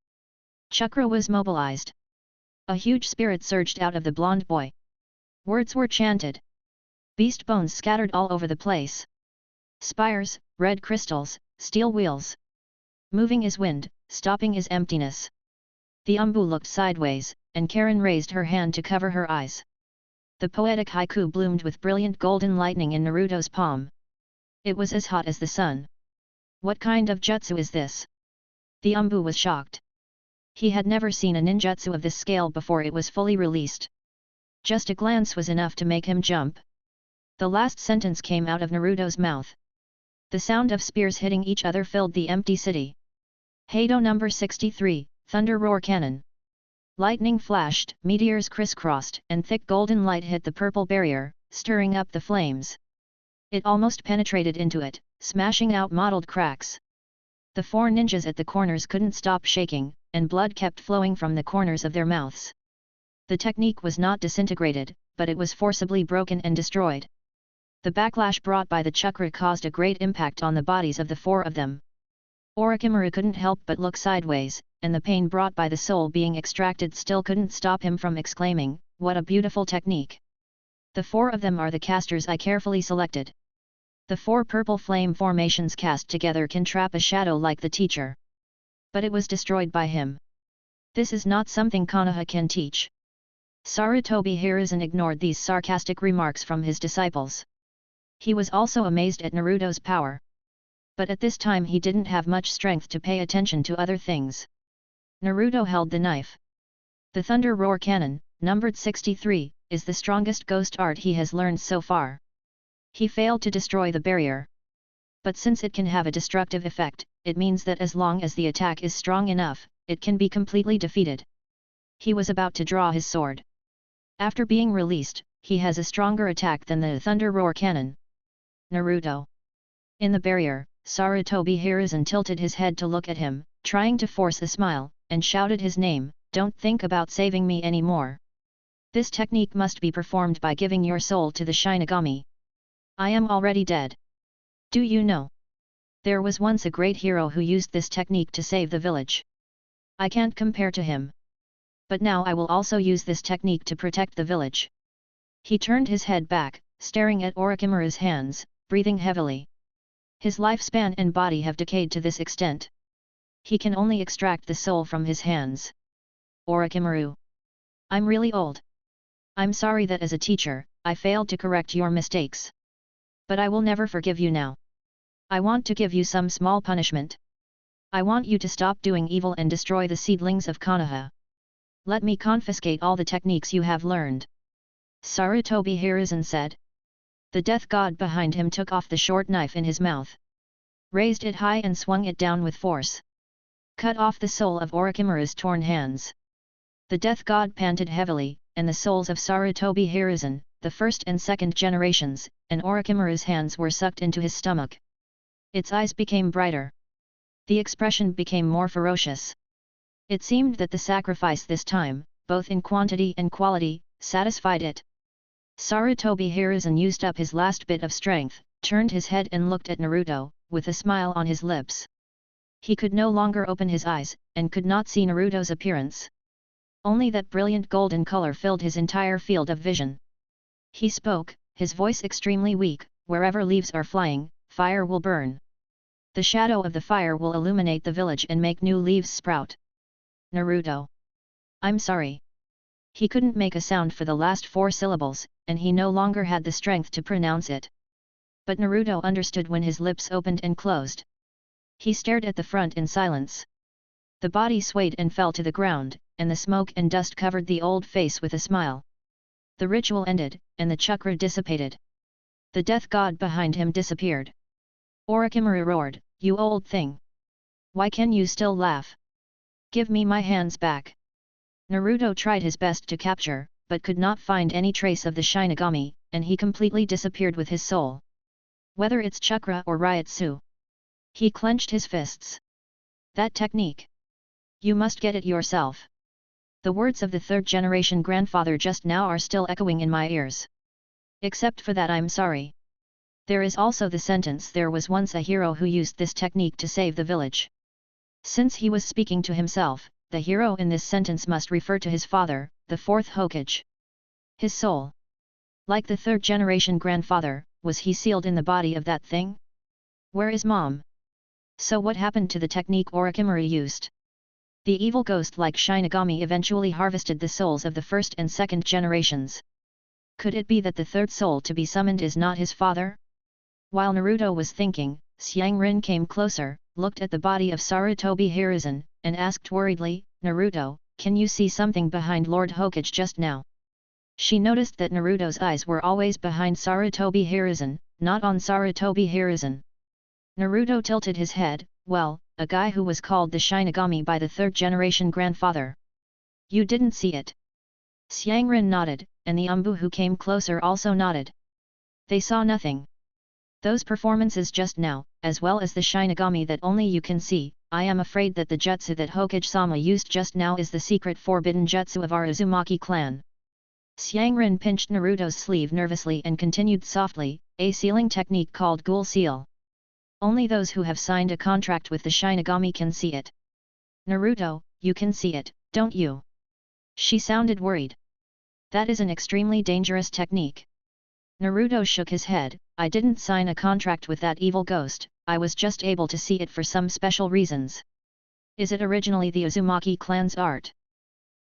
Chakra was mobilized. A huge spirit surged out of the blonde boy. Words were chanted. Beast bones scattered all over the place. Spires, red crystals, steel wheels. Moving is wind, stopping is emptiness. The Umbu looked sideways, and Karen raised her hand to cover her eyes. The poetic haiku bloomed with brilliant golden lightning in Naruto's palm. It was as hot as the sun. What kind of jutsu is this? The Umbu was shocked. He had never seen a ninjutsu of this scale before it was fully released. Just a glance was enough to make him jump. The last sentence came out of Naruto's mouth. The sound of spears hitting each other filled the empty city. Heido number 63, Thunder Roar Cannon. Lightning flashed, meteors crisscrossed, and thick golden light hit the purple barrier, stirring up the flames. It almost penetrated into it, smashing out mottled cracks. The four ninjas at the corners couldn't stop shaking, and blood kept flowing from the corners of their mouths. The technique was not disintegrated, but it was forcibly broken and destroyed. The backlash brought by the chakra caused a great impact on the bodies of the four of them. Orochimaru couldn't help but look sideways, and the pain brought by the soul being extracted still couldn't stop him from exclaiming, "What a beautiful technique! The four of them are the casters I carefully selected. The four purple flame formations cast together can trap a shadow like the teacher. But it was destroyed by him. This is not something Konoha can teach." Sarutobi Hiruzen ignored these sarcastic remarks from his disciples. He was also amazed at Naruto's power. But at this time he didn't have much strength to pay attention to other things. Naruto held the knife. The Thunder Roar Cannon, numbered 63, is the strongest ghost art he has learned so far. He failed to destroy the barrier. But since it can have a destructive effect, it means that as long as the attack is strong enough, it can be completely defeated. He was about to draw his sword. After being released, he has a stronger attack than the Thunder Roar Cannon. Naruto. In the barrier, Sarutobi Hiruzen tilted his head to look at him, trying to force a smile, and shouted his name, "Don't think about saving me anymore. This technique must be performed by giving your soul to the shinigami. I am already dead. Do you know? There was once a great hero who used this technique to save the village. I can't compare to him. But now I will also use this technique to protect the village." He turned his head back, staring at Orochimaru's hands, breathing heavily. His lifespan and body have decayed to this extent. He can only extract the soul from his hands. Orochimaru. I'm really old. I'm sorry that as a teacher, I failed to correct your mistakes. But I will never forgive you now. I want to give you some small punishment. I want you to stop doing evil and destroy the seedlings of Konoha. Let me confiscate all the techniques you have learned. Sarutobi Hiruzen said. The death god behind him took off the short knife in his mouth. Raised it high and swung it down with force. Cut off the soul of Orochimaru's torn hands. The death god panted heavily, and the souls of Sarutobi Hiruzen, the first and second generations, and Orochimaru's hands were sucked into his stomach. Its eyes became brighter. The expression became more ferocious. It seemed that the sacrifice this time, both in quantity and quality, satisfied it. Sarutobi Hiruzen used up his last bit of strength, turned his head and looked at Naruto, with a smile on his lips. He could no longer open his eyes, and could not see Naruto's appearance. Only that brilliant golden color filled his entire field of vision. He spoke, his voice extremely weak, "Wherever leaves are flying, fire will burn. The shadow of the fire will illuminate the village and make new leaves sprout." Naruto. I'm sorry. He couldn't make a sound for the last 4 syllables, and he no longer had the strength to pronounce it. But Naruto understood when his lips opened and closed. He stared at the front in silence. The body swayed and fell to the ground, and the smoke and dust covered the old face with a smile. The ritual ended, and the chakra dissipated. The death god behind him disappeared. Orochimaru roared, "You old thing! Why can you still laugh? Give me my hands back!" Naruto tried his best to capture, but could not find any trace of the shinigami, and he completely disappeared with his soul. Whether it's chakra or Ryutsu. He clenched his fists. That technique. You must get it yourself. The words of the third-generation grandfather just now are still echoing in my ears. Except for that, I'm sorry. There is also the sentence, "There was once a hero who used this technique to save the village." Since he was speaking to himself, the hero in this sentence must refer to his father, the 4th Hokage. His soul. Like the third-generation grandfather, was he sealed in the body of that thing? Where is Mom? So what happened to the technique Orochimaru used? The evil ghost-like shinigami eventually harvested the souls of the first and second generations. Could it be that the third soul to be summoned is not his father? While Naruto was thinking, Xiangrin came closer, looked at the body of Sarutobi Hiruzen, and asked worriedly, Naruto, can you see something behind Lord Hokage just now? She noticed that Naruto's eyes were always behind Sarutobi Hiruzen, not on Sarutobi Hiruzen. Naruto tilted his head, well, a guy who was called the Shinigami by the third-generation grandfather. You didn't see it? Xiangrin nodded, and the Umbu who came closer also nodded. They saw nothing. Those performances just now, as well as the Shinigami that only you can see, I am afraid that the jutsu that Hokage-sama used just now is the secret forbidden jutsu of our Uzumaki clan. Xiangrin pinched Naruto's sleeve nervously and continued softly, a sealing technique called Ghoul Seal. Only those who have signed a contract with the Shinigami can see it. Naruto, you can see it, don't you? She sounded worried. That is an extremely dangerous technique. Naruto shook his head, I didn't sign a contract with that evil ghost, I was just able to see it for some special reasons. Is it originally the Uzumaki clan's art?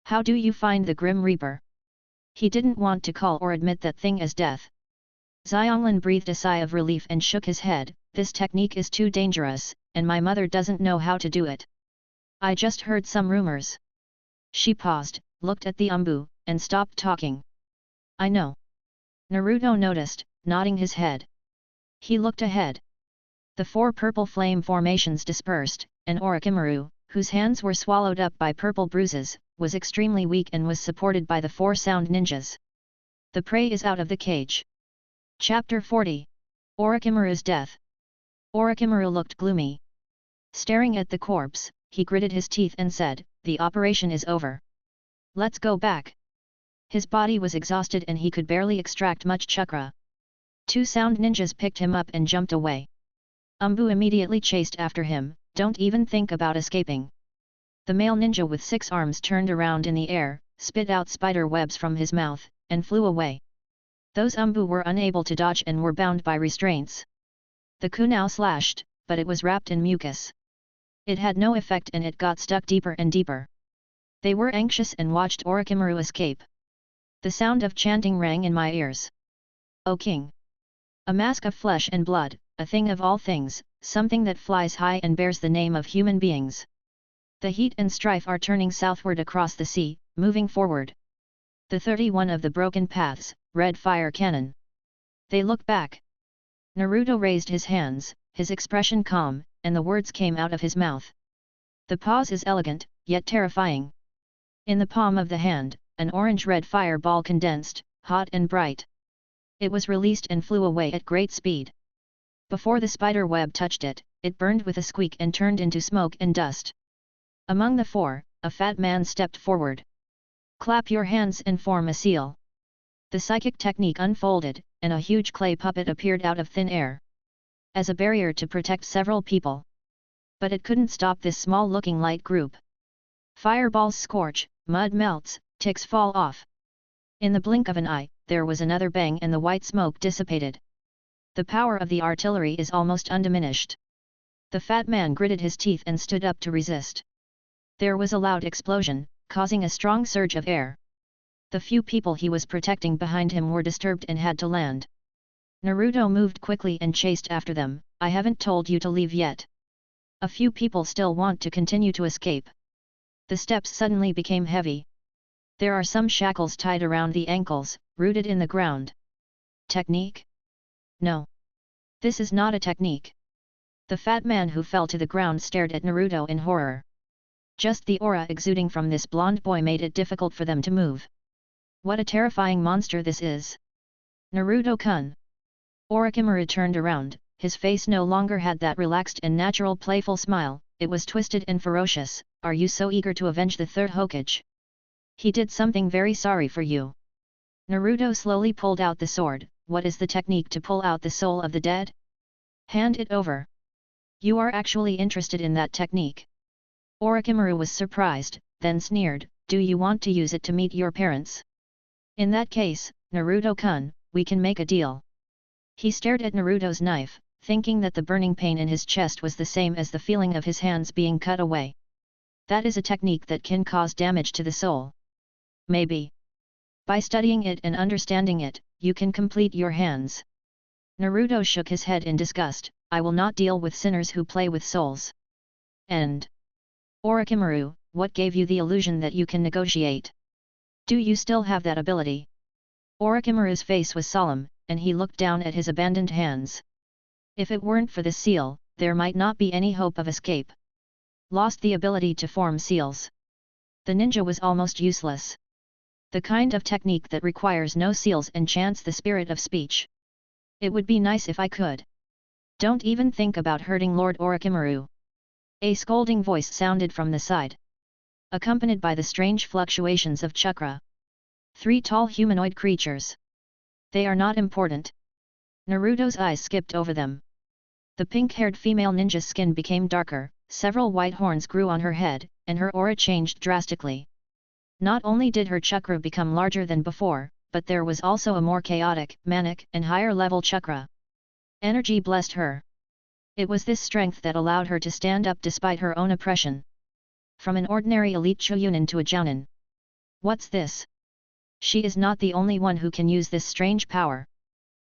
How do you find the Grim Reaper? He didn't want to call or admit that thing as death. Xianglin breathed a sigh of relief and shook his head, this technique is too dangerous, and my mother doesn't know how to do it. I just heard some rumors. She paused, looked at the Umbu, and stopped talking. I know. Naruto noticed, nodding his head. He looked ahead. The four purple flame formations dispersed, and Orochimaru, whose hands were swallowed up by purple bruises, was extremely weak and was supported by the four sound ninjas. The prey is out of the cage. Chapter 40. Orochimaru's death. Orochimaru looked gloomy. Staring at the corpse, he gritted his teeth and said, the operation is over. Let's go back. His body was exhausted and he could barely extract much chakra. Two sound ninjas picked him up and jumped away. Umbu immediately chased after him, don't even think about escaping. The male ninja with 6 arms turned around in the air, spit out spider webs from his mouth, and flew away. Those Umbu were unable to dodge and were bound by restraints. The kunai slashed, but it was wrapped in mucus. It had no effect and it got stuck deeper and deeper. They were anxious and watched Orochimaru escape. The sound of chanting rang in my ears. O King! A mask of flesh and blood, a thing of all things, something that flies high and bears the name of human beings. The heat and strife are turning southward across the sea, moving forward. The 31 of the broken paths, red fire cannon. They look back. Naruto raised his hands, his expression calm, and the words came out of his mouth. The pause is elegant, yet terrifying. In the palm of the hand, an orange-red fireball condensed, hot and bright. It was released and flew away at great speed. Before the spider web touched it, it burned with a squeak and turned into smoke and dust. Among the four, a fat man stepped forward. Clap your hands and form a seal. The psychic technique unfolded, and a huge clay puppet appeared out of thin air. As a barrier to protect several people. But it couldn't stop this small-looking light group. Fireballs scorch, mud melts, ticks fall off. In the blink of an eye, there was another bang and the white smoke dissipated. The power of the artillery is almost undiminished. The fat man gritted his teeth and stood up to resist. There was a loud explosion, causing a strong surge of air. The few people he was protecting behind him were disturbed and had to land. Naruto moved quickly and chased after them, I haven't told you to leave yet. A few people still want to continue to escape. The steps suddenly became heavy. There are some shackles tied around the ankles, rooted in the ground. Technique? No. This is not a technique. The fat man who fell to the ground stared at Naruto in horror. Just the aura exuding from this blonde boy made it difficult for them to move. What a terrifying monster this is! Naruto-kun! Orochimaru turned around, his face no longer had that relaxed and natural playful smile, it was twisted and ferocious. Are you so eager to avenge the third Hokage? He did something very sorry for you. Naruto slowly pulled out the sword, what is the technique to pull out the soul of the dead? Hand it over. You are actually interested in that technique. Orochimaru was surprised, then sneered, do you want to use it to meet your parents? In that case, Naruto-kun, we can make a deal. He stared at Naruto's knife, thinking that the burning pain in his chest was the same as the feeling of his hands being cut away. That is a technique that can cause damage to the soul. Maybe. By studying it and understanding it, you can complete your hands. Naruto shook his head in disgust. I will not deal with sinners who play with souls. End. Orochimaru, what gave you the illusion that you can negotiate? Do you still have that ability? Orochimaru's face was solemn, and he looked down at his abandoned hands. If it weren't for this seal, there might not be any hope of escape. Lost the ability to form seals. The ninja was almost useless. The kind of technique that requires no seals enchants the spirit of speech. It would be nice if I could. Don't even think about hurting Lord Orochimaru. A scolding voice sounded from the side, accompanied by the strange fluctuations of chakra. 3 tall humanoid creatures. They are not important. Naruto's eyes skipped over them. The pink-haired female ninja's skin became darker, several white horns grew on her head, and her aura changed drastically. Not only did her chakra become larger than before, but there was also a more chaotic, manic, and higher-level chakra. Energy blessed her. It was this strength that allowed her to stand up despite her own oppression. From an ordinary elite Chunin to a Jounin. What's this? She is not the only one who can use this strange power.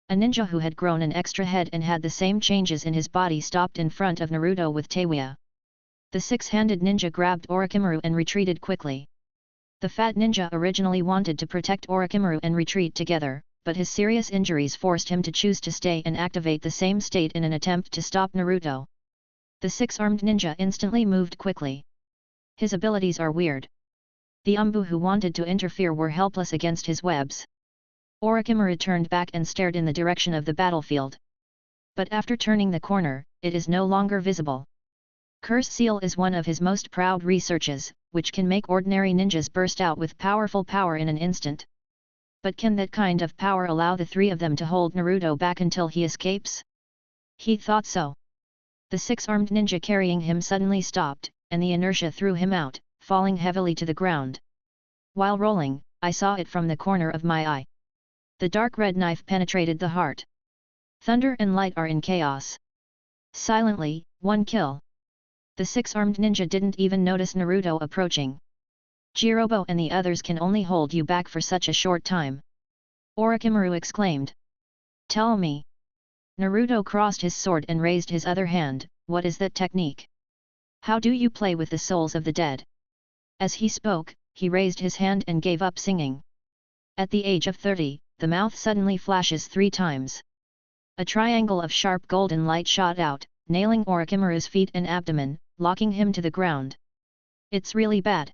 A ninja who had grown an extra head and had the same changes in his body stopped in front of Naruto with Teiwa. The six-handed ninja grabbed Orochimaru and retreated quickly. The fat ninja originally wanted to protect Orochimaru and retreat together, but his serious injuries forced him to choose to stay and activate the same state in an attempt to stop Naruto. The six-armed ninja instantly moved quickly. His abilities are weird. The Umbu who wanted to interfere were helpless against his webs. Orochimaru turned back and stared in the direction of the battlefield. But after turning the corner, it is no longer visible. Curse Seal is one of his most proud researches, which can make ordinary ninjas burst out with powerful power in an instant. But can that kind of power allow the 3 of them to hold Naruto back until he escapes? He thought so. The six-armed ninja carrying him suddenly stopped, and the inertia threw him out, falling heavily to the ground. While rolling, I saw it from the corner of my eye. The dark red knife penetrated the heart. Thunder and light are in chaos. Silently, 1 kill. The six-armed ninja didn't even notice Naruto approaching. Jirobo and the others can only hold you back for such a short time. Orochimaru exclaimed. Tell me. Naruto crossed his sword and raised his other hand. What is that technique? How do you play with the souls of the dead? As he spoke, he raised his hand and gave up singing. At the age of 30, the mouth suddenly flashes 3 times. A triangle of sharp golden light shot out, nailing Orochimaru's feet and abdomen, locking him to the ground. It's really bad.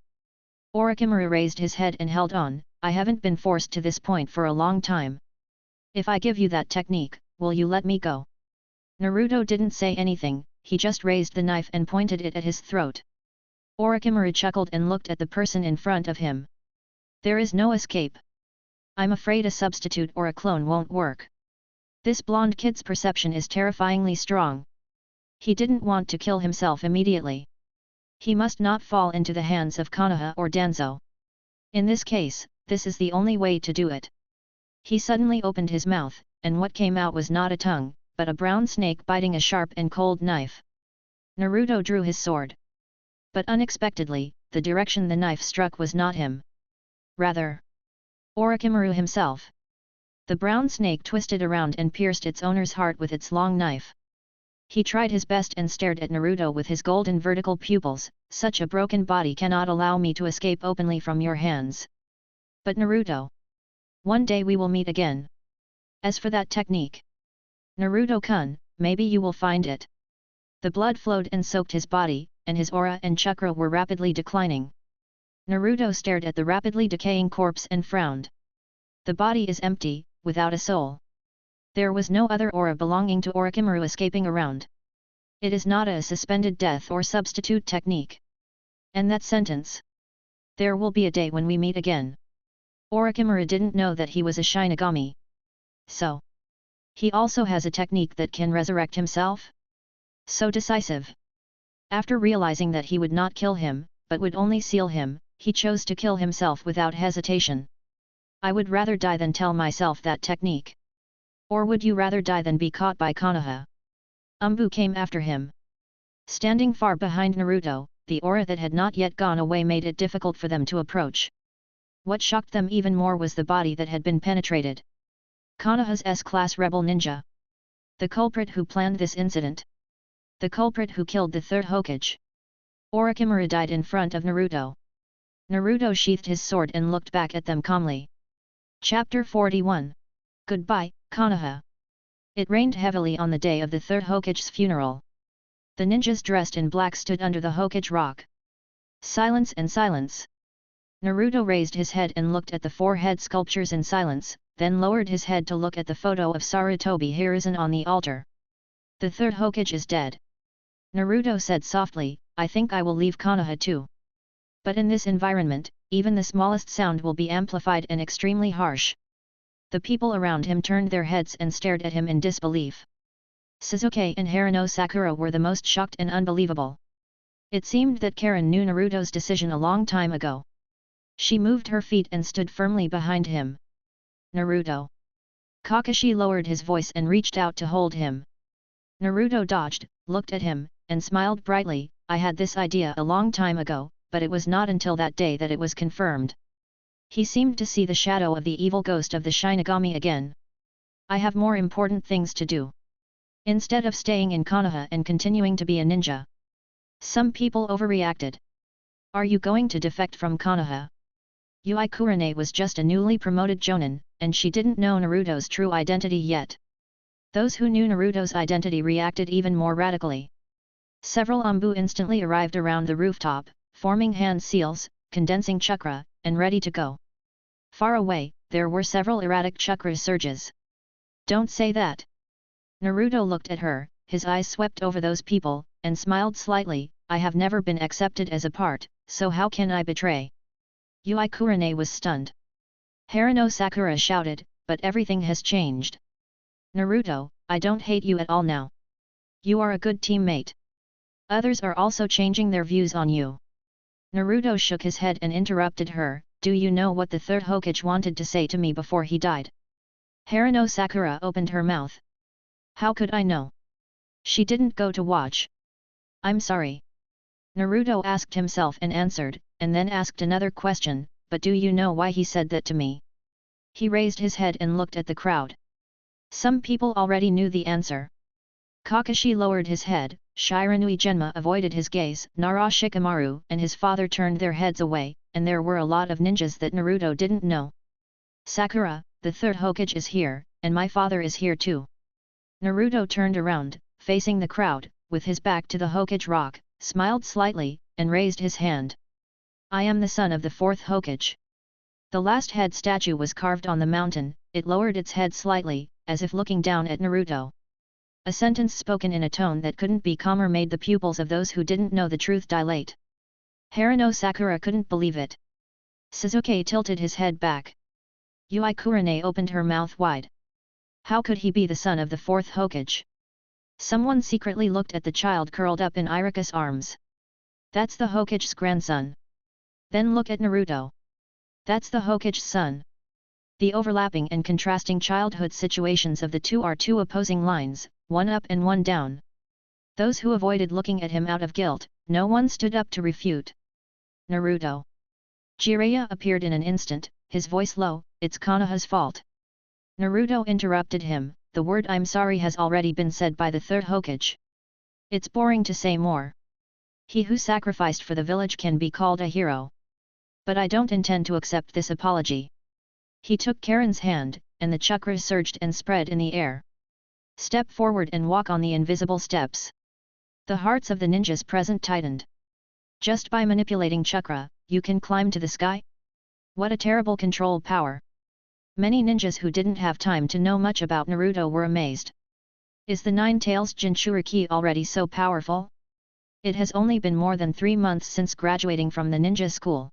Orochimaru raised his head and held on. I haven't been forced to this point for a long time. If I give you that technique, will you let me go? Naruto didn't say anything, he just raised the knife and pointed it at his throat. Orochimaru chuckled and looked at the person in front of him. There is no escape. I'm afraid a substitute or a clone won't work. This blonde kid's perception is terrifyingly strong. He didn't want to kill himself immediately. He must not fall into the hands of Konoha or Danzo. In this case, this is the only way to do it. He suddenly opened his mouth, and what came out was not a tongue, but a brown snake biting a sharp and cold knife. Naruto drew his sword. But unexpectedly, the direction the knife struck was not him. Rather, Orochimaru himself. The brown snake twisted around and pierced its owner's heart with its long knife. He tried his best and stared at Naruto with his golden vertical pupils. Such a broken body cannot allow me to escape openly from your hands. But Naruto, one day we will meet again. As for that technique, Naruto-kun, maybe you will find it. The blood flowed and soaked his body, and his aura and chakra were rapidly declining. Naruto stared at the rapidly decaying corpse and frowned. The body is empty, without a soul. There was no other aura belonging to Orochimaru escaping around. It is not a suspended death or substitute technique. And that sentence. There will be a day when we meet again. Orochimaru didn't know that he was a shinigami. So, he also has a technique that can resurrect himself? So decisive. After realizing that he would not kill him, but would only seal him, he chose to kill himself without hesitation. I would rather die than tell myself that technique. Or would you rather die than be caught by Konoha? Umbu came after him. Standing far behind Naruto, the aura that had not yet gone away made it difficult for them to approach. What shocked them even more was the body that had been penetrated. Konoha's S-class rebel ninja. The culprit who planned this incident. The culprit who killed the third Hokage. Orochimaru died in front of Naruto. Naruto sheathed his sword and looked back at them calmly. Chapter 41. Goodbye, Konoha. It rained heavily on the day of the third Hokage's funeral. The ninjas dressed in black stood under the Hokage rock. Silence and silence. Naruto raised his head and looked at the four head sculptures in silence, then lowered his head to look at the photo of Sarutobi Hiruzen on the altar. The third Hokage is dead. Naruto said softly, I think I will leave Konoha too. But in this environment, even the smallest sound will be amplified and extremely harsh. The people around him turned their heads and stared at him in disbelief. Sasuke and Haruno Sakura were the most shocked and unbelievable. It seemed that Karen knew Naruto's decision a long time ago. She moved her feet and stood firmly behind him. Naruto. Kakashi lowered his voice and reached out to hold him. Naruto dodged, looked at him, and smiled brightly, I had this idea a long time ago, but it was not until that day that it was confirmed. He seemed to see the shadow of the evil ghost of the Shinigami again. I have more important things to do. Instead of staying in Konoha and continuing to be a ninja. Some people overreacted. Are you going to defect from Konoha? Yui Kurane was just a newly promoted jonin, and she didn't know Naruto's true identity yet. Those who knew Naruto's identity reacted even more radically. Several Umbu instantly arrived around the rooftop, forming hand seals, condensing chakra, and ready to go. Far away, there were several erratic chakra surges. Don't say that. Naruto looked at her, his eyes swept over those people, and smiled slightly, I have never been accepted as a part, so how can I betray? Yui Kurane was stunned. Haruno Sakura shouted, but everything has changed. Naruto, I don't hate you at all now. You are a good teammate. Others are also changing their views on you. Naruto shook his head and interrupted her, do you know what the third Hokage wanted to say to me before he died? Haruno Sakura opened her mouth. How could I know? She didn't go to watch. I'm sorry. Naruto asked himself and answered, and then asked another question, but do you know why he said that to me? He raised his head and looked at the crowd. Some people already knew the answer. Kakashi lowered his head, Shiranui Genma avoided his gaze, Nara Shikamaru and his father turned their heads away, and there were a lot of ninjas that Naruto didn't know. Sakura, the third Hokage is here, and my father is here too. Naruto turned around, facing the crowd, with his back to the Hokage rock, smiled slightly, and raised his hand. I am the son of the fourth Hokage. The last head statue was carved on the mountain, it lowered its head slightly, as if looking down at Naruto. A sentence spoken in a tone that couldn't be calmer made the pupils of those who didn't know the truth dilate. Haruno Sakura couldn't believe it. Sasuke tilted his head back. Yui Kurane opened her mouth wide. How could he be the son of the fourth Hokage? Someone secretly looked at the child curled up in Iruka's arms. That's the Hokage's grandson. Then look at Naruto. That's the Hokage's son. The overlapping and contrasting childhood situations of the two are two opposing lines, one up and one down. Those who avoided looking at him out of guilt, no one stood up to refute. Naruto. Jiraiya appeared in an instant, his voice low, it's Konoha's fault. Naruto interrupted him, the word I'm sorry has already been said by the third Hokage. It's boring to say more. He who sacrificed for the village can be called a hero. But I don't intend to accept this apology. He took Karen's hand, and the chakras surged and spread in the air. Step forward and walk on the invisible steps. The hearts of the ninjas present tightened. Just by manipulating chakra, you can climb to the sky? What a terrible control power! Many ninjas who didn't have time to know much about Naruto were amazed. Is the Ten Tails Jinchūriki already so powerful? It has only been more than 3 months since graduating from the ninja school.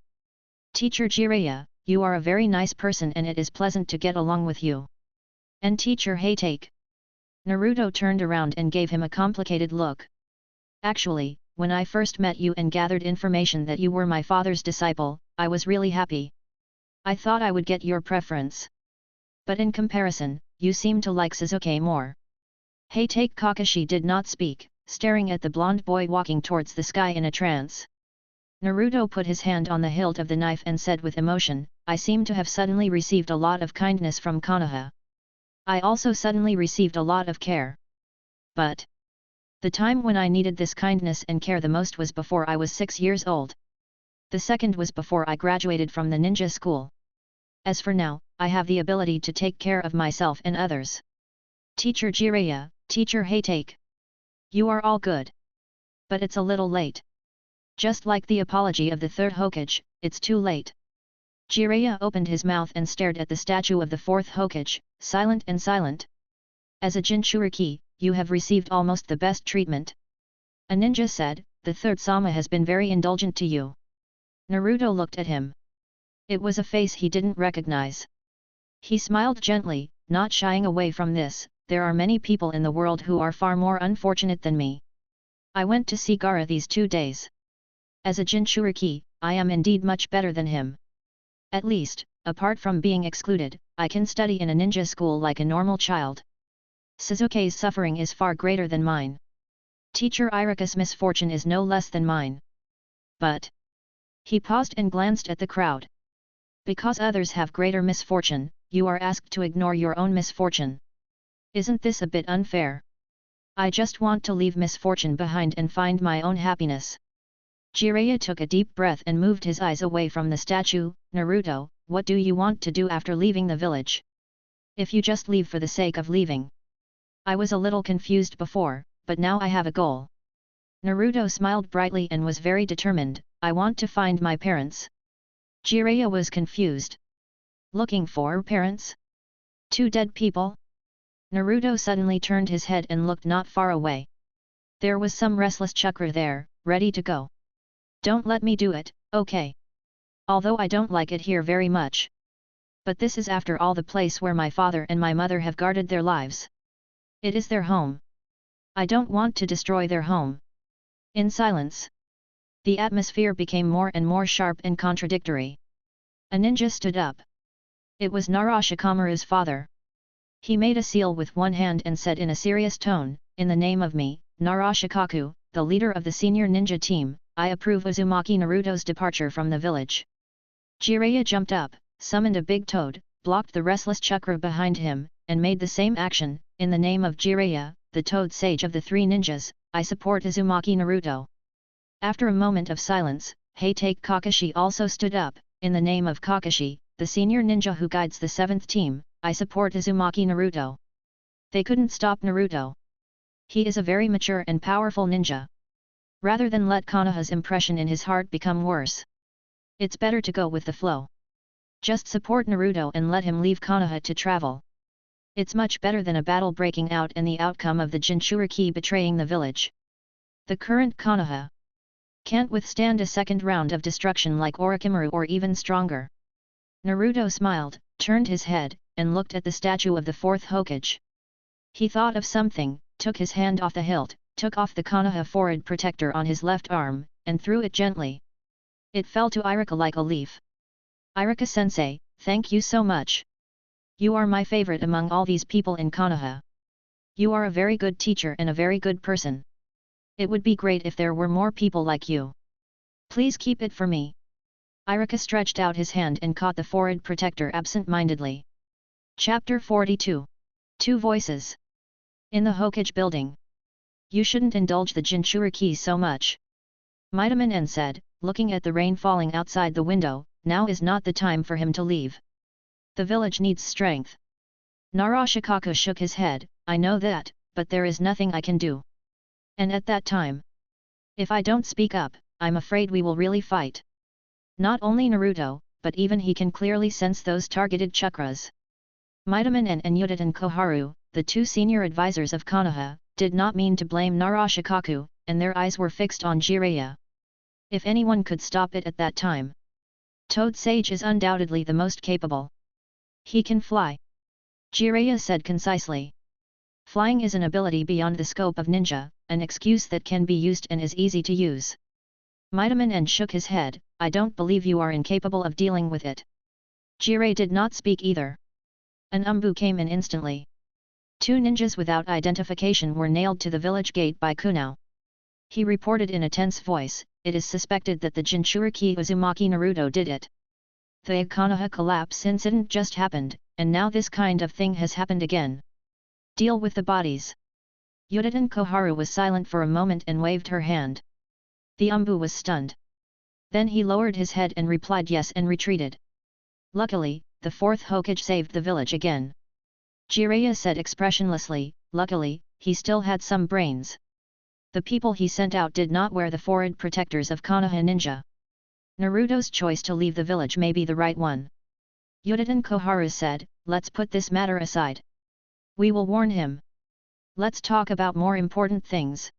Teacher Jiraiya, you are a very nice person and it is pleasant to get along with you. And Teacher Seireitei. Naruto turned around and gave him a complicated look. Actually, when I first met you and gathered information that you were my father's disciple, I was really happy. I thought I would get your preference. But in comparison, you seem to like Sasuke more. Heitake Kakashi did not speak, staring at the blonde boy walking towards the sky in a trance. Naruto put his hand on the hilt of the knife and said with emotion, I seem to have suddenly received a lot of kindness from Konoha. I also suddenly received a lot of care. But the time when I needed this kindness and care the most was before I was 6 years old. The second was before I graduated from the ninja school. As for now, I have the ability to take care of myself and others. Teacher Jiraiya, Teacher Heitake. You are all good. But it's a little late. Just like the apology of the third Hokage, it's too late. Jiraiya opened his mouth and stared at the statue of the fourth Hokage, silent and silent. As a Jinchūriki, you have received almost the best treatment. A ninja said, the third Sama has been very indulgent to you. Naruto looked at him. It was a face he didn't recognize. He smiled gently, not shying away from this, there are many people in the world who are far more unfortunate than me. I went to see Gaara these 2 days. As a Jinchūriki, I am indeed much better than him. At least, apart from being excluded, I can study in a ninja school like a normal child. Sasuke's suffering is far greater than mine. Teacher Iruka's misfortune is no less than mine. But he paused and glanced at the crowd. Because others have greater misfortune, you are asked to ignore your own misfortune. Isn't this a bit unfair? I just want to leave misfortune behind and find my own happiness. Jiraiya took a deep breath and moved his eyes away from the statue. Naruto, what do you want to do after leaving the village? If you just leave for the sake of leaving. I was a little confused before, but now I have a goal. Naruto smiled brightly and was very determined, I want to find my parents. Jiraiya was confused. Looking for parents? 2 dead people? Naruto suddenly turned his head and looked not far away. There was some restless chakra there, ready to go. Don't let me do it, okay? Although I don't like it here very much. But this is after all the place where my father and my mother have guarded their lives. It is their home. I don't want to destroy their home. In silence. The atmosphere became more and more sharp and contradictory. A ninja stood up. It was Narashikamaru's father. He made a seal with one hand and said in a serious tone, in the name of me, Narashikaku, the leader of the senior ninja team, I approve Uzumaki Naruto's departure from the village. Jiraiya jumped up, summoned a big toad, blocked the restless chakra behind him, and made the same action, in the name of Jiraiya, the toad sage of the 3 ninjas, I support Uzumaki Naruto. After a moment of silence, Heitake Kakashi also stood up, in the name of Kakashi, the senior ninja who guides the 7th team, I support Uzumaki Naruto. They couldn't stop Naruto. He is a very mature and powerful ninja. Rather than let Konoha's impression in his heart become worse. It's better to go with the flow. Just support Naruto and let him leave Konoha to travel. It's much better than a battle breaking out and the outcome of the Jinchūriki betraying the village. The current Konoha can't withstand a second round of destruction like Orochimaru or even stronger. Naruto smiled, turned his head, and looked at the statue of the 4th Hokage. He thought of something, took his hand off the hilt, took off the Konoha forehead protector on his left arm, and threw it gently. It fell to Iruka like a leaf. Iruka-sensei, thank you so much. You are my favorite among all these people in Konoha. You are a very good teacher and a very good person. It would be great if there were more people like you. Please keep it for me. Iruka stretched out his hand and caught the forehead protector absent-mindedly. Chapter 42. 2 Voices. In the Hokage building. You shouldn't indulge the Jinchūriki so much. Midamanen said, looking at the rain falling outside the window, now is not the time for him to leave. The village needs strength. Narashikaku shook his head, I know that, but there is nothing I can do. And at that time, if I don't speak up, I'm afraid we will really fight. Not only Naruto, but even he can clearly sense those targeted chakras. Midamanen and Udaten Koharu, the 2 senior advisors of Konoha, did not mean to blame Narashikaku, and their eyes were fixed on Jiraiya. If anyone could stop it at that time. Toad Sage is undoubtedly the most capable. He can fly. Jiraiya said concisely. Flying is an ability beyond the scope of ninja, an excuse that can be used and is easy to use. Midamanen shook his head, I don't believe you are incapable of dealing with it. Jiraiya did not speak either. An umbu came in instantly. 2 ninjas without identification were nailed to the village gate by Konoha. He reported in a tense voice, "It is suspected that the Jinchūriki Uzumaki Naruto did it. The Konoha collapse incident just happened, and now this kind of thing has happened again. Deal with the bodies." Udaten Koharu was silent for a moment and waved her hand. The Umbu was stunned. Then he lowered his head and replied yes and retreated. Luckily, the 4th Hokage saved the village again. Jiraiya said expressionlessly, luckily, he still had some brains. The people he sent out did not wear the forehead protectors of Konoha ninja. Naruto's choice to leave the village may be the right one. Udaten Koharu said, let's put this matter aside. We will warn him. Let's talk about more important things.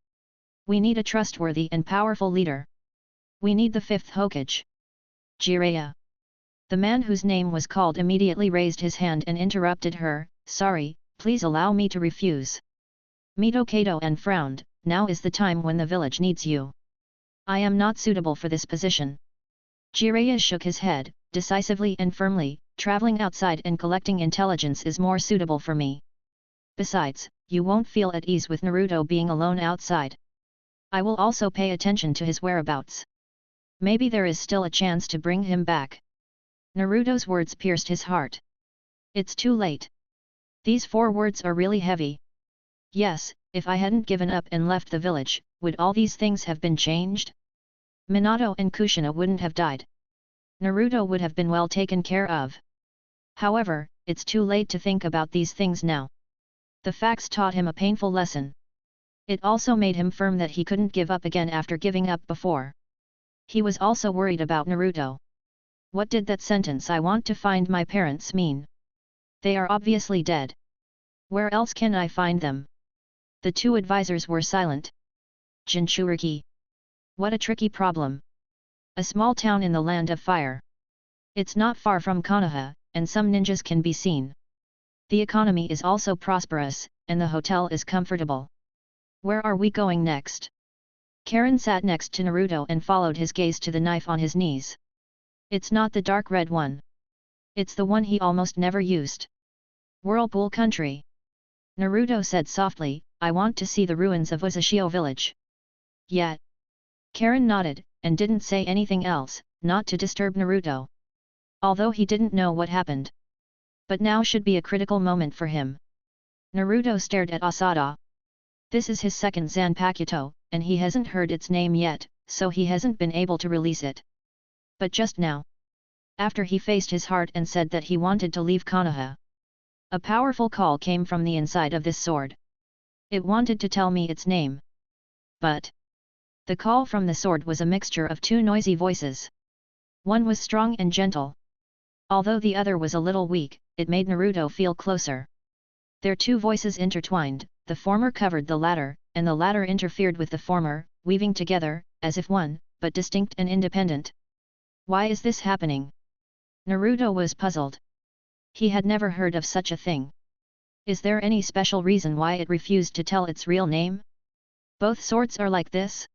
We need a trustworthy and powerful leader. We need the 5th Hokage. Jiraiya. The man whose name was called immediately raised his hand and interrupted her, sorry, please allow me to refuse. Mito Kato and frowned, now is the time when the village needs you. I am not suitable for this position. Jiraiya shook his head, decisively and firmly, traveling outside and collecting intelligence is more suitable for me. Besides, you won't feel at ease with Naruto being alone outside. I will also pay attention to his whereabouts. Maybe there is still a chance to bring him back. Naruto's words pierced his heart. It's too late. These 4 words are really heavy. Yes, if I hadn't given up and left the village, would all these things have been changed? Minato and Kushina wouldn't have died. Naruto would have been well taken care of. However, it's too late to think about these things now. The facts taught him a painful lesson. It also made him firm that he couldn't give up again after giving up before. He was also worried about Naruto. What did that sentence "I want to find my parents" mean? They are obviously dead. Where else can I find them? The 2 advisors were silent. Jinchūriki. What a tricky problem. A small town in the land of fire. It's not far from Konoha, and some ninjas can be seen. The economy is also prosperous, and the hotel is comfortable. Where are we going next? Karen sat next to Naruto and followed his gaze to the knife on his knees. It's not the dark red one. It's the one he almost never used. Whirlpool Country. Naruto said softly, I want to see the ruins of Uzashio village. Yet. Karen nodded, and didn't say anything else, not to disturb Naruto. Although he didn't know what happened. But now should be a critical moment for him. Naruto stared at Asada. This is his second Zanpakuto, and he hasn't heard its name yet, so he hasn't been able to release it. But just now, after he faced his heart and said that he wanted to leave Konoha, a powerful call came from the inside of this sword. It wanted to tell me its name. But the call from the sword was a mixture of 2 noisy voices. One was strong and gentle. Although the other was a little weak, it made Naruto feel closer. Their 2 voices intertwined, the former covered the latter, and the latter interfered with the former, weaving together, as if one, but distinct and independent. Why is this happening? Naruto was puzzled. He had never heard of such a thing. Is there any special reason why it refused to tell its real name? Both swords are like this?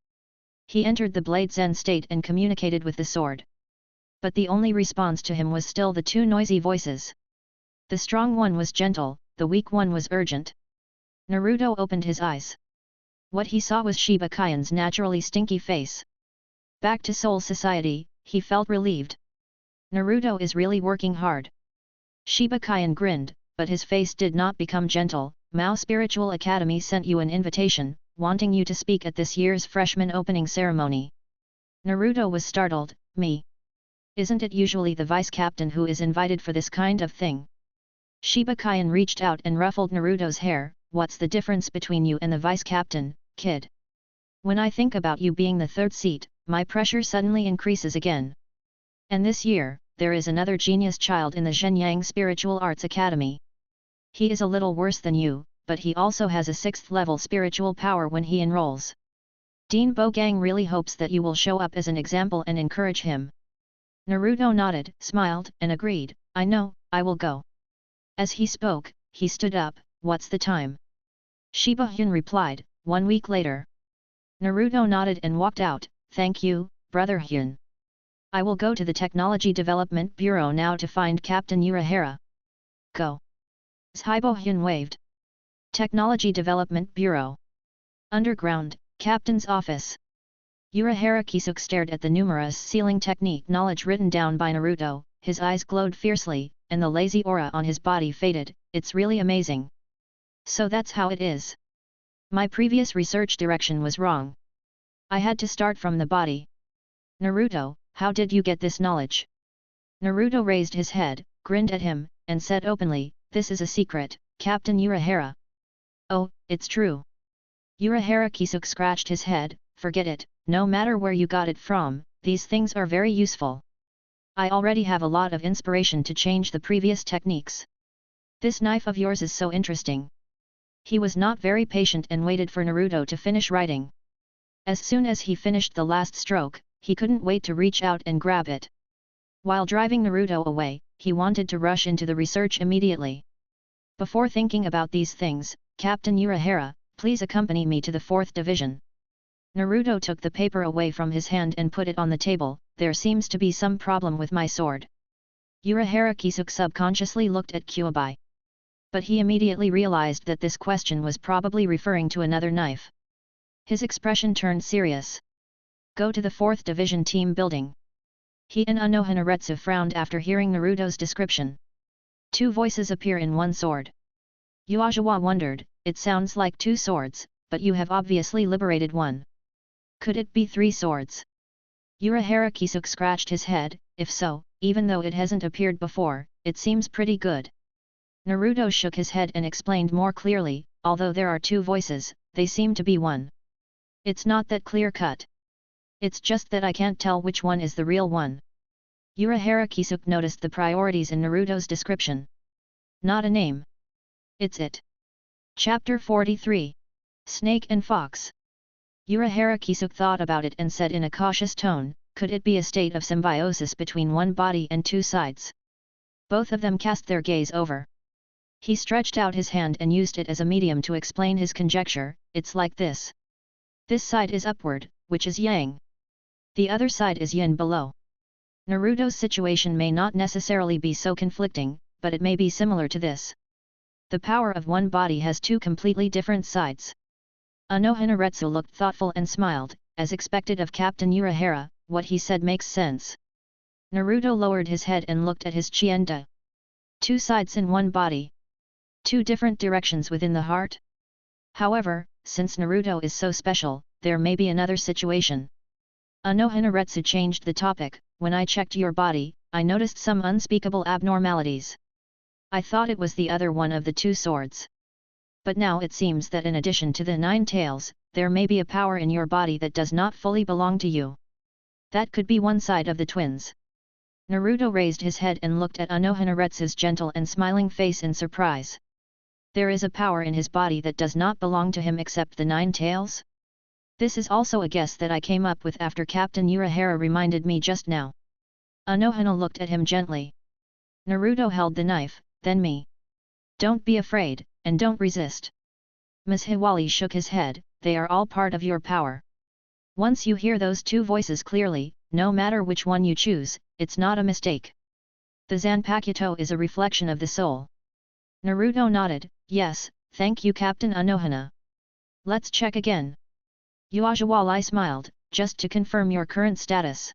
He entered the Blade Zen state and communicated with the sword. But the only response to him was still the 2 noisy voices. The strong one was gentle, the weak one was urgent. Naruto opened his eyes. What he saw was Shiba Kaien's naturally stinky face. Back to Soul Society, he felt relieved. Naruto is really working hard. Shiba Kaien grinned, but his face did not become gentle. Mao Spiritual Academy sent you an invitation, wanting you to speak at this year's freshman opening ceremony. Naruto was startled. Me? Isn't it usually the vice captain who is invited for this kind of thing? Shiba Kaien reached out and ruffled Naruto's hair. What's the difference between you and the vice captain, kid? When I think about you being the 3rd seat, my pressure suddenly increases again. And this year, there is another genius child in the Zhenyang Spiritual Arts Academy. He is a little worse than you, but he also has a 6th level spiritual power when he enrolls. Dean Bogang really hopes that you will show up as an example and encourage him. Naruto nodded, smiled, and agreed, I know, I will go. As he spoke, he stood up. What's the time? Shiba Hyun replied, 1 week later. Naruto nodded and walked out. Thank you, Brother Hyun. I will go to the Technology Development Bureau now to find Captain Urahara. Go. Shiba Hyun waved. Technology Development Bureau. Underground, Captain's Office. Urahara Kisuke stared at the numerous sealing technique knowledge written down by Naruto, his eyes glowed fiercely, and the lazy aura on his body faded. It's really amazing. So that's how it is. My previous research direction was wrong. I had to start from the body. Naruto, how did you get this knowledge? Naruto raised his head, grinned at him, and said openly, this is a secret, Captain Urahara. Oh, it's true. Urahara Kisuke scratched his head, forget it, no matter where you got it from, these things are very useful. I already have a lot of inspiration to change the previous techniques. This knife of yours is so interesting. He was not very patient and waited for Naruto to finish writing. As soon as he finished the last stroke, he couldn't wait to reach out and grab it. While driving Naruto away, he wanted to rush into the research immediately. Before thinking about these things, Captain Urahara, please accompany me to the 4th Division. Naruto took the paper away from his hand and put it on the table. There seems to be some problem with my sword. Urahara Kisuke subconsciously looked at Kyuubi. But he immediately realized that this question was probably referring to another knife. His expression turned serious. Go to the 4th Division team building. He and Anohanaretsu frowned after hearing Naruto's description. 2 voices appear in one sword. Yuajawa wondered, it sounds like 2 swords, but you have obviously liberated one. Could it be 3 swords? Urahara Kisuke scratched his head, if so, even though it hasn't appeared before, it seems pretty good. Naruto shook his head and explained more clearly, although there are 2 voices, they seem to be one. It's not that clear-cut. It's just that I can't tell which one is the real one. Urahara Kisuke noticed the priorities in Naruto's description. Not a name. It's it. Chapter 43. Snake and Fox. Urahara Kisuke thought about it and said in a cautious tone, could it be a state of symbiosis between one body and 2 sides? Both of them cast their gaze over. He stretched out his hand and used it as a medium to explain his conjecture, it's like this. This side is upward, which is yang. The other side is yin below. Naruto's situation may not necessarily be so conflicting, but it may be similar to this. The power of one body has 2 completely different sides. Anohanaretsu looked thoughtful and smiled, as expected of Captain Urahara, what he said makes sense. Naruto lowered his head and looked at his chienda. 2 sides in one body. 2 different directions within the heart? However, since Naruto is so special, there may be another situation. Anohanaretsu changed the topic, when I checked your body, I noticed some unspeakable abnormalities. I thought it was the other one of the 2 swords. But now it seems that in addition to the 9 tails, there may be a power in your body that does not fully belong to you. That could be one side of the twins. Naruto raised his head and looked at Anohanaretsu's gentle and smiling face in surprise. There is a power in his body that does not belong to him except the 9 tails? This is also a guess that I came up with after Captain Urahara reminded me just now. Anohana looked at him gently. Naruto held the knife, then me. Don't be afraid, and don't resist. Ms. Hiwali shook his head, they are all part of your power. Once you hear those 2 voices clearly, no matter which one you choose, it's not a mistake. The Zanpakuto is a reflection of the soul. Naruto nodded, yes, thank you Captain Anohana. Let's check again. Yuajawali smiled, just to confirm your current status.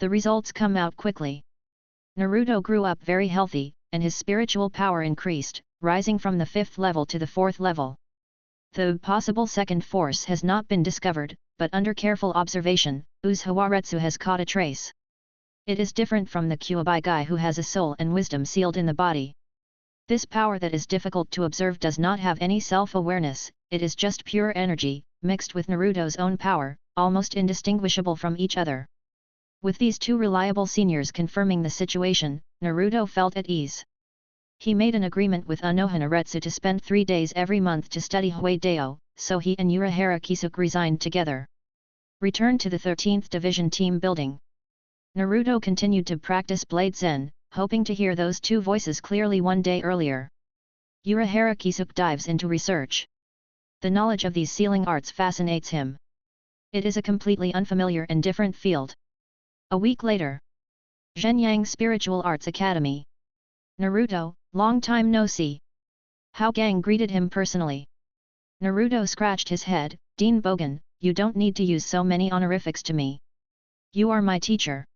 The results come out quickly. Naruto grew up very healthy, and his spiritual power increased, rising from the 5th level to the 4th level. The possible second force has not been discovered, but under careful observation, Uzumaki has caught a trace. It is different from the Kyuubi guy who has a soul and wisdom sealed in the body. This power that is difficult to observe does not have any self-awareness, it is just pure energy, mixed with Naruto's own power, almost indistinguishable from each other. With these 2 reliable seniors confirming the situation, Naruto felt at ease. He made an agreement with Anohanaretsu to spend 3 days every month to study Huideo, so he and Urahara Kisuke resigned together. Returned to the 13th Division team building. Naruto continued to practice Blade Zen, hoping to hear those 2 voices clearly one day earlier. Urahara Kisuke dives into research. The knowledge of these sealing arts fascinates him. It is a completely unfamiliar and different field. A week later. Zhenyang Spiritual Arts Academy. Naruto, long time no see. Hokage greeted him personally. Naruto scratched his head, Dean Bogan, you don't need to use so many honorifics to me. You are my teacher.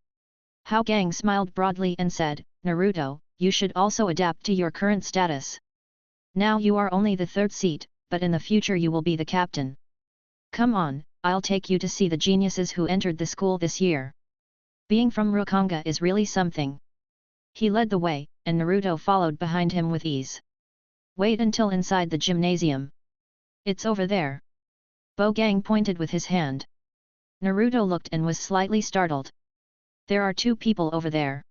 Hokage smiled broadly and said, Naruto, you should also adapt to your current status. Now you are only the third seat, but in the future you will be the captain. Come on, I'll take you to see the geniuses who entered the school this year. Being from Rokanga is really something. He led the way, and Naruto followed behind him with ease. Wait until inside the gymnasium. It's over there. Bogang pointed with his hand. Naruto looked and was slightly startled. There are two people over there.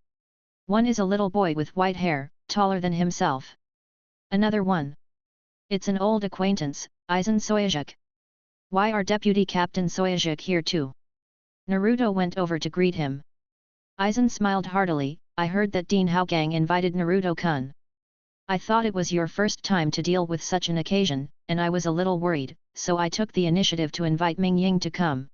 One is a little boy with white hair, taller than himself. Another one. It's an old acquaintance, Aizen Soyajuk. Why are Deputy Captain Soyajuk here too? Naruto went over to greet him. Aizen smiled heartily, I heard that Dean Hokage invited Naruto-kun. I thought it was your first time to deal with such an occasion, and I was a little worried, so I took the initiative to invite Ming Ying to come.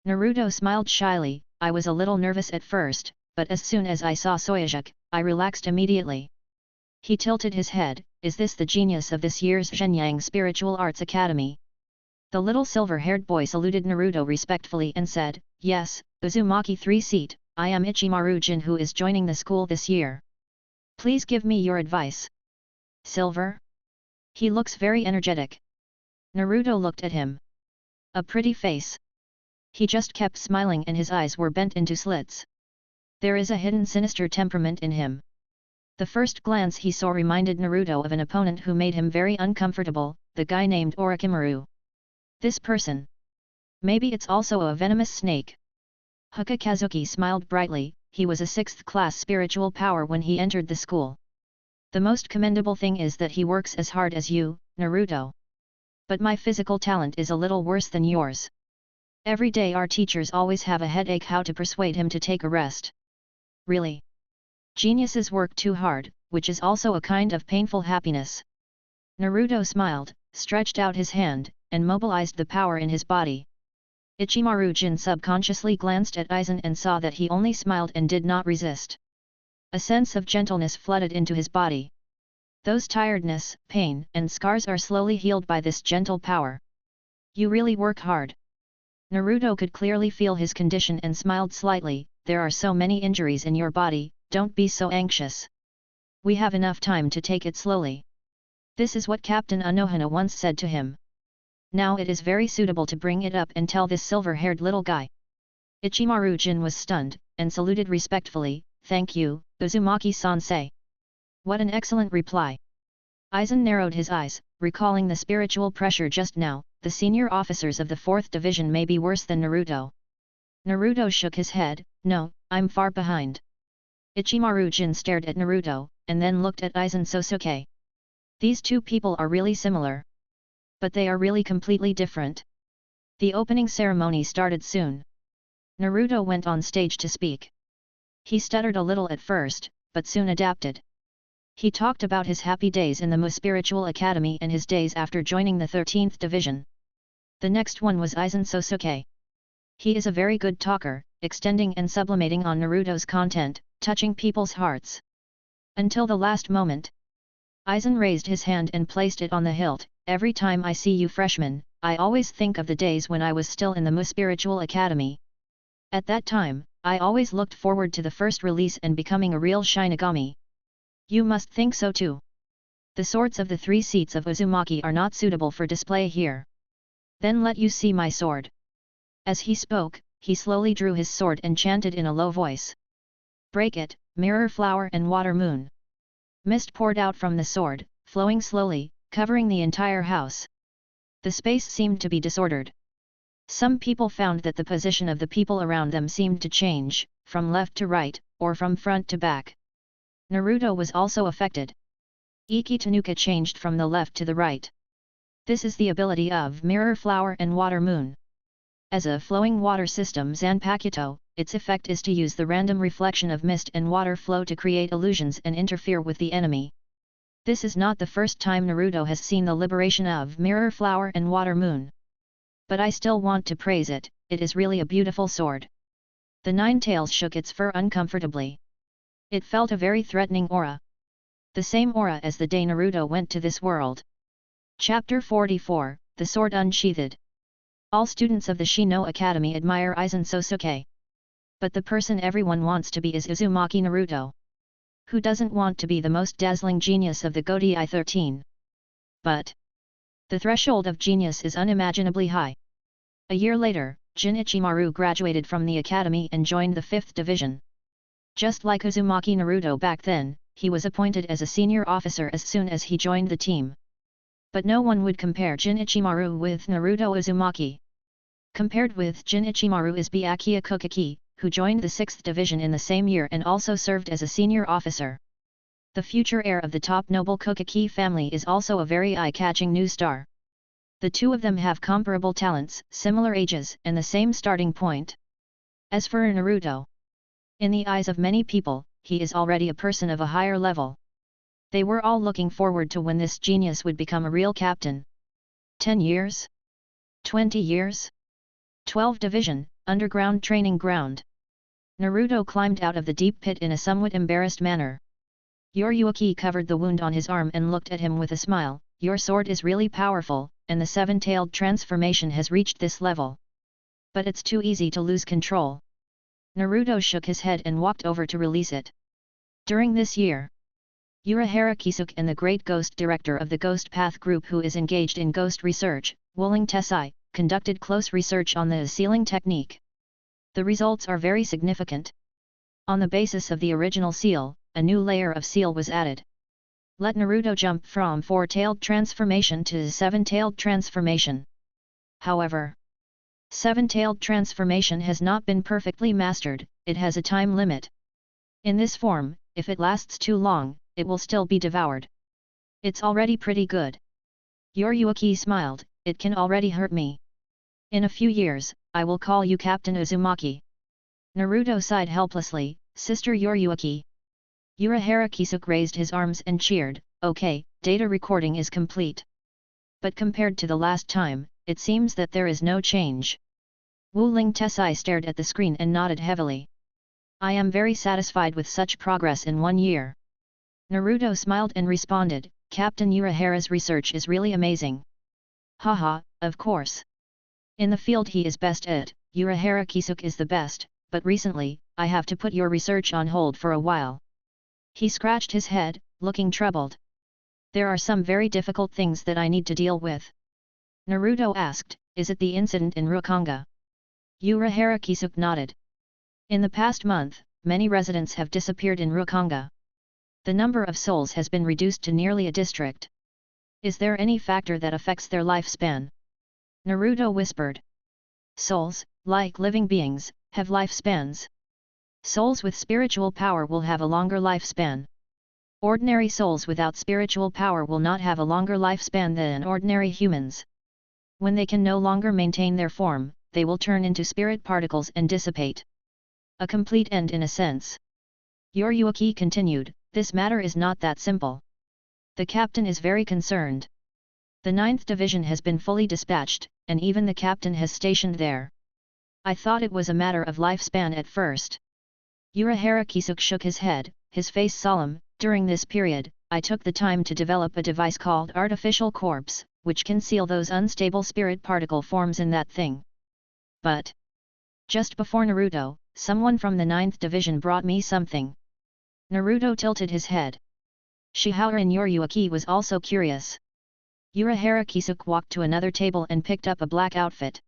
Naruto smiled shyly, I was a little nervous at first, but as soon as I saw Soyajuk, I relaxed immediately. He tilted his head, is this the genius of this year's Shenyang Spiritual Arts Academy? The little silver-haired boy saluted Naruto respectfully and said, yes, Uzumaki 3-seat, I am Ichimaru Jin who is joining the school this year. Please give me your advice. Silver? He looks very energetic. Naruto looked at him. A pretty face. He just kept smiling and his eyes were bent into slits. There is a hidden sinister temperament in him. The first glance he saw reminded Naruto of an opponent who made him very uncomfortable, the guy named Orochimaru. This person. Maybe it's also a venomous snake. Hokage smiled brightly, he was a 6th class spiritual power when he entered the school. The most commendable thing is that he works as hard as you, Naruto. But my physical talent is a little worse than yours. Every day our teachers always have a headache how to persuade him to take a rest. Really? Geniuses work too hard, which is also a kind of painful happiness. Naruto smiled, stretched out his hand, and mobilized the power in his body. Ichimaru Jin subconsciously glanced at Aizen and saw that he only smiled and did not resist. A sense of gentleness flooded into his body. Those tiredness, pain, and scars are slowly healed by this gentle power. You really work hard. Naruto could clearly feel his condition and smiled slightly, there are so many injuries in your body, don't be so anxious. We have enough time to take it slowly. This is what Captain Anohana once said to him. Now it is very suitable to bring it up and tell this silver-haired little guy. Ichimaru Jin was stunned, and saluted respectfully, thank you, Uzumaki-sensei. What an excellent reply. Aizen narrowed his eyes, recalling the spiritual pressure just now, the senior officers of the 4th division may be worse than Naruto. Naruto shook his head, no, I'm far behind. Ichimaru Jin stared at Naruto, and then looked at Aizen Sosuke. These two people are really similar. But they are really completely different. The opening ceremony started soon. Naruto went on stage to speak. He stuttered a little at first, but soon adapted. He talked about his happy days in the Mu Spiritual Academy and his days after joining the 13th Division. The next one was Aizen Sosuke. He is a very good talker, extending and sublimating on Naruto's content, touching people's hearts. Until the last moment. Aizen raised his hand and placed it on the hilt, every time I see you freshmen, I always think of the days when I was still in the Mu Spiritual Academy. At that time, I always looked forward to the first release and becoming a real shinigami. You must think so too. The swords of the 3 seats of Uzumaki are not suitable for display here. Then let you see my sword. As he spoke, he slowly drew his sword and chanted in a low voice. Break it, mirror flower and water moon. Mist poured out from the sword, flowing slowly, covering the entire house. The space seemed to be disordered. Some people found that the position of the people around them seemed to change, from left to right, or from front to back. Naruto was also affected. Iki Tanuka changed from the left to the right. This is the ability of mirror flower and water moon. As a flowing water system Zanpakuto, its effect is to use the random reflection of mist and water flow to create illusions and interfere with the enemy. This is not the first time Naruto has seen the liberation of mirror flower and water moon. But I still want to praise it, it is really a beautiful sword. The 9 Tails shook its fur uncomfortably. It felt a very threatening aura. The same aura as the day Naruto went to this world. Chapter 44, The Sword Unsheathed. All students of the Shino Academy admire Aizen Sosuke. But the person everyone wants to be is Uzumaki Naruto. Who doesn't want to be the most dazzling genius of the Gotei 13? But the threshold of genius is unimaginably high. A year later, Jin Ichimaru graduated from the academy and joined the 5th division. Just like Uzumaki Naruto back then, he was appointed as a senior officer as soon as he joined the team. But no one would compare Jin Ichimaru with Naruto Uzumaki. Compared with Jin Ichimaru is Byakuya Kokaki, who joined the 6th division in the same year and also served as a senior officer. The future heir of the top noble Kokaki family is also a very eye-catching new star. The two of them have comparable talents, similar ages, and the same starting point. As for Naruto, in the eyes of many people, he is already a person of a higher level. They were all looking forward to when this genius would become a real captain. 10 years? 20 years? 12 division, underground training ground. Naruto climbed out of the deep pit in a somewhat embarrassed manner. Yoriyuki covered the wound on his arm and looked at him with a smile. Your sword is really powerful, and the seven-tailed transformation has reached this level. But it's too easy to lose control. Naruto shook his head and walked over to release it. During this year, Urahara Kisuke and the great ghost director of the Ghost Path group who is engaged in ghost research, Wuling Tesai, conducted close research on the sealing technique. The results are very significant. On the basis of the original seal, a new layer of seal was added. Let Naruto jump from 4-tailed transformation to 7-tailed transformation. However, 7-tailed transformation has not been perfectly mastered, it has a time limit. In this form, if it lasts too long, it will still be devoured. It's already pretty good. Yoriyuki smiled, it can already hurt me. In a few years, I will call you Captain Uzumaki. Naruto sighed helplessly, Sister Yoriyuki. Urahara Kisuke raised his arms and cheered, okay, data recording is complete. But compared to the last time, it seems that there is no change. Wuling Tesai stared at the screen and nodded heavily. I am very satisfied with such progress in 1 year. Naruto smiled and responded, Captain Urahara's research is really amazing. Haha, of course. In the field he is best at, Urahara Kisuke is the best, but recently, I have to put your research on hold for a while. He scratched his head, looking troubled. There are some very difficult things that I need to deal with. Naruto asked, is it the incident in Rukanga? Urahara Kisuke nodded. In the past month, many residents have disappeared in Rukanga. The number of souls has been reduced to nearly a district. Is there any factor that affects their lifespan? Naruto whispered. Souls, like living beings, have lifespans. Souls with spiritual power will have a longer lifespan. Ordinary souls without spiritual power will not have a longer lifespan than ordinary humans. When they can no longer maintain their form, they will turn into spirit particles and dissipate. A complete end in a sense. Yoriyuki continued, this matter is not that simple. The captain is very concerned. The 9th division has been fully dispatched, and even the captain has stationed there. I thought it was a matter of lifespan at first. Urahara Kisuke shook his head, his face solemn. During this period, I took the time to develop a device called Artificial Corpse, which can seal those unstable spirit particle forms in that thing. But just before Naruto, someone from the 9th division brought me something. Naruto tilted his head. Shihara and Yoriyuki was also curious. Urahara Kisuke walked to another table and picked up a black outfit.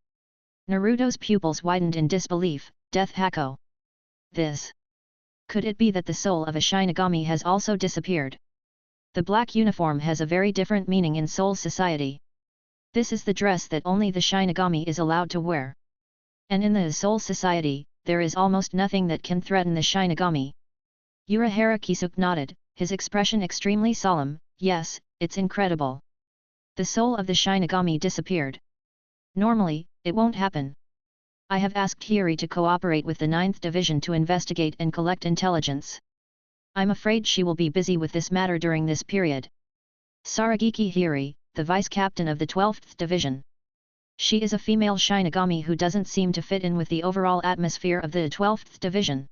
Naruto's pupils widened in disbelief, Death Hako. This. Could it be that the soul of a shinigami has also disappeared? The black uniform has a very different meaning in Soul Society. This is the dress that only the shinigami is allowed to wear. And in the Soul Society, there is almost nothing that can threaten the shinigami. Urahara Kisuke nodded, his expression extremely solemn, yes, it's incredible. The soul of the shinigami disappeared. Normally, it won't happen. I have asked Hiri to cooperate with the 9th division to investigate and collect intelligence. I'm afraid she will be busy with this matter during this period. Saragiki Hiri, the vice captain of the 12th division. She is a female shinigami who doesn't seem to fit in with the overall atmosphere of the 12th division.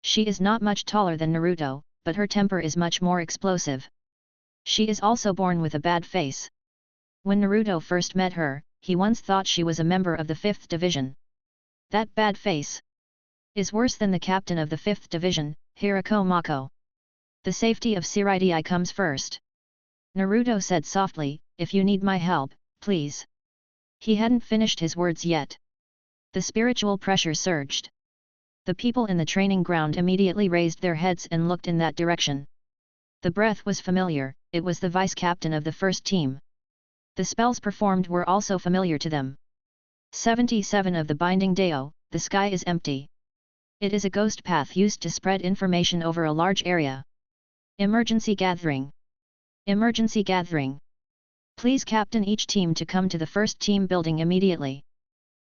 She is not much taller than Naruto, but her temper is much more explosive. She is also born with a bad face. When Naruto first met her, he once thought she was a member of the 5th Division. That bad face is worse than the captain of the 5th Division, Hirako Mako. The safety of Seireitei comes first. Naruto said softly, if you need my help, please. He hadn't finished his words yet. The spiritual pressure surged. The people in the training ground immediately raised their heads and looked in that direction. The breath was familiar, it was the vice-captain of the first team. The spells performed were also familiar to them. 77 of the Binding Dao, the sky is empty. It is a ghost path used to spread information over a large area. Emergency gathering. Emergency gathering. Please captain each team to come to the first team building immediately.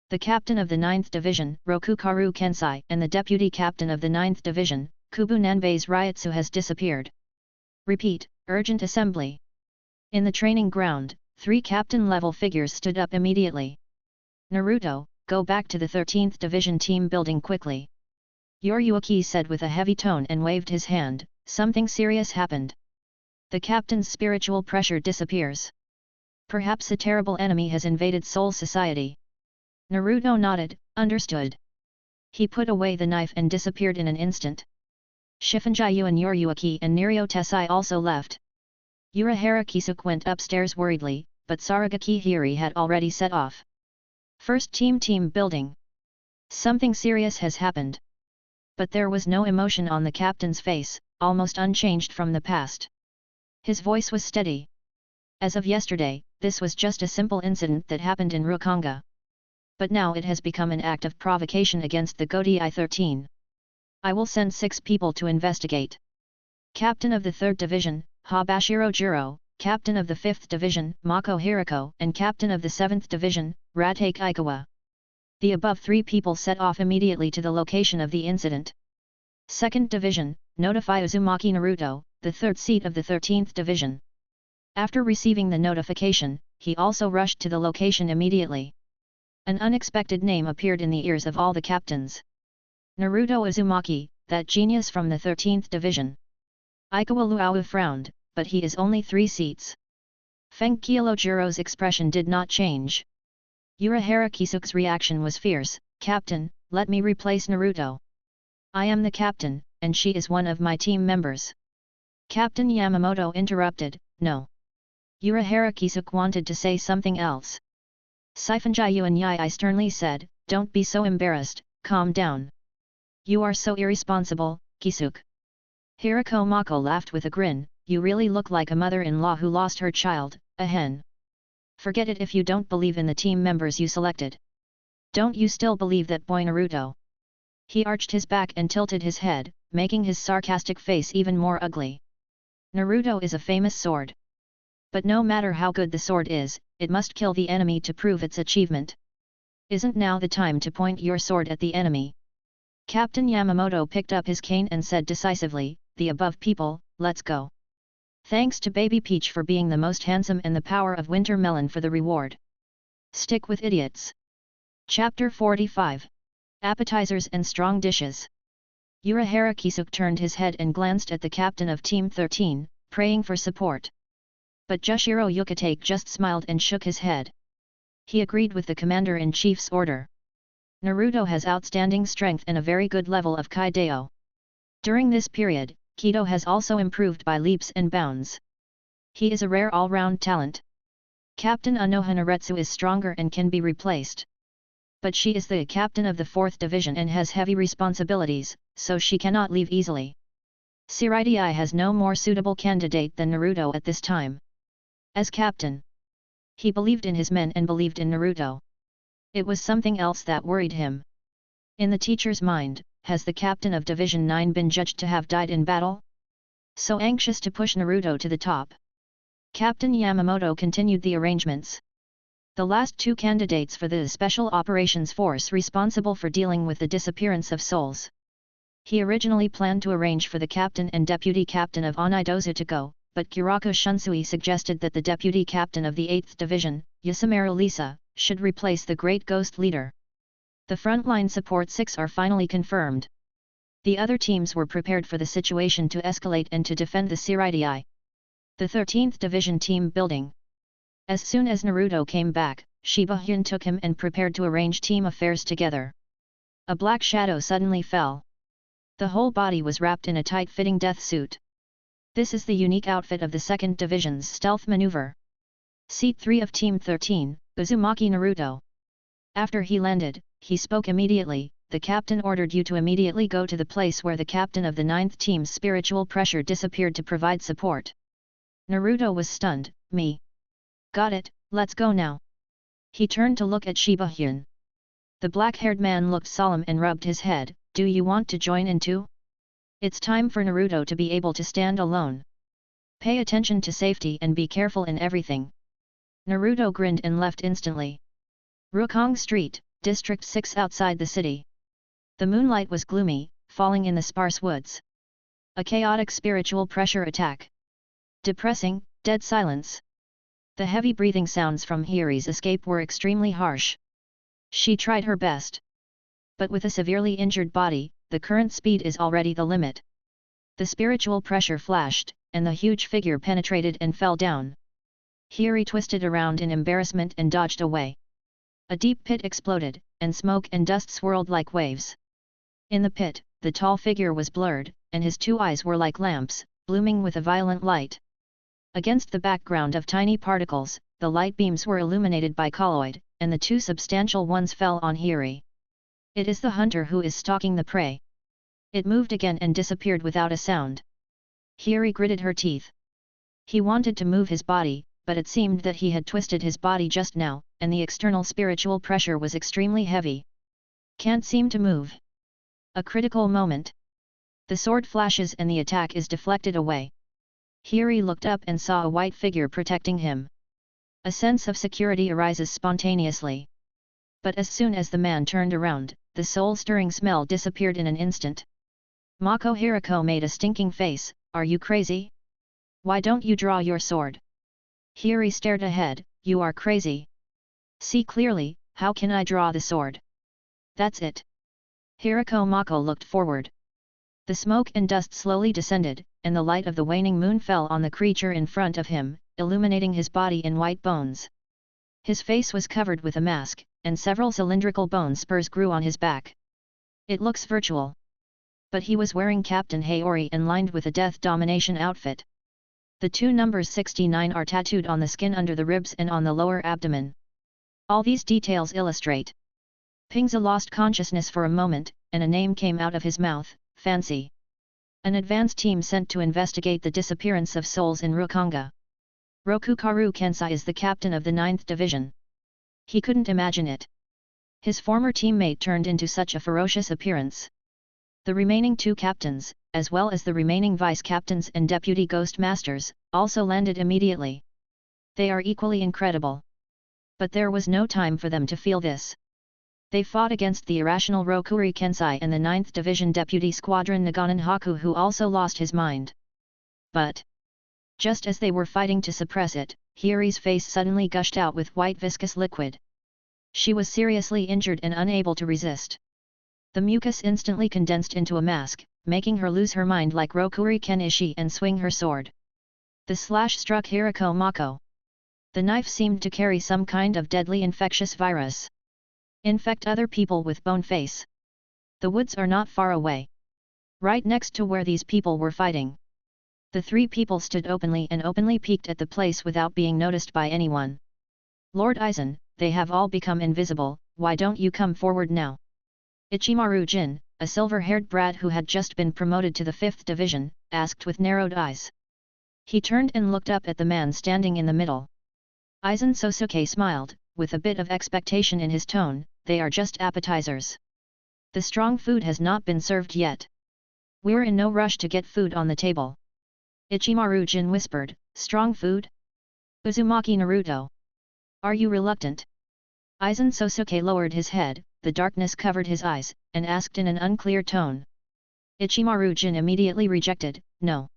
The captain of the 9th Division, Rokukaru Kensai, and the deputy captain of the 9th Division, Kubu Nanbei's Ryutsu has disappeared. Repeat, urgent assembly. In the training ground, 3 captain-level figures stood up immediately. Naruto, go back to the 13th Division team building quickly. Yoriyuki said with a heavy tone and waved his hand, something serious happened. The captain's spiritual pressure disappears. Perhaps a terrible enemy has invaded Soul Society. Naruto nodded, understood. He put away the knife and disappeared in an instant. Shifunjayu and Yoriyuki and Nirio Tessai also left. Urahara Kisuke went upstairs worriedly, but Sarugaki Hiri had already set off. First team building. Something serious has happened. But there was no emotion on the captain's face, almost unchanged from the past. His voice was steady. As of yesterday, this was just a simple incident that happened in Rukanga. But now it has become an act of provocation against the Godi I-13. I will send 6 people to investigate. Captain of the 3rd Division, Habashiro Jiro, Captain of the 5th Division, Mako Hirako, and Captain of the 7th Division, Ratake Aikawa. The above 3 people set off immediately to the location of the incident. 2nd Division, notify Uzumaki Naruto, the 3rd seat of the 13th Division. After receiving the notification, he also rushed to the location immediately. An unexpected name appeared in the ears of all the captains. Naruto Uzumaki, that genius from the 13th Division. Aikawa Luau frowned, but he is only 3 seats. Feng Kyojiro's expression did not change. Urahara Kisuke's reaction was fierce, Captain, let me replace Naruto. I am the captain, and she is one of my team members. Captain Yamamoto interrupted, no. Urahara Kisuke wanted to say something else. Seifunjayu and Yai sternly said, don't be so embarrassed, calm down. You are so irresponsible, Kisuke. Hirako Mako laughed with a grin, you really look like a mother-in-law who lost her child, a hen. Forget it if you don't believe in the team members you selected. Don't you still believe that boy Naruto? He arched his back and tilted his head, making his sarcastic face even more ugly. Naruto is a famous sword. But no matter how good the sword is, it must kill the enemy to prove its achievement. Isn't now the time to point your sword at the enemy? Captain Yamamoto picked up his cane and said decisively, the above people, let's go. Thanks to Baby Peach for being the most handsome and the power of Winter Melon for the reward. Stick with idiots. Chapter 45. Appetizers and Strong Dishes. Urahara Kisuke turned his head and glanced at the captain of Team 13, praying for support. But Jushiro Yukitake just smiled and shook his head. He agreed with the commander-in-chief's order. Naruto has outstanding strength and a very good level of Kaidao. During this period, Kido has also improved by leaps and bounds. He is a rare all-round talent. Captain Anoha Naretsu is stronger and can be replaced. But she is the captain of the 4th Division and has heavy responsibilities, so she cannot leave easily. Seireitei has no more suitable candidate than Naruto at this time. As captain, he believed in his men and believed in Naruto. It was something else that worried him. In the teacher's mind, has the captain of Division 9 been judged to have died in battle? So anxious to push Naruto to the top. Captain Yamamoto continued the arrangements. The last 2 candidates for the Special Operations Force responsible for dealing with the disappearance of souls. He originally planned to arrange for the captain and deputy captain of Onaidozu to go, but Kiraku Shunsui suggested that the deputy captain of the 8th Division, Yasumaru Lisa, should replace the Great Ghost Leader. The frontline support 6 are finally confirmed. The other teams were prepared for the situation to escalate and to defend the Seireitei. The 13th Division team building. As soon as Naruto came back, Shiba Hyun took him and prepared to arrange team affairs together. A black shadow suddenly fell. The whole body was wrapped in a tight-fitting death suit. This is the unique outfit of the 2nd Division's stealth maneuver. Seat 3 of Team 13, Uzumaki Naruto. After he landed, he spoke immediately. The captain ordered you to immediately go to the place where the captain of the 9th team's spiritual pressure disappeared to provide support. Naruto was stunned. Me? Got it, let's go now. He turned to look at Shiba Hyun. The black-haired man looked solemn and rubbed his head. Do you want to join in too? It's time for Naruto to be able to stand alone. Pay attention to safety and be careful in everything. Naruto grinned and left instantly. Rukong Street, District 6 outside the city. The moonlight was gloomy, falling in the sparse woods. A chaotic spiritual pressure attack. Depressing, dead silence. The heavy breathing sounds from Hiri's escape were extremely harsh. She tried her best. But with a severely injured body, the current speed is already the limit. The spiritual pressure flashed, and the huge figure penetrated and fell down. Hiri twisted around in embarrassment and dodged away. A deep pit exploded, and smoke and dust swirled like waves. In the pit, the tall figure was blurred, and his two eyes were like lamps, blooming with a violent light. Against the background of tiny particles, the light beams were illuminated by colloid, and the two substantial ones fell on Hiri. It is the hunter who is stalking the prey. It moved again and disappeared without a sound. Hiri gritted her teeth. He wanted to move his body, but it seemed that he had twisted his body just now, and the external spiritual pressure was extremely heavy. Can't seem to move. A critical moment. The sword flashes and the attack is deflected away. Hiri looked up and saw a white figure protecting him. A sense of security arises spontaneously. But as soon as the man turned around, the soul-stirring smell disappeared in an instant. Mako Hirako made a stinking face. Are you crazy? Why don't you draw your sword? Hiri stared ahead. You are crazy. See clearly, how can I draw the sword? That's it. Hirako Mako looked forward. The smoke and dust slowly descended, and the light of the waning moon fell on the creature in front of him, illuminating his body in white bones. His face was covered with a mask, and several cylindrical bone spurs grew on his back. It looks virtual. But he was wearing Captain Haori and lined with a death domination outfit. The two numbers 69 are tattooed on the skin under the ribs and on the lower abdomen. All these details illustrate. Pingza lost consciousness for a moment, and a name came out of his mouth, Fancy. An advance team sent to investigate the disappearance of souls in Rukanga. Rokukaru Kensai is the captain of the 9th Division. He couldn't imagine it. His former teammate turned into such a ferocious appearance. The remaining two captains, as well as the remaining vice-captains and deputy ghost masters, also landed immediately. They are equally incredible. But there was no time for them to feel this. They fought against the irrational Rokuri Kensai and the 9th Division Deputy Squadron Naganon Haku, who also lost his mind. But just as they were fighting to suppress it, Hiri's face suddenly gushed out with white viscous liquid. She was seriously injured and unable to resist. The mucus instantly condensed into a mask, making her lose her mind like Rokuri Kenishi and swing her sword. The slash struck Hirako Mako. The knife seemed to carry some kind of deadly infectious virus. Infect other people with bone face. The woods are not far away. Right next to where these people were fighting. The three people stood openly and openly peeked at the place without being noticed by anyone. Lord Aizen, they have all become invisible, why don't you come forward now? Ichimaru Jin, a silver-haired brat who had just been promoted to the 5th Division, asked with narrowed eyes. He turned and looked up at the man standing in the middle. Aizen Sosuke smiled, with a bit of expectation in his tone. They are just appetizers. The strong food has not been served yet. We're in no rush to get food on the table. Ichimaru Jin whispered, strong food? Uzumaki Naruto. Are you reluctant? Aizen Sosuke lowered his head, the darkness covered his eyes, and asked in an unclear tone. Ichimaru Jin immediately rejected, no.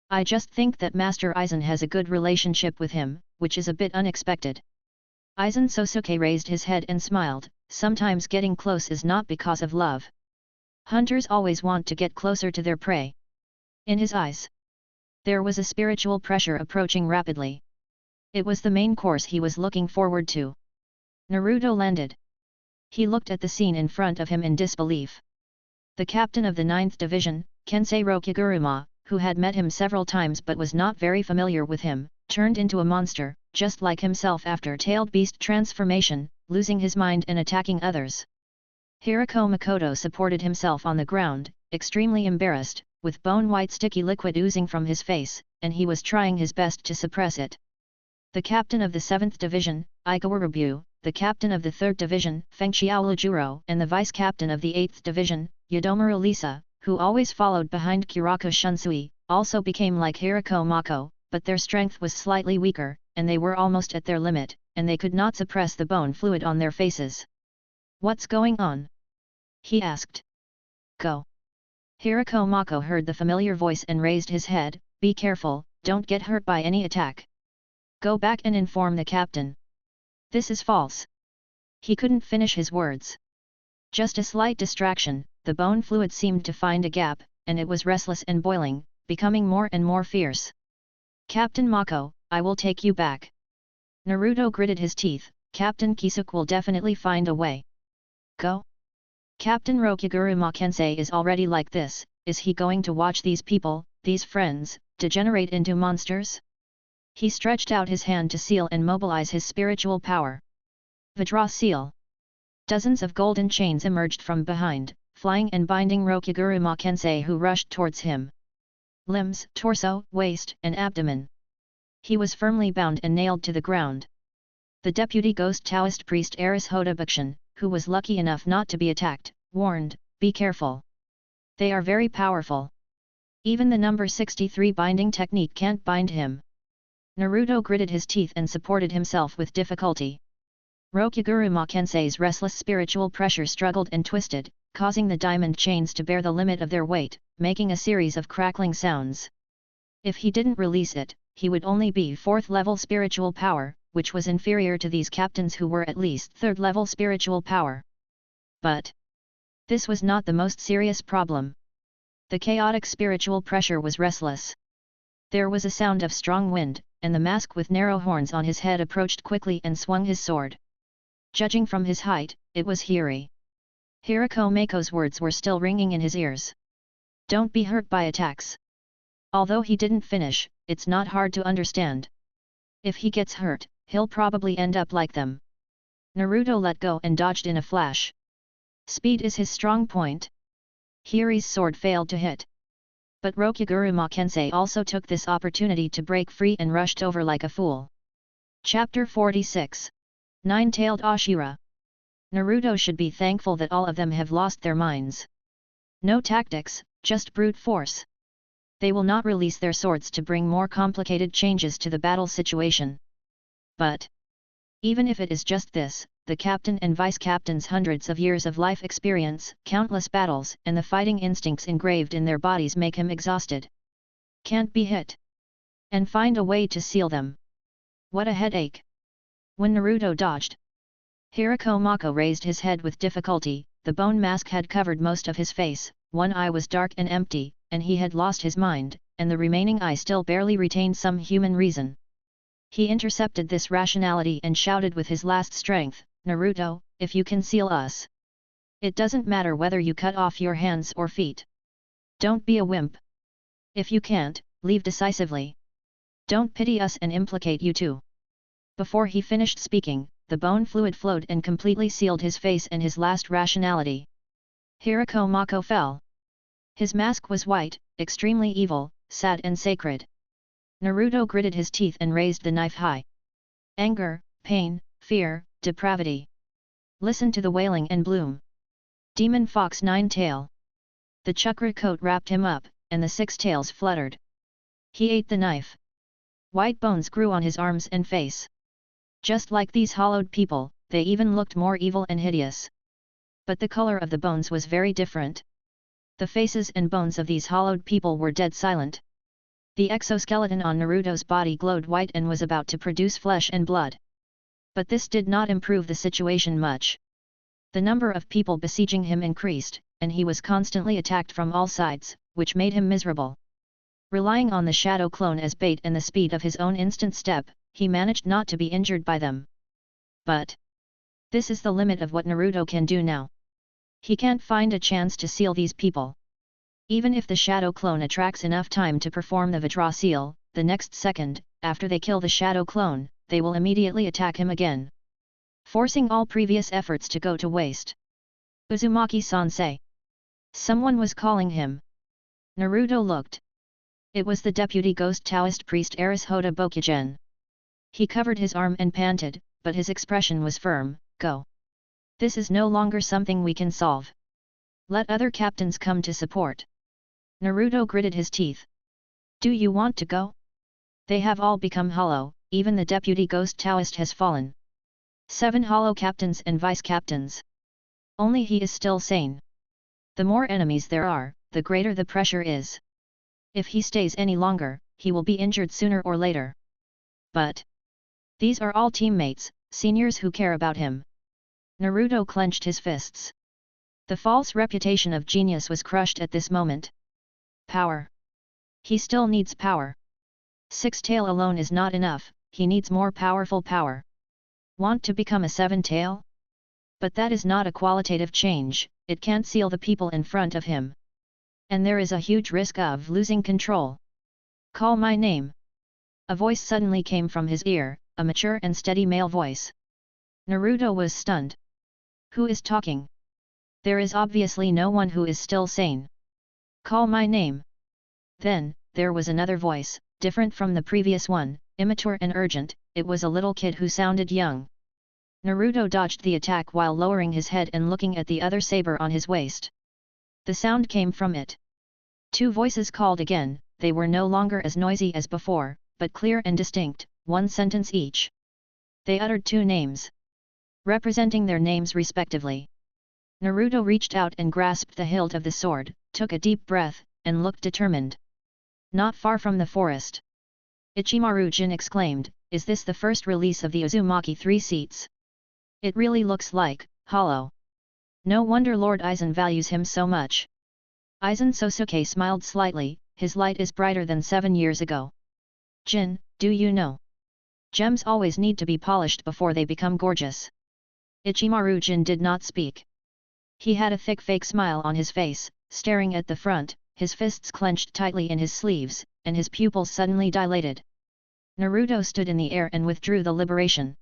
I just think that Master Aizen has a good relationship with him, which is a bit unexpected. Aizen Sosuke raised his head and smiled, sometimes getting close is not because of love. Hunters always want to get closer to their prey. In his eyes, there was a spiritual pressure approaching rapidly. It was the main course he was looking forward to. Naruto landed. He looked at the scene in front of him in disbelief. The captain of the 9th Division, Kensei Rokuguruma, who had met him several times but was not very familiar with him, turned into a monster, just like himself after tailed beast transformation, losing his mind and attacking others. Hirako Makoto supported himself on the ground, extremely embarrassed, with bone-white sticky liquid oozing from his face, and he was trying his best to suppress it. The captain of the 7th Division, Ikawarubu, the captain of the 3rd Division, Feng Xiaolujuro, and the vice-captain of the 8th Division, Yodomaru Lisa, who always followed behind Kurako Shunsui, also became like Hirako Mako, but their strength was slightly weaker, and they were almost at their limit, and they could not suppress the bone fluid on their faces. "What's going on?" he asked. "Go." Hirako Mako heard the familiar voice and raised his head. "Be careful, don't get hurt by any attack. Go back and inform the captain." "This is false." He couldn't finish his words. Just a slight distraction, the bone fluid seemed to find a gap, and it was restless and boiling, becoming more and more fierce. "Captain Mako, I will take you back." Naruto gritted his teeth. "Captain Kisuke will definitely find a way." "Go?" "Captain Rokuguruma Kensei is already like this, is he going to watch these people, these friends, degenerate into monsters?" He stretched out his hand to seal and mobilize his spiritual power. Vajra seal. Dozens of golden chains emerged from behind, flying and binding Rokuguruma Kensei, who rushed towards him. Limbs, torso, waist, and abdomen. He was firmly bound and nailed to the ground. The deputy ghost Taoist priest Eris Hodobukshin, who was lucky enough not to be attacked, warned, "Be careful. They are very powerful. Even the number 63 binding technique can't bind him." Naruto gritted his teeth and supported himself with difficulty. Rokuguruma Kensei's restless spiritual pressure struggled and twisted, causing the diamond chains to bear the limit of their weight, making a series of crackling sounds. If he didn't release it, he would only be 4th level spiritual power, which was inferior to these captains who were at least 3rd level spiritual power. But this was not the most serious problem. The chaotic spiritual pressure was restless. There was a sound of strong wind, and the mask with narrow horns on his head approached quickly and swung his sword. Judging from his height, it was Hiri. Hirako Mako's words were still ringing in his ears. "Don't be hurt by attacks." Although he didn't finish, it's not hard to understand. If he gets hurt, he'll probably end up like them. Naruto let go and dodged in a flash. Speed is his strong point. Hiri's sword failed to hit. But Rokuguruma Kensei also took this opportunity to break free and rushed over like a fool. Chapter 46. Nine-tailed Ashura. Naruto should be thankful that all of them have lost their minds. No tactics, just brute force. They will not release their swords to bring more complicated changes to the battle situation. But even if it is just this, the captain and vice-captain's hundreds of years of life experience, countless battles, and the fighting instincts engraved in their bodies make him exhausted. Can't be hit. And find a way to seal them. What a headache. When Naruto dodged, Hirako Mako raised his head with difficulty. The bone mask had covered most of his face, one eye was dark and empty, and he had lost his mind, and the remaining eye still barely retained some human reason. He intercepted this rationality and shouted with his last strength, "Naruto, if you can seal us. It doesn't matter whether you cut off your hands or feet. Don't be a wimp. If you can't, leave decisively. Don't pity us and implicate you too." Before he finished speaking, the bone fluid flowed and completely sealed his face and his last rationality. Hirako Mako fell. His mask was white, extremely evil, sad and sacred. Naruto gritted his teeth and raised the knife high. Anger, pain, fear, depravity. Listen to the wailing and bloom. Demon Fox Nine-Tail. The chakra coat wrapped him up, and the 6 tails fluttered. He ate the knife. White bones grew on his arms and face. Just like these hollowed people, they even looked more evil and hideous. But the color of the bones was very different. The faces and bones of these hollowed people were dead silent. The exoskeleton on Naruto's body glowed white and was about to produce flesh and blood. But this did not improve the situation much. The number of people besieging him increased, and he was constantly attacked from all sides, which made him miserable. Relying on the shadow clone as bait and the speed of his own instant step, he managed not to be injured by them. But this is the limit of what Naruto can do now. He can't find a chance to seal these people. Even if the shadow clone attracts enough time to perform the Vajra seal, the next second, after they kill the shadow clone, they will immediately attack him again, forcing all previous efforts to go to waste. Uzumaki-sensei. Someone was calling him. Naruto looked. It was the deputy ghost Taoist priest Arisuhoda Bokugen. He covered his arm and panted, but his expression was firm. Go. This is no longer something we can solve. Let other captains come to support. Naruto gritted his teeth. Do you want to go? They have all become hollow, even the deputy ghost Taoist has fallen. 7 hollow captains and vice-captains. Only he is still sane. The more enemies there are, the greater the pressure is. If he stays any longer, he will be injured sooner or later. But these are all teammates, seniors who care about him. Naruto clenched his fists. The false reputation of genius was crushed at this moment. Power. He still needs power. 6-tail alone is not enough, he needs more powerful power. Want to become a 7-tail? But that is not a qualitative change, it can't seal the people in front of him. And there is a huge risk of losing control. Call my name. A voice suddenly came from his ear, a mature and steady male voice. Naruto was stunned. Who is talking? There is obviously no one who is still sane. Call my name. Then, there was another voice, different from the previous one, immature and urgent. It was a little kid who sounded young. Naruto dodged the attack while lowering his head and looking at the other saber on his waist. The sound came from it. 2 voices called again, they were no longer as noisy as before, but clear and distinct, 1 sentence each. They uttered 2 names, representing their names respectively. Naruto reached out and grasped the hilt of the sword, took a deep breath, and looked determined. Not far from the forest, Ichimaru-jin exclaimed, is this the first release of the Uzumaki 3 seats? It really looks like, hollow. No wonder Lord Aizen values him so much. Aizen Sosuke smiled slightly, his light is brighter than 7 years ago. Jin, do you know? Gems always need to be polished before they become gorgeous. Ichimaru-jin did not speak. He had a thick fake smile on his face, staring at the front, his fists clenched tightly in his sleeves, and his pupils suddenly dilated. Naruto stood in the air and withdrew the liberation.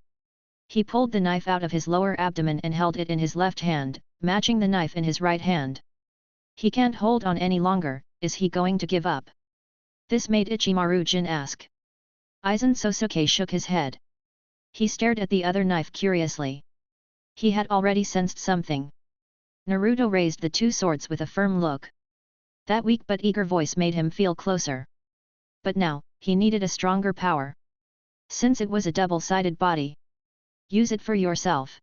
He pulled the knife out of his lower abdomen and held it in his left hand, matching the knife in his right hand. He can't hold on any longer, is he going to give up? This made Ichimaru-jin ask. Aizen Sosuke shook his head. He stared at the other knife curiously. He had already sensed something. Naruto raised the 2 swords with a firm look. That weak but eager voice made him feel closer. But now, he needed a stronger power. Since it was a double-sided body. Use it for yourself.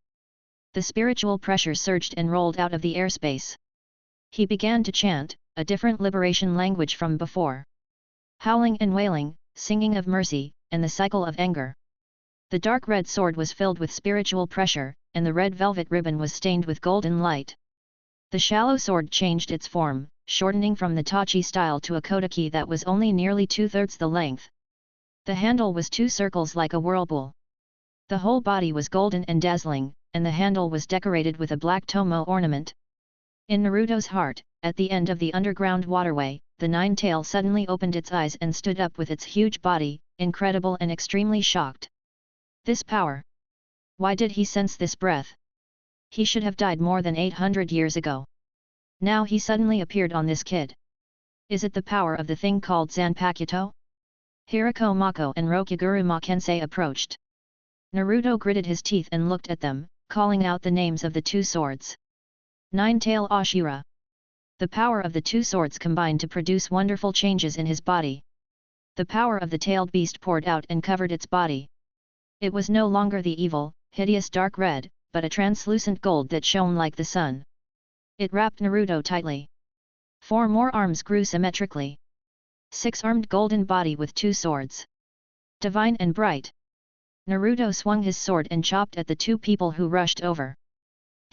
The spiritual pressure surged and rolled out of the airspace. He began to chant, a different liberation language from before. Howling and wailing, singing of mercy, and the cycle of anger. The dark red sword was filled with spiritual pressure, and the red velvet ribbon was stained with golden light. The shallow sword changed its form, shortening from the Tachi style to a kodaki that was only nearly 2/3 the length. The handle was 2 circles like a whirlpool. The whole body was golden and dazzling, and the handle was decorated with a black tomo ornament. In Naruto's heart, at the end of the underground waterway, the 9-tail suddenly opened its eyes and stood up with its huge body, incredible and extremely shocked. This power! Why did he sense this breath? He should have died more than 800 years ago. Now he suddenly appeared on this kid. Is it the power of the thing called Zanpakuto? Hirako Mako and Rokuguru Makensei approached. Naruto gritted his teeth and looked at them, calling out the names of the 2 swords. 9-tail Ashura. The power of the 2 swords combined to produce wonderful changes in his body. The power of the tailed beast poured out and covered its body. It was no longer the evil, hideous dark red, but a translucent gold that shone like the sun. It wrapped Naruto tightly. 4 more arms grew symmetrically. 6-armed golden body with 2 swords. Divine and bright. Naruto swung his sword and chopped at the 2 people who rushed over.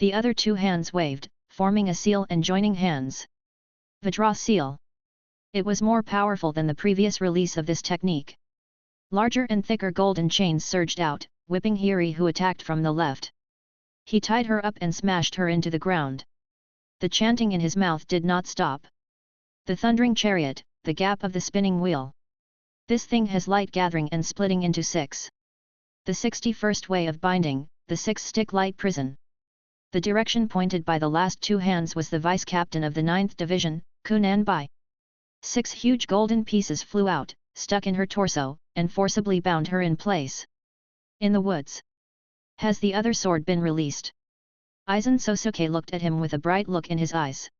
The other two hands waved, forming a seal and joining hands. Vajra seal. It was more powerful than the previous release of this technique. Larger and thicker golden chains surged out, whipping Hiri, who attacked from the left. He tied her up and smashed her into the ground. The chanting in his mouth did not stop. The thundering chariot, the gap of the spinning wheel. This thing has light gathering and splitting into 6. The 61st way of binding, the 6-stick light prison. The direction pointed by the last two hands was the vice-captain of the 9th Division, Kunanbai. 6 huge golden pieces flew out, stuck in her torso, and forcibly bound her in place. In the woods. Has the other sword been released? Aizen Sosuke looked at him with a bright look in his eyes.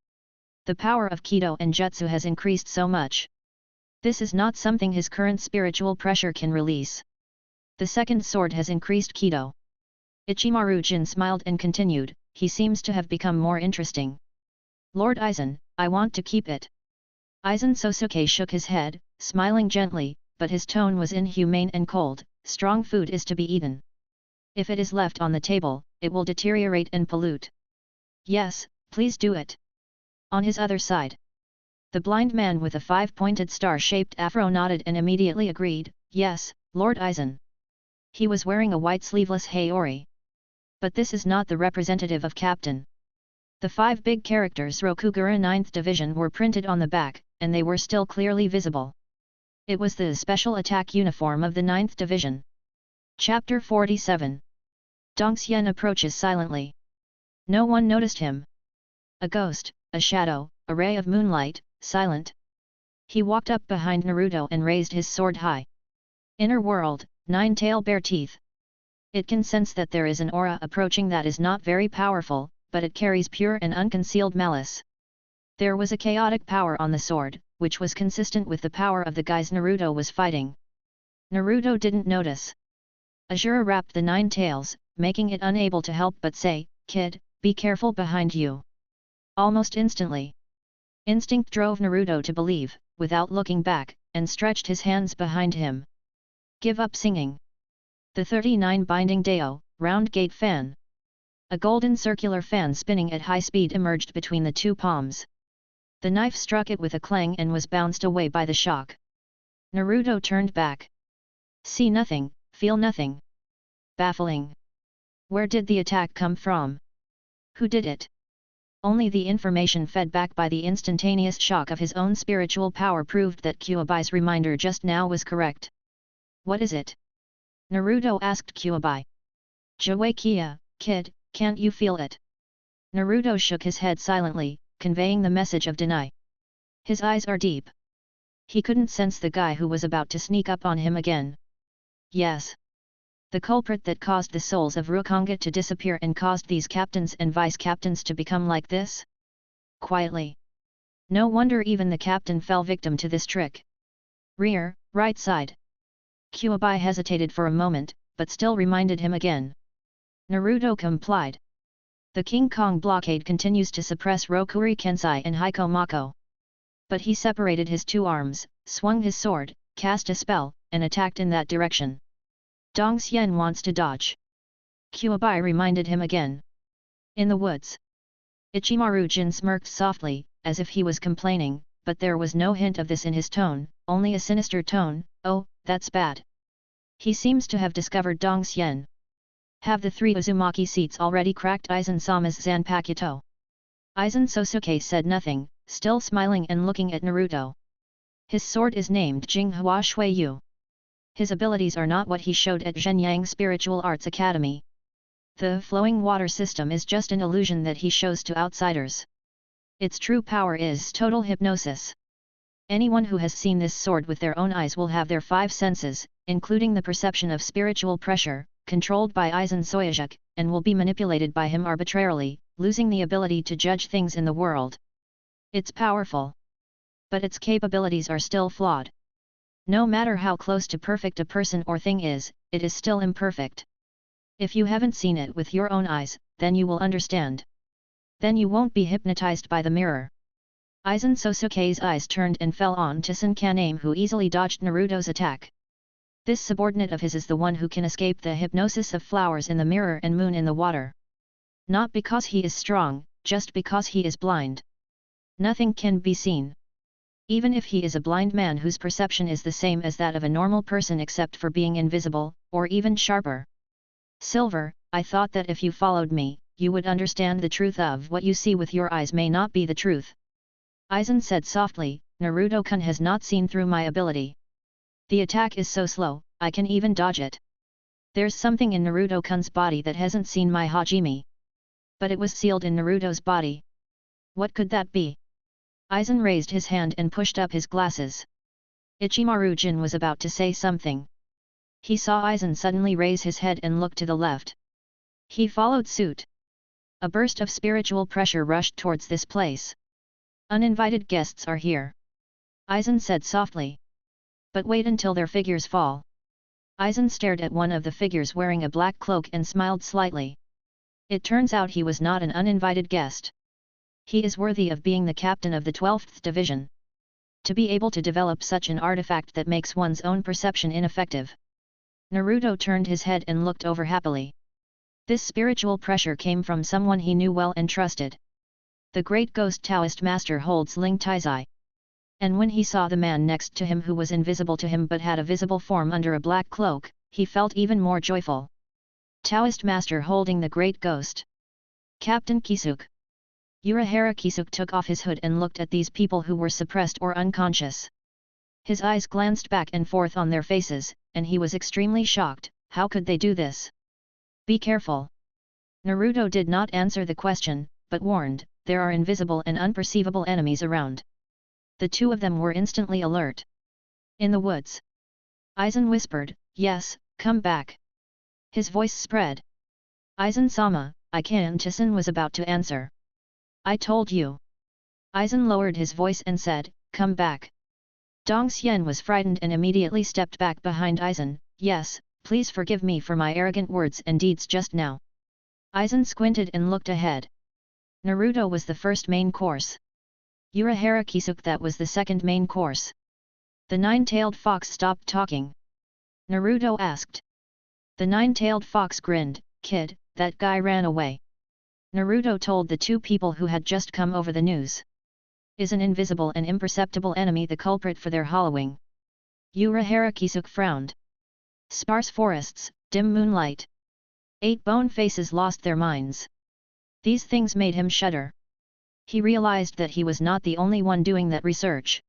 The power of Kido and Jutsu has increased so much. This is not something his current spiritual pressure can release. The second sword has increased Kido. Ichimaru Jin smiled and continued, he seems to have become more interesting. Lord Aizen, I want to keep it. Aizen Sosuke shook his head, smiling gently, but his tone was inhumane and cold. Strong food is to be eaten. If it is left on the table, it will deteriorate and pollute. Yes, please do it. On his other side. The blind man with a 5-pointed star-shaped afro nodded and immediately agreed, yes, Lord Aizen. He was wearing a white sleeveless haori. But this is not the representative of Captain. The 5 big characters Rokugura 9th Division were printed on the back, and they were still clearly visible. It was the special attack uniform of the 9th Division. Chapter 47. Dongxian approaches silently. No one noticed him. A ghost, a shadow, a ray of moonlight, silent. He walked up behind Naruto and raised his sword high. Inner world, 9-tail bare teeth. It can sense that there is an aura approaching that is not very powerful, but it carries pure and unconcealed malice. There was a chaotic power on the sword, which was consistent with the power of the guys Naruto was fighting. Naruto didn't notice. Azura wrapped the 9 tails, making it unable to help but say, "Kid, be careful behind you." Almost instantly. Instinct drove Naruto to believe, without looking back, and stretched his hands behind him. Give up singing. The 39 binding Deo, round gate fan. A golden circular fan spinning at high speed emerged between the two palms. The knife struck it with a clang and was bounced away by the shock. Naruto turned back. See nothing, feel nothing. Baffling. Where did the attack come from? Who did it? Only the information fed back by the instantaneous shock of his own spiritual power proved that Kyubai's reminder just now was correct. What is it? Naruto asked Kyubai. Joakia, kid, can't you feel it? Naruto shook his head silently, conveying the message of deny. His eyes are deep. He couldn't sense the guy who was about to sneak up on him again. Yes. The culprit that caused the souls of Hokage to disappear and caused these captains and vice-captains to become like this? Quietly. No wonder even the captain fell victim to this trick. Rear, right side. Kyubai hesitated for a moment, but still reminded him again. Naruto complied. The King Kong blockade continues to suppress Rokuri Kensai and Heiko Mako. But he separated his two arms, swung his sword, cast a spell, and attacked in that direction. Dongxian wants to dodge. Kyubai reminded him again. In the woods. Ichimaru Jin smirked softly, as if he was complaining, but there was no hint of this in his tone, only a sinister tone. Oh, that's bad. He seems to have discovered Dongxian. Have the 3 Uzumaki seats already cracked Aizen-sama's Zanpakuto? Aizen Sosuke said nothing, still smiling and looking at Naruto. His sword is named Jinghua Shuiyu. His abilities are not what he showed at Zhenyang Spiritual Arts Academy. The flowing water system is just an illusion that he shows to outsiders. Its true power is total hypnosis. Anyone who has seen this sword with their own eyes will have their 5 senses, including the perception of spiritual pressure, controlled by Aizen Soyuzuk, and will be manipulated by him arbitrarily, losing the ability to judge things in the world. It's powerful. But its capabilities are still flawed. No matter how close to perfect a person or thing is, it is still imperfect. If you haven't seen it with your own eyes, then you will understand. Then you won't be hypnotized by the mirror. Aizen Sosuke's eyes turned and fell on to Sun Kaname, who easily dodged Naruto's attack. This subordinate of his is the one who can escape the hypnosis of flowers in the mirror and moon in the water. Not because he is strong, just because he is blind. Nothing can be seen. Even if he is a blind man whose perception is the same as that of a normal person except for being invisible, or even sharper. Silver, I thought that if you followed me, you would understand the truth of what you see with your eyes may not be the truth. Aizen said softly, Naruto-kun has not seen through my ability. The attack is so slow, I can even dodge it. There's something in Naruto-kun's body that hasn't seen my Hajime. But it was sealed in Naruto's body. What could that be? Aizen raised his hand and pushed up his glasses. Ichimaru-jin was about to say something. He saw Aizen suddenly raise his head and look to the left. He followed suit. A burst of spiritual pressure rushed towards this place. Uninvited guests are here. Aizen said softly. But wait until their figures fall. Aizen stared at one of the figures wearing a black cloak and smiled slightly. It turns out he was not an uninvited guest. He is worthy of being the captain of the 12th division. To be able to develop such an artifact that makes one's own perception ineffective. Naruto turned his head and looked over happily. This spiritual pressure came from someone he knew well and trusted. The great ghost Taoist master holds Ling Taizai. And when he saw the man next to him who was invisible to him but had a visible form under a black cloak, he felt even more joyful. Taoist master holding the great ghost. Captain Kisuke. Urahara Kisuke took off his hood and looked at these people who were suppressed or unconscious. His eyes glanced back and forth on their faces, and he was extremely shocked. How could they do this? Be careful. Naruto did not answer the question, but warned, there are invisible and unperceivable enemies around. The two of them were instantly alert. In the woods. Aizen whispered, yes, come back. His voice spread. Aizen-sama, Ikan-san was about to answer. I told you. Aizen lowered his voice and said, come back. Dong Xian was frightened and immediately stepped back behind Aizen. Yes, please forgive me for my arrogant words and deeds just now. Aizen squinted and looked ahead. Naruto was the first main course. Urahara Kisuke that was the second main course. The nine-tailed fox stopped talking. Naruto asked. The nine-tailed fox grinned, kid, that guy ran away. Naruto told the two people who had just come over the news. Is an invisible and imperceptible enemy the culprit for their hollowing? Urahara Kisuke frowned. Sparse forests, dim moonlight. 8 bone faces lost their minds. These things made him shudder. He realized that he was not the only one doing that research.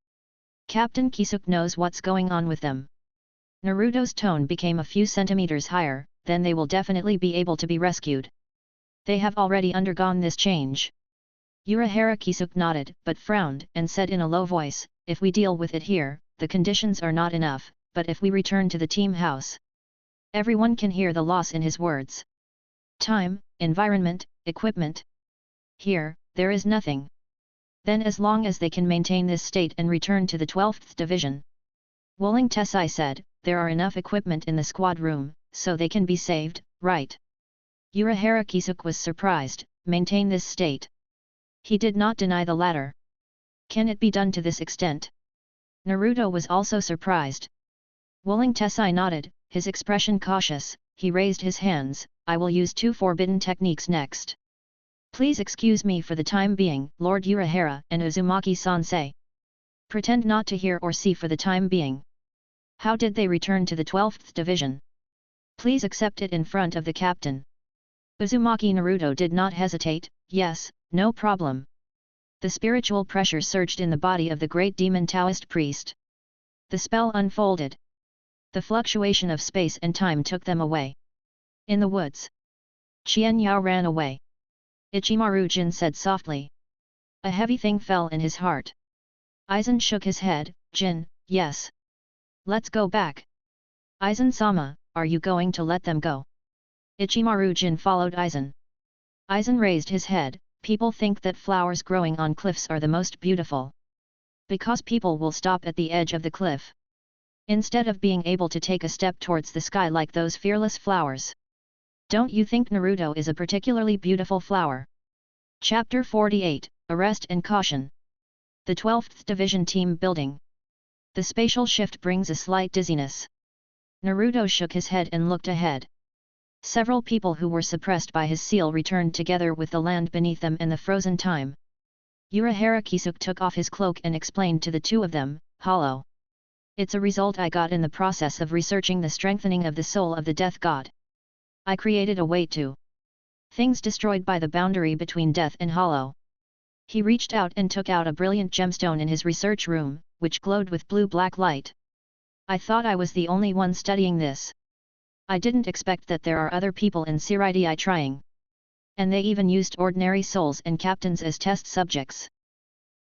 Captain Kisuke knows what's going on with them. Naruto's tone became a few centimeters higher, then they will definitely be able to be rescued. They have already undergone this change. Urahara Kisuke nodded, but frowned, and said in a low voice, if we deal with it here, the conditions are not enough, but if we return to the team house. Everyone can hear the loss in his words. Time, environment, equipment. Here, there is nothing. Then as long as they can maintain this state and return to the 12th division. Wolling Tesai said, there are enough equipment in the squad room, so they can be saved, right? Urahara Kisuke was surprised, maintain this state. He did not deny the latter. Can it be done to this extent? Naruto was also surprised. Wolling Tesai nodded, his expression cautious, he raised his hands, I will use 2 forbidden techniques next. Please excuse me for the time being, Lord Urahara and Uzumaki-sensei. Pretend not to hear or see for the time being. How did they return to the 12th division? Please accept it in front of the captain. Uzumaki Naruto did not hesitate, yes, no problem. The spiritual pressure surged in the body of the great demon Taoist priest. The spell unfolded. The fluctuation of space and time took them away. In the woods. Qian Yao ran away. Ichimaru-jin said softly. A heavy thing fell in his heart. Aizen shook his head, Jin, yes. Let's go back. Aizen-sama, are you going to let them go? Ichimaru-jin followed Aizen. Aizen raised his head, people think that flowers growing on cliffs are the most beautiful. Because people will stop at the edge of the cliff. Instead of being able to take a step towards the sky like those fearless flowers. Don't you think Naruto is a particularly beautiful flower? Chapter 48, Arrest and Caution. The 12th Division Team Building. The spatial shift brings a slight dizziness. Naruto shook his head and looked ahead. Several people who were suppressed by his seal returned together with the land beneath them and the frozen time. Urahara Kisuke took off his cloak and explained to the two of them, "Hollow. It's a result I got in the process of researching the strengthening of the soul of the death god. I created a way to things destroyed by the boundary between death and hollow." He reached out and took out a brilliant gemstone in his research room, which glowed with blue-black light. "I thought I was the only one studying this. I didn't expect that there are other people in Seireitei trying. And they even used ordinary souls and captains as test subjects.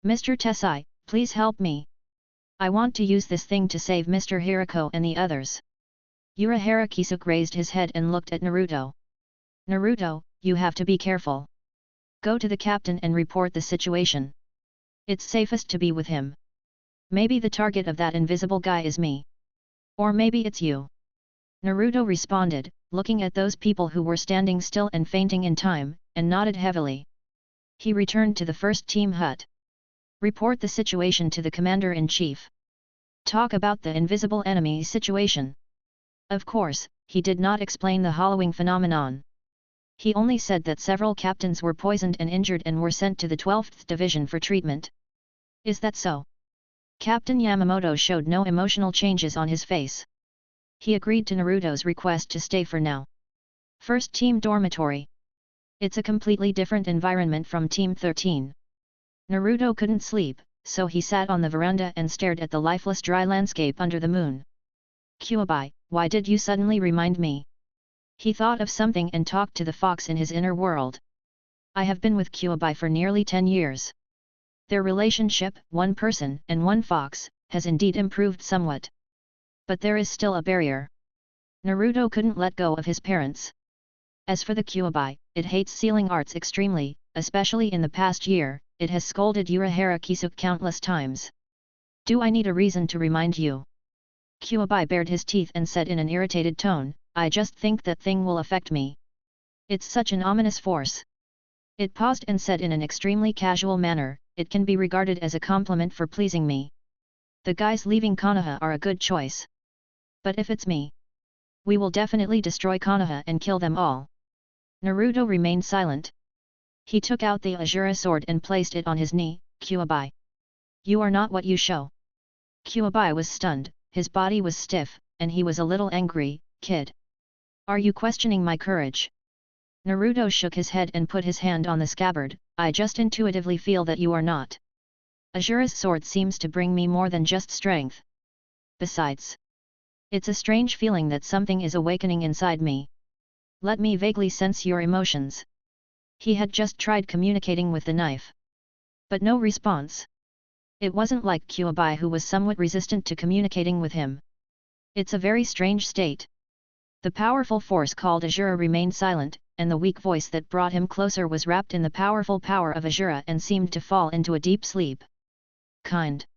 Mr. Tessai, please help me. I want to use this thing to save Mr. Hirako and the others." Urahara Kisuke raised his head and looked at Naruto. "Naruto, you have to be careful. Go to the captain and report the situation. It's safest to be with him. Maybe the target of that invisible guy is me. Or maybe it's you." Naruto responded, looking at those people who were standing still and fainting in time, and nodded heavily. He returned to the first team hut. "Report the situation to the commander-in-chief. Talk about the invisible enemy situation." Of course, he did not explain the hollowing phenomenon. He only said that several captains were poisoned and injured and were sent to the 12th Division for treatment. "Is that so?" Captain Yamamoto showed no emotional changes on his face. He agreed to Naruto's request to stay for now. First Team Dormitory. It's a completely different environment from Team 13. Naruto couldn't sleep, so he sat on the veranda and stared at the lifeless dry landscape under the moon. "Kyuubi, why did you suddenly remind me?" He thought of something and talked to the fox in his inner world. "I have been with Kyuubi for nearly 10 years. Their relationship, one person and one fox, has indeed improved somewhat. But there is still a barrier." Naruto couldn't let go of his parents. As for the Kyuubi, it hates sealing arts extremely, especially in the past year. It has scolded Urahara Kisuke countless times. "Do I need a reason to remind you?" Kyuubi bared his teeth and said in an irritated tone, "I just think that thing will affect me. It's such an ominous force." It paused and said in an extremely casual manner, "It can be regarded as a compliment for pleasing me. The guys leaving Konoha are a good choice. But if it's me, we will definitely destroy Konoha and kill them all." Naruto remained silent. He took out the Asura sword and placed it on his knee. "Kyuubi. You are not what you show." Kyuubi was stunned, his body was stiff, and he was a little angry. "Kid. Are you questioning my courage?" Naruto shook his head and put his hand on the scabbard. "I just intuitively feel that you are not. Asura's sword seems to bring me more than just strength. Besides, it's a strange feeling that something is awakening inside me. Let me vaguely sense your emotions." He had just tried communicating with the knife. But no response. It wasn't like Kyuubi, who was somewhat resistant to communicating with him. It's a very strange state. The powerful force called Asura remained silent, and the weak voice that brought him closer was wrapped in the powerful power of Asura and seemed to fall into a deep sleep. "Kind.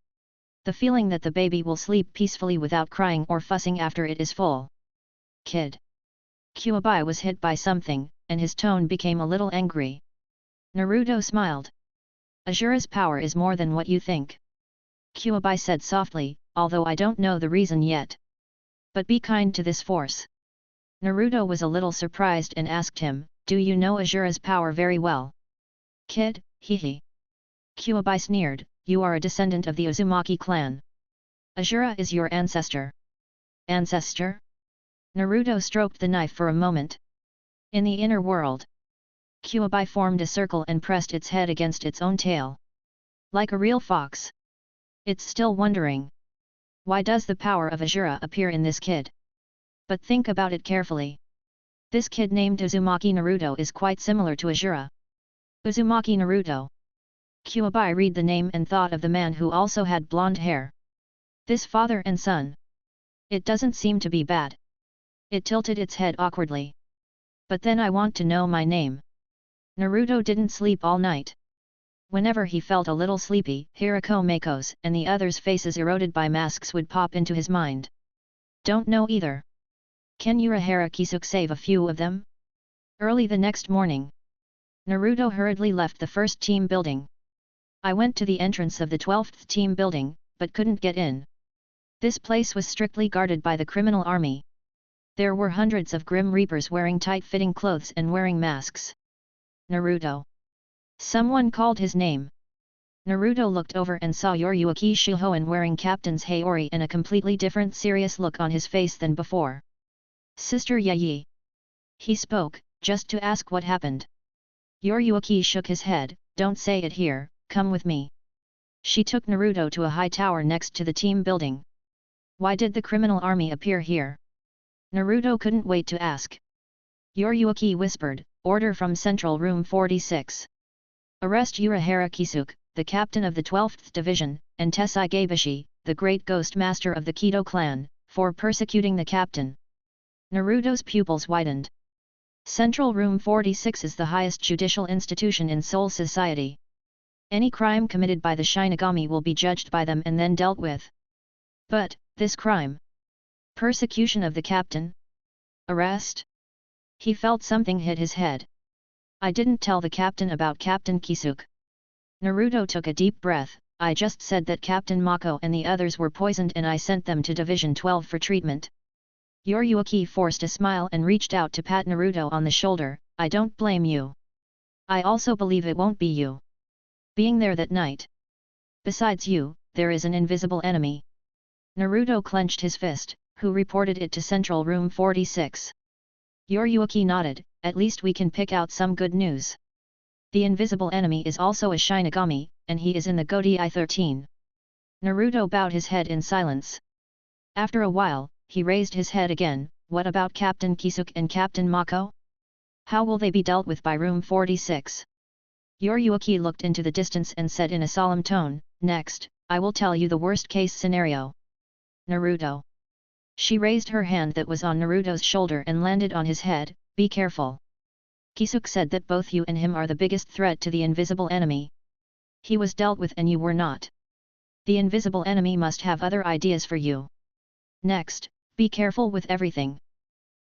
The feeling that the baby will sleep peacefully without crying or fussing after it is full. Kid." Kyuubi was hit by something, and his tone became a little angry. Naruto smiled. "Asura's power is more than what you think," Kyuubi said softly, "although I don't know the reason yet. But be kind to this force." Naruto was a little surprised and asked him, "Do you know Asura's power very well?" "Kid, hehe." Kyuubi sneered, "You are a descendant of the Uzumaki clan. Asura is your ancestor." "Ancestor?" Naruto stroked the knife for a moment. In the inner world, Kyuubi formed a circle and pressed its head against its own tail. Like a real fox. It's still wondering. Why does the power of Asura appear in this kid? But think about it carefully. This kid named Uzumaki Naruto is quite similar to Asura. Uzumaki Naruto. Kyuubi read the name and thought of the man who also had blonde hair. This father and son. It doesn't seem to be bad. It tilted its head awkwardly. But then I want to know my name. Naruto didn't sleep all night. Whenever he felt a little sleepy, Hirako Mako's and the others' faces eroded by masks would pop into his mind. Don't know either. Can Urahara Kisuke save a few of them? Early the next morning, Naruto hurriedly left the first team building. I went to the entrance of the 12th team building, but couldn't get in. This place was strictly guarded by the criminal army. There were hundreds of Grim Reapers wearing tight-fitting clothes and wearing masks. Naruto. Someone called his name. Naruto looked over and saw Yoruyuki Shuhoen wearing Captain's Haori and a completely different serious look on his face than before. Sister Yayi. He spoke, just to ask what happened. Yoruyuki shook his head, don't say it here, come with me. She took Naruto to a high tower next to the team building. Why did the criminal army appear here? Naruto couldn't wait to ask. Yoruyuki whispered, order from Central Room 46. Arrest Urahara Kisuke, the captain of the 12th Division, and Tessai Gabeshi, the great ghost master of the Kido clan, for persecuting the captain. Naruto's pupils widened. Central Room 46 is the highest judicial institution in Soul Society. Any crime committed by the shinigami will be judged by them and then dealt with. But, this crime? Persecution of the captain? Arrest? He felt something hit his head. I didn't tell the captain about Captain Kisuke. Naruto took a deep breath, I just said that Captain Mako and the others were poisoned and I sent them to Division 12 for treatment. Yoruyuki forced a smile and reached out to pat Naruto on the shoulder, I don't blame you. I also believe it won't be you. Being there that night. Besides you, there is an invisible enemy. Naruto clenched his fist, who reported it to Central Room 46. Yoruyuki nodded, at least we can pick out some good news. The invisible enemy is also a shinigami, and he is in the Godai 13. Naruto bowed his head in silence. After a while, he raised his head again, what about Captain Kisuke and Captain Mako? How will they be dealt with by Room 46? Yoruyuki looked into the distance and said in a solemn tone, next, I will tell you the worst-case scenario. Naruto. She raised her hand that was on Naruto's shoulder and landed on his head, be careful. Kisuke said that both you and him are the biggest threat to the invisible enemy. He was dealt with and you were not. The invisible enemy must have other ideas for you. Next, be careful with everything.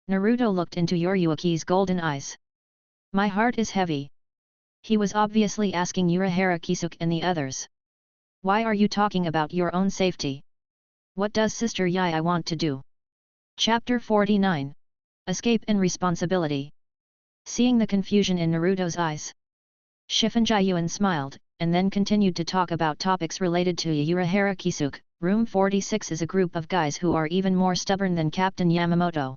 Naruto looked into Yoruyuki's golden eyes. My heart is heavy. He was obviously asking Urahara Kisuke and the others. Why are you talking about your own safety? What does Sister Yayi want to do? Chapter 49. Escape and Responsibility. Seeing the confusion in Naruto's eyes, Shifunjiyuan smiled, and then continued to talk about topics related to Urahara Kisuke. Room 46 is a group of guys who are even more stubborn than Captain Yamamoto.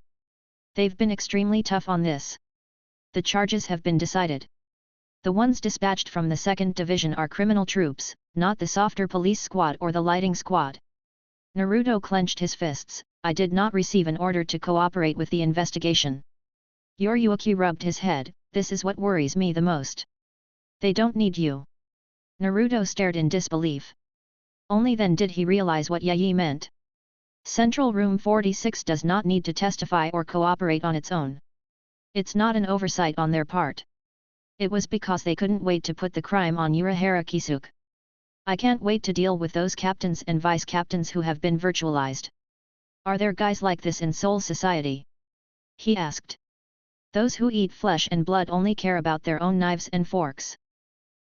They've been extremely tough on this. The charges have been decided. The ones dispatched from the 2nd Division are criminal troops, not the softer police squad or the lighting squad. Naruto clenched his fists, I did not receive an order to cooperate with the investigation. Yoruyuki rubbed his head, this is what worries me the most. They don't need you. Naruto stared in disbelief. Only then did he realize what Yayi meant. Central Room 46 does not need to testify or cooperate on its own. It's not an oversight on their part. It was because they couldn't wait to put the crime on Urahara Kisuke. I can't wait to deal with those captains and vice-captains who have been virtualized. Are there guys like this in Soul Society? He asked. Those who eat flesh and blood only care about their own knives and forks.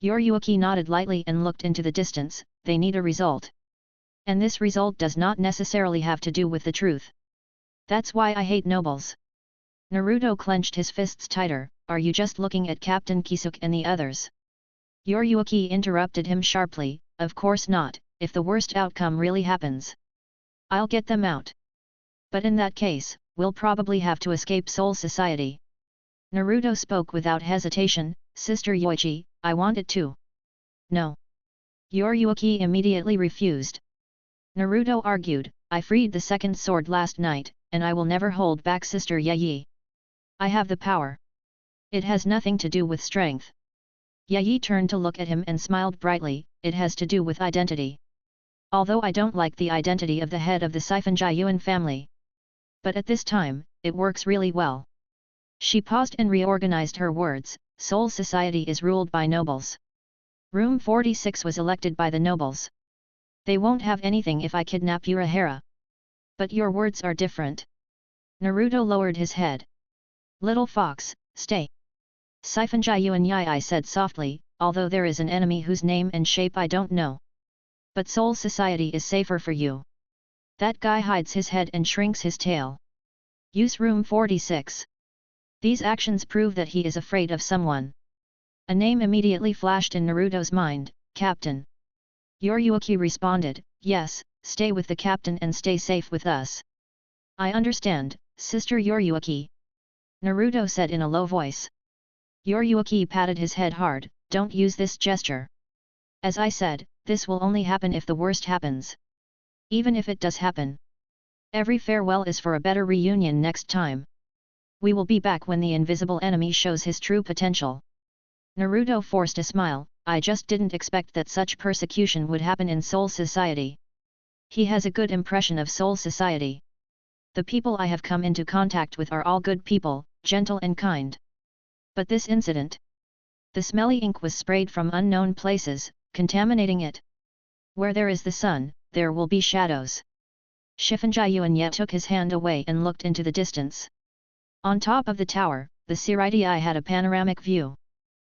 Yoruyuki nodded lightly and looked into the distance, they need a result. And this result does not necessarily have to do with the truth. That's why I hate nobles. Naruto clenched his fists tighter, are you just looking at Captain Kisuke and the others? Yoruyuki interrupted him sharply, of course not, if the worst outcome really happens. I'll get them out. But in that case, we'll probably have to escape Soul Society. Naruto spoke without hesitation, Sister Yoichi, I want it too. No. Yoruyuki immediately refused. Naruto argued, I freed the second sword last night, and I will never hold back Sister Yayi. I have the power. It has nothing to do with strength. Yayi turned to look at him and smiled brightly, it has to do with identity. Although I don't like the identity of the head of the Shifunjiyuan family. But at this time, it works really well. She paused and reorganized her words, Soul Society is ruled by nobles. Room 46 was elected by the nobles. They won't have anything if I kidnap Urahara. But your words are different. Naruto lowered his head. Little fox, stay. Shifunjiyuan Yayi said softly, although there is an enemy whose name and shape I don't know. But Soul Society is safer for you. That guy hides his head and shrinks his tail. Use Room 46. These actions prove that he is afraid of someone. A name immediately flashed in Naruto's mind, Captain. Yoriyuki responded, yes, stay with the captain and stay safe with us. I understand, Sister Yoriyuki. Naruto said in a low voice. Yoriyuki patted his head hard, don't use this gesture. As I said, this will only happen if the worst happens. Even if it does happen. Every farewell is for a better reunion next time. We will be back when the invisible enemy shows his true potential. Naruto forced a smile, I just didn't expect that such persecution would happen in Soul Society. He has a good impression of Soul Society. The people I have come into contact with are all good people, gentle and kind. But this incident. The smelly ink was sprayed from unknown places, contaminating it. Where there is the sun, there will be shadows. Shifunjayuanya took his hand away and looked into the distance. On top of the tower, the Seireitei had a panoramic view.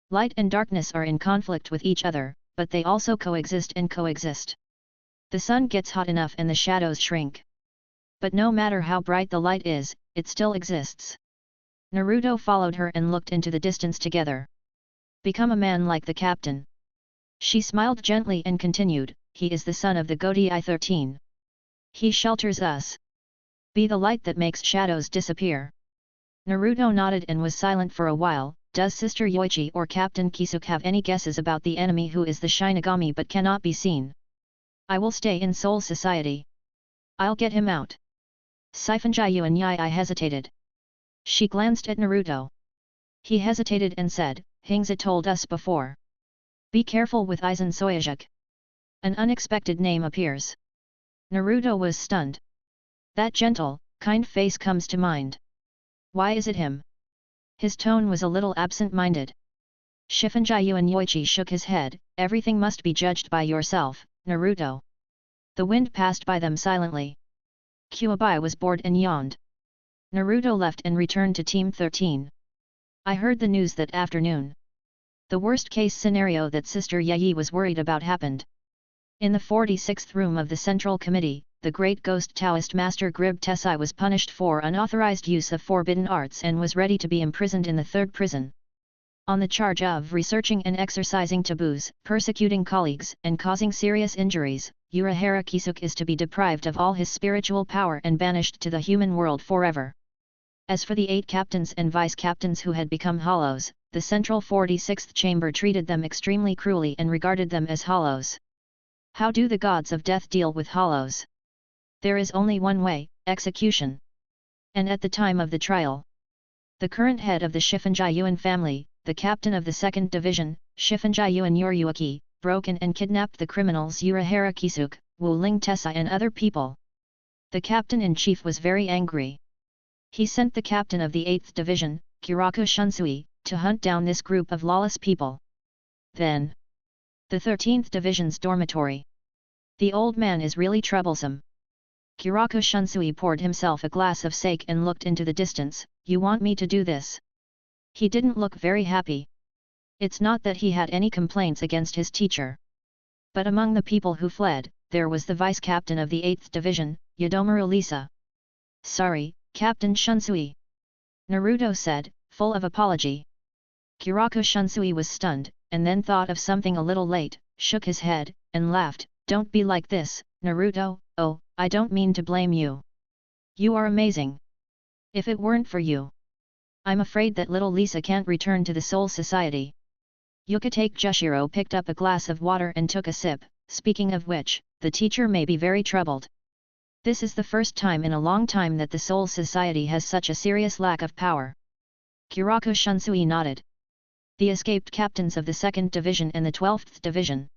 Light and darkness are in conflict with each other, but they also coexist and coexist. The sun gets hot enough and the shadows shrink. But no matter how bright the light is, it still exists. Naruto followed her and looked into the distance together. Become a man like the captain. She smiled gently and continued, he is the son of the Konoha 13. He shelters us. Be the light that makes shadows disappear. Naruto nodded and was silent for a while. Does Sister Yoichi or Captain Kisuke have any guesses about the enemy who is the shinigami but cannot be seen? I will stay in Soul Society. I'll get him out. Shifunjayuanya hesitated. She glanced at Naruto. He hesitated and said, Hingza told us before. Be careful with Aizen Soyajuk. An unexpected name appears. Naruto was stunned. That gentle, kind face comes to mind. Why is it him? His tone was a little absent-minded. Shifunjayuanya shook his head, everything must be judged by yourself, Naruto. The wind passed by them silently. Kuwabai was bored and yawned. Naruto left and returned to Team 13. I heard the news that afternoon. The worst-case scenario that Sister Yayi was worried about happened. In the 46th room of the Central Committee, the great ghost Taoist Master Grib Tesai was punished for unauthorized use of forbidden arts and was ready to be imprisoned in the third prison. On the charge of researching and exercising taboos, persecuting colleagues, and causing serious injuries, Urahara Kisuke is to be deprived of all his spiritual power and banished to the human world forever. As for the 8 captains and vice-captains who had become hollows, the Central 46th Chamber treated them extremely cruelly and regarded them as hollows. How do the gods of death deal with hollows? There is only one way, execution. And at the time of the trial, the current head of the Shifunjayuan family, the captain of the 2nd Division, Shifunjayuan Yoriyuki, broke in and kidnapped the criminals Urahara Kisuke, Wu-Ling Tesai and other people. The captain-in-chief was very angry. He sent the captain of the 8th Division, Kiraku Shunsui, to hunt down this group of lawless people. Then, the 13th Division's dormitory. The old man is really troublesome. Kiraku Shunsui poured himself a glass of sake and looked into the distance, you want me to do this? He didn't look very happy. It's not that he had any complaints against his teacher. But among the people who fled, there was the vice-captain of the 8th Division, Yodomaru Lisa. Sorry, Captain Shunsui. Naruto said, full of apology. Kiraku Shunsui was stunned, and then thought of something a little late, shook his head, and laughed, don't be like this, Naruto, oh, I don't mean to blame you. You are amazing. If it weren't for you, I'm afraid that little Lisa can't return to the Soul Society. Yukitake Jushiro picked up a glass of water and took a sip, speaking of which, the teacher may be very troubled. This is the first time in a long time that the Soul Society has such a serious lack of power. Kiraku Shunsui nodded. The escaped captains of the 2nd Division and the 12th Division.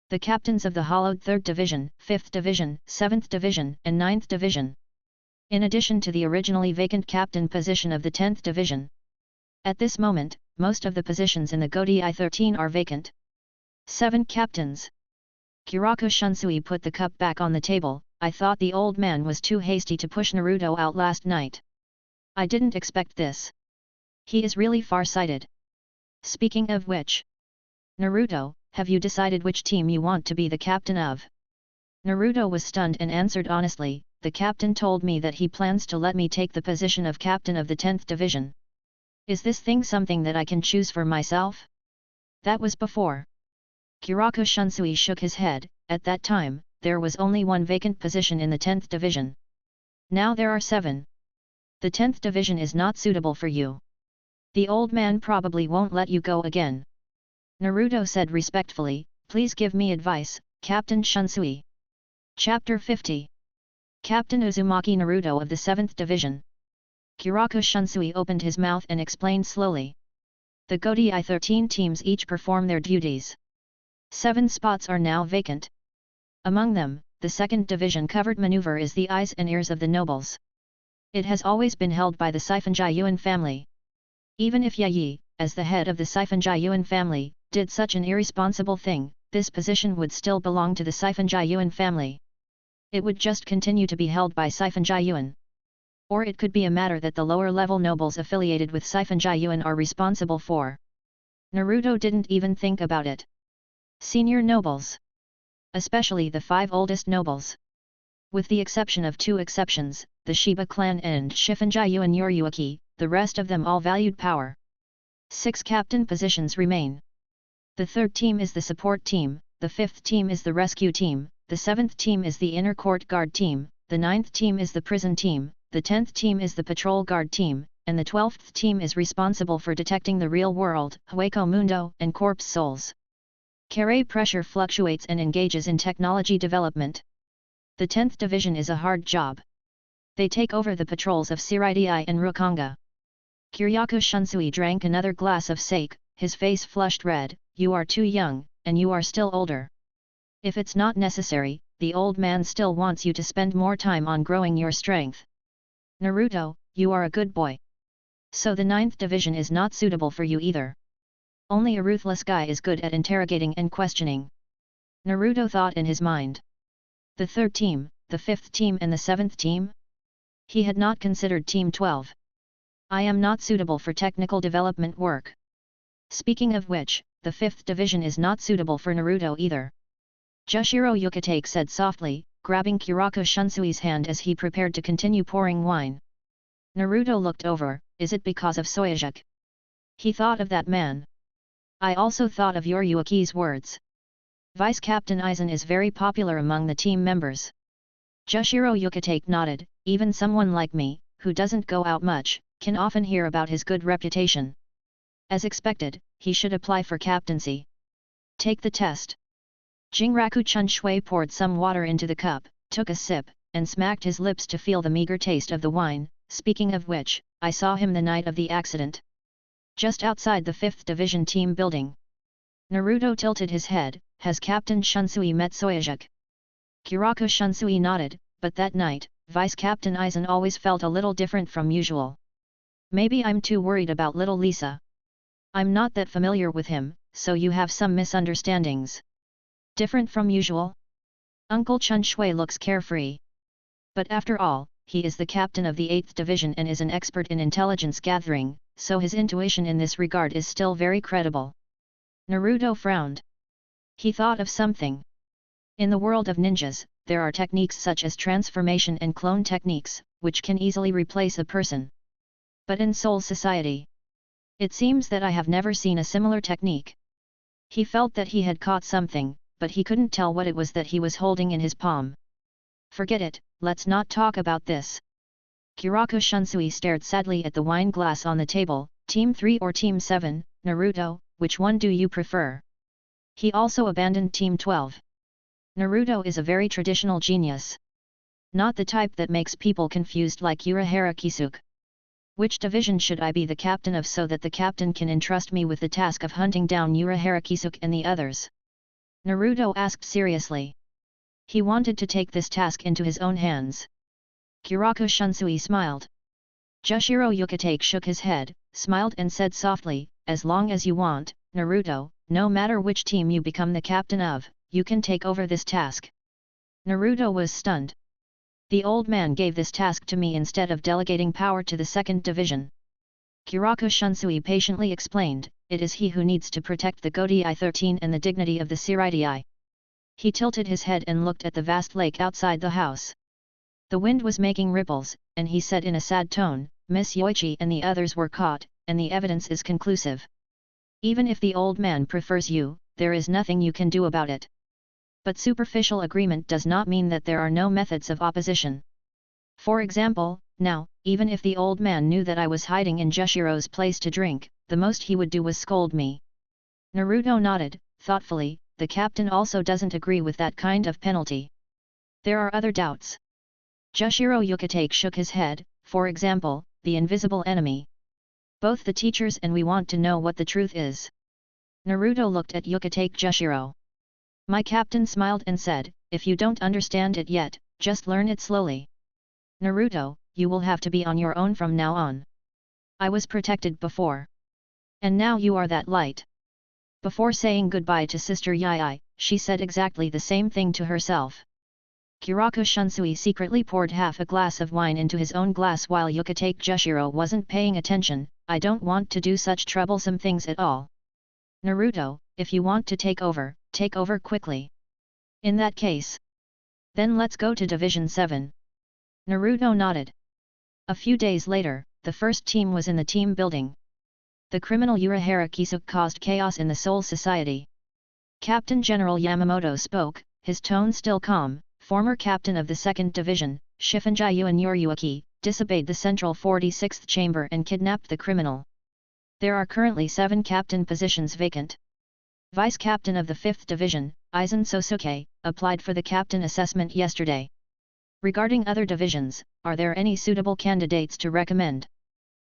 The captains of the hollowed 3rd Division, 5th Division, 7th Division, and 9th Division. In addition to the originally vacant captain position of the 10th Division. At this moment, most of the positions in the Konoha 13 are vacant. 7 captains. Kiraku Shunsui put the cup back on the table, I thought the old man was too hasty to push Naruto out last night. I didn't expect this. He is really far-sighted. Speaking of which, Naruto, have you decided which team you want to be the captain of? Naruto was stunned and answered honestly, the captain told me that he plans to let me take the position of captain of the 10th Division. Is this thing something that I can choose for myself? That was before. Kiraku Shunsui shook his head. At that time, there was only one vacant position in the 10th Division. Now there are 7. The 10th Division is not suitable for you. The old man probably won't let you go again. Naruto said respectfully, please give me advice, Captain Shunsui. Chapter 50. Captain Uzumaki Naruto of the 7th Division. Kiraku Shunsui opened his mouth and explained slowly. The Konoha 13 teams each perform their duties. 7 spots are now vacant. Among them, the 2nd Division covered maneuver is the eyes and ears of the nobles. It has always been held by the Sifenjayuan family. Even if Yayi, as the head of the Sifenjayuan family, did such an irresponsible thing, this position would still belong to the Sifenjayuan family. It would just continue to be held by Sifenjayuan. Or it could be a matter that the lower-level nobles affiliated with Sifenjayuan are responsible for. Naruto didn't even think about it. Senior nobles. Especially the 5 oldest nobles. With the exception of 2 exceptions, the Shiba clan and Sifenjayuan Yoryuki, the rest of them all valued power. 6 captain positions remain. The 3rd team is the support team, the 5th team is the rescue team, the 7th team is the inner court guard team, the 9th team is the prison team, the 10th team is the patrol guard team, and the 12th team is responsible for detecting the real world, Hueco Mundo, and corpse souls. Carré pressure fluctuates and engages in technology development. The 10th Division is a hard job. They take over the patrols of Seireitei and Rukanga. Kiraku Shunsui drank another glass of sake, his face flushed red. You are too young, and you are still older. If it's not necessary, the old man still wants you to spend more time on growing your strength. Naruto, you are a good boy. So the 9th Division is not suitable for you either. Only a ruthless guy is good at interrogating and questioning. Naruto thought in his mind. The 3rd team, the 5th team and the 7th team? He had not considered Team 12. I am not suitable for technical development work. Speaking of which, the 5th Division is not suitable for Naruto either. Jushiro Yukitake said softly, grabbing Kiraku Shunsui's hand as he prepared to continue pouring wine. Naruto looked over, is it because of Soyajuk? He thought of that man. I also thought of Yoryuki's words. Vice Captain Aizen is very popular among the team members. Jushiro Yukitake nodded, even someone like me, who doesn't go out much, can often hear about his good reputation. As expected, he should apply for captaincy. Take the test. Jinraku Chunshui poured some water into the cup, took a sip, and smacked his lips to feel the meager taste of the wine. Speaking of which, I saw him the night of the accident. Just outside the 5th Division team building. Naruto tilted his head, has Captain Shunsui met Soyajuk? Kiraku Shunsui nodded, but that night, Vice Captain Aizen always felt a little different from usual. Maybe I'm too worried about little Lisa. I'm not that familiar with him, so you have some misunderstandings. Different from usual? Uncle Chunshui looks carefree. But after all, he is the captain of the 8th Division and is an expert in intelligence gathering, so his intuition in this regard is still very credible. Naruto frowned. He thought of something. In the world of ninjas, there are techniques such as transformation and clone techniques, which can easily replace a person. But in Soul Society, it seems that I have never seen a similar technique. He felt that he had caught something, but he couldn't tell what it was that he was holding in his palm. Forget it, let's not talk about this. Kiraku Shunsui stared sadly at the wine glass on the table. Team 3 or Team 7, Naruto, which one do you prefer? He also abandoned Team 12. Naruto is a very traditional genius. Not the type that makes people confused like Urahara Kisuke. Which division should I be the captain of so that the captain can entrust me with the task of hunting down Urahara Kisuke and the others? Naruto asked seriously. He wanted to take this task into his own hands. Kiraku Shunsui smiled. Jushiro Yukitake shook his head, smiled and said softly, as long as you want, Naruto, no matter which team you become the captain of, you can take over this task. Naruto was stunned. The old man gave this task to me instead of delegating power to the 2nd Division. Kiraku Shunsui patiently explained, it is he who needs to protect the Konoha 13 and the dignity of the Seireitei. He tilted his head and looked at the vast lake outside the house. The wind was making ripples, and he said in a sad tone, Miss Yoichi and the others were caught, and the evidence is conclusive. Even if the old man prefers you, there is nothing you can do about it. But superficial agreement does not mean that there are no methods of opposition. For example, now, even if the old man knew that I was hiding in Jushiro's place to drink, the most he would do was scold me. Naruto nodded, thoughtfully. The captain also doesn't agree with that kind of penalty. There are other doubts. Jushiro Yukitake shook his head, for example, the invisible enemy. Both the teachers and we want to know what the truth is. Naruto looked at Yukitake Jushiro. My captain smiled and said, if you don't understand it yet, just learn it slowly. Naruto, you will have to be on your own from now on. I was protected before. And now you are that light. Before saying goodbye to Sister Yai, she said exactly the same thing to herself. Kiraku Shunsui secretly poured half a glass of wine into his own glass while Yukitake Jushiro wasn't paying attention. I don't want to do such troublesome things at all. Naruto, if you want to take over quickly. In that case. Then let's go to Division 7. Naruto nodded. A few days later, the first team was in the team building. The criminal Urahara Kisuke caused chaos in the Soul Society. Captain General Yamamoto spoke, his tone still calm. Former captain of the 2nd Division, Shifunji Yuanyuaki, disobeyed the Central 46th Chamber and kidnapped the criminal. There are currently 7 captain positions vacant. Vice captain of the 5th Division, Aizen Sosuke, applied for the captain assessment yesterday. Regarding other divisions, are there any suitable candidates to recommend?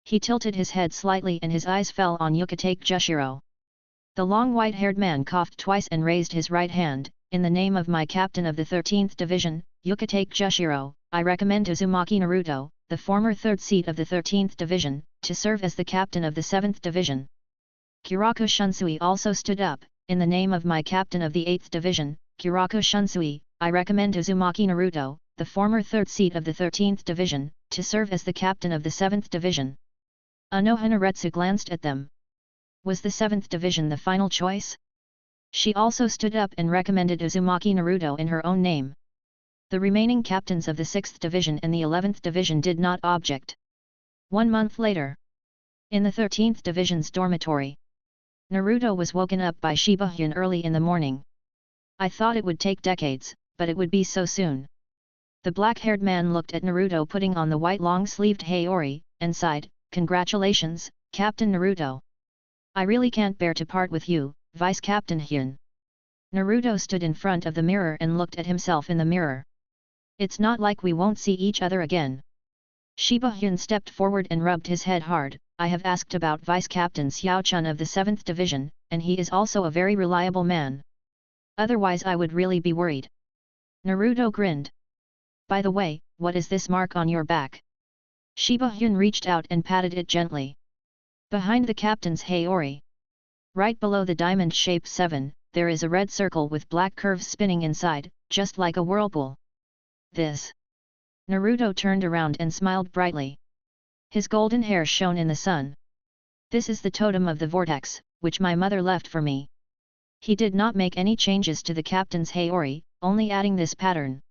He tilted his head slightly and his eyes fell on Yukitake Jushiro. The long white-haired man coughed twice and raised his right hand. In the name of my captain of the 13th Division, Yukitake Jushiro, I recommend Uzumaki Naruto, the former 3rd seat of the 13th Division, to serve as the captain of the 7th Division. Kiraku Shunsui also stood up. In the name of my captain of the 8th Division, Kiraku Shunsui, I recommend Uzumaki Naruto, the former 3rd seat of the 13th Division, to serve as the captain of the 7th Division. Anohanaretsu glanced at them. Was the 7th Division the final choice? She also stood up and recommended Uzumaki Naruto in her own name. The remaining captains of the 6th Division and the 11th Division did not object. 1 month later. In the 13th Division's dormitory. Naruto was woken up by Shiba Hyun early in the morning. I thought it would take decades, but it would be so soon. The black-haired man looked at Naruto putting on the white long-sleeved haori, and sighed, Congratulations, Captain Naruto. I really can't bear to part with you, Vice Captain Hyun. Naruto stood in front of the mirror and looked at himself in the mirror. It's not like we won't see each other again. Shiba Hyun stepped forward and rubbed his head hard. I have asked about Vice Captain Xiao-chun of the 7th Division, and he is also a very reliable man. Otherwise I would really be worried. Naruto grinned. By the way, what is this mark on your back? Shiba Hyun reached out and patted it gently. Behind the captain's haori. Right below the diamond-shaped 7, there is a red circle with black curves spinning inside, just like a whirlpool. This. Naruto turned around and smiled brightly. His golden hair shone in the sun. This is the totem of the vortex, which my mother left for me. He did not make any changes to the captain's haori, only adding this pattern.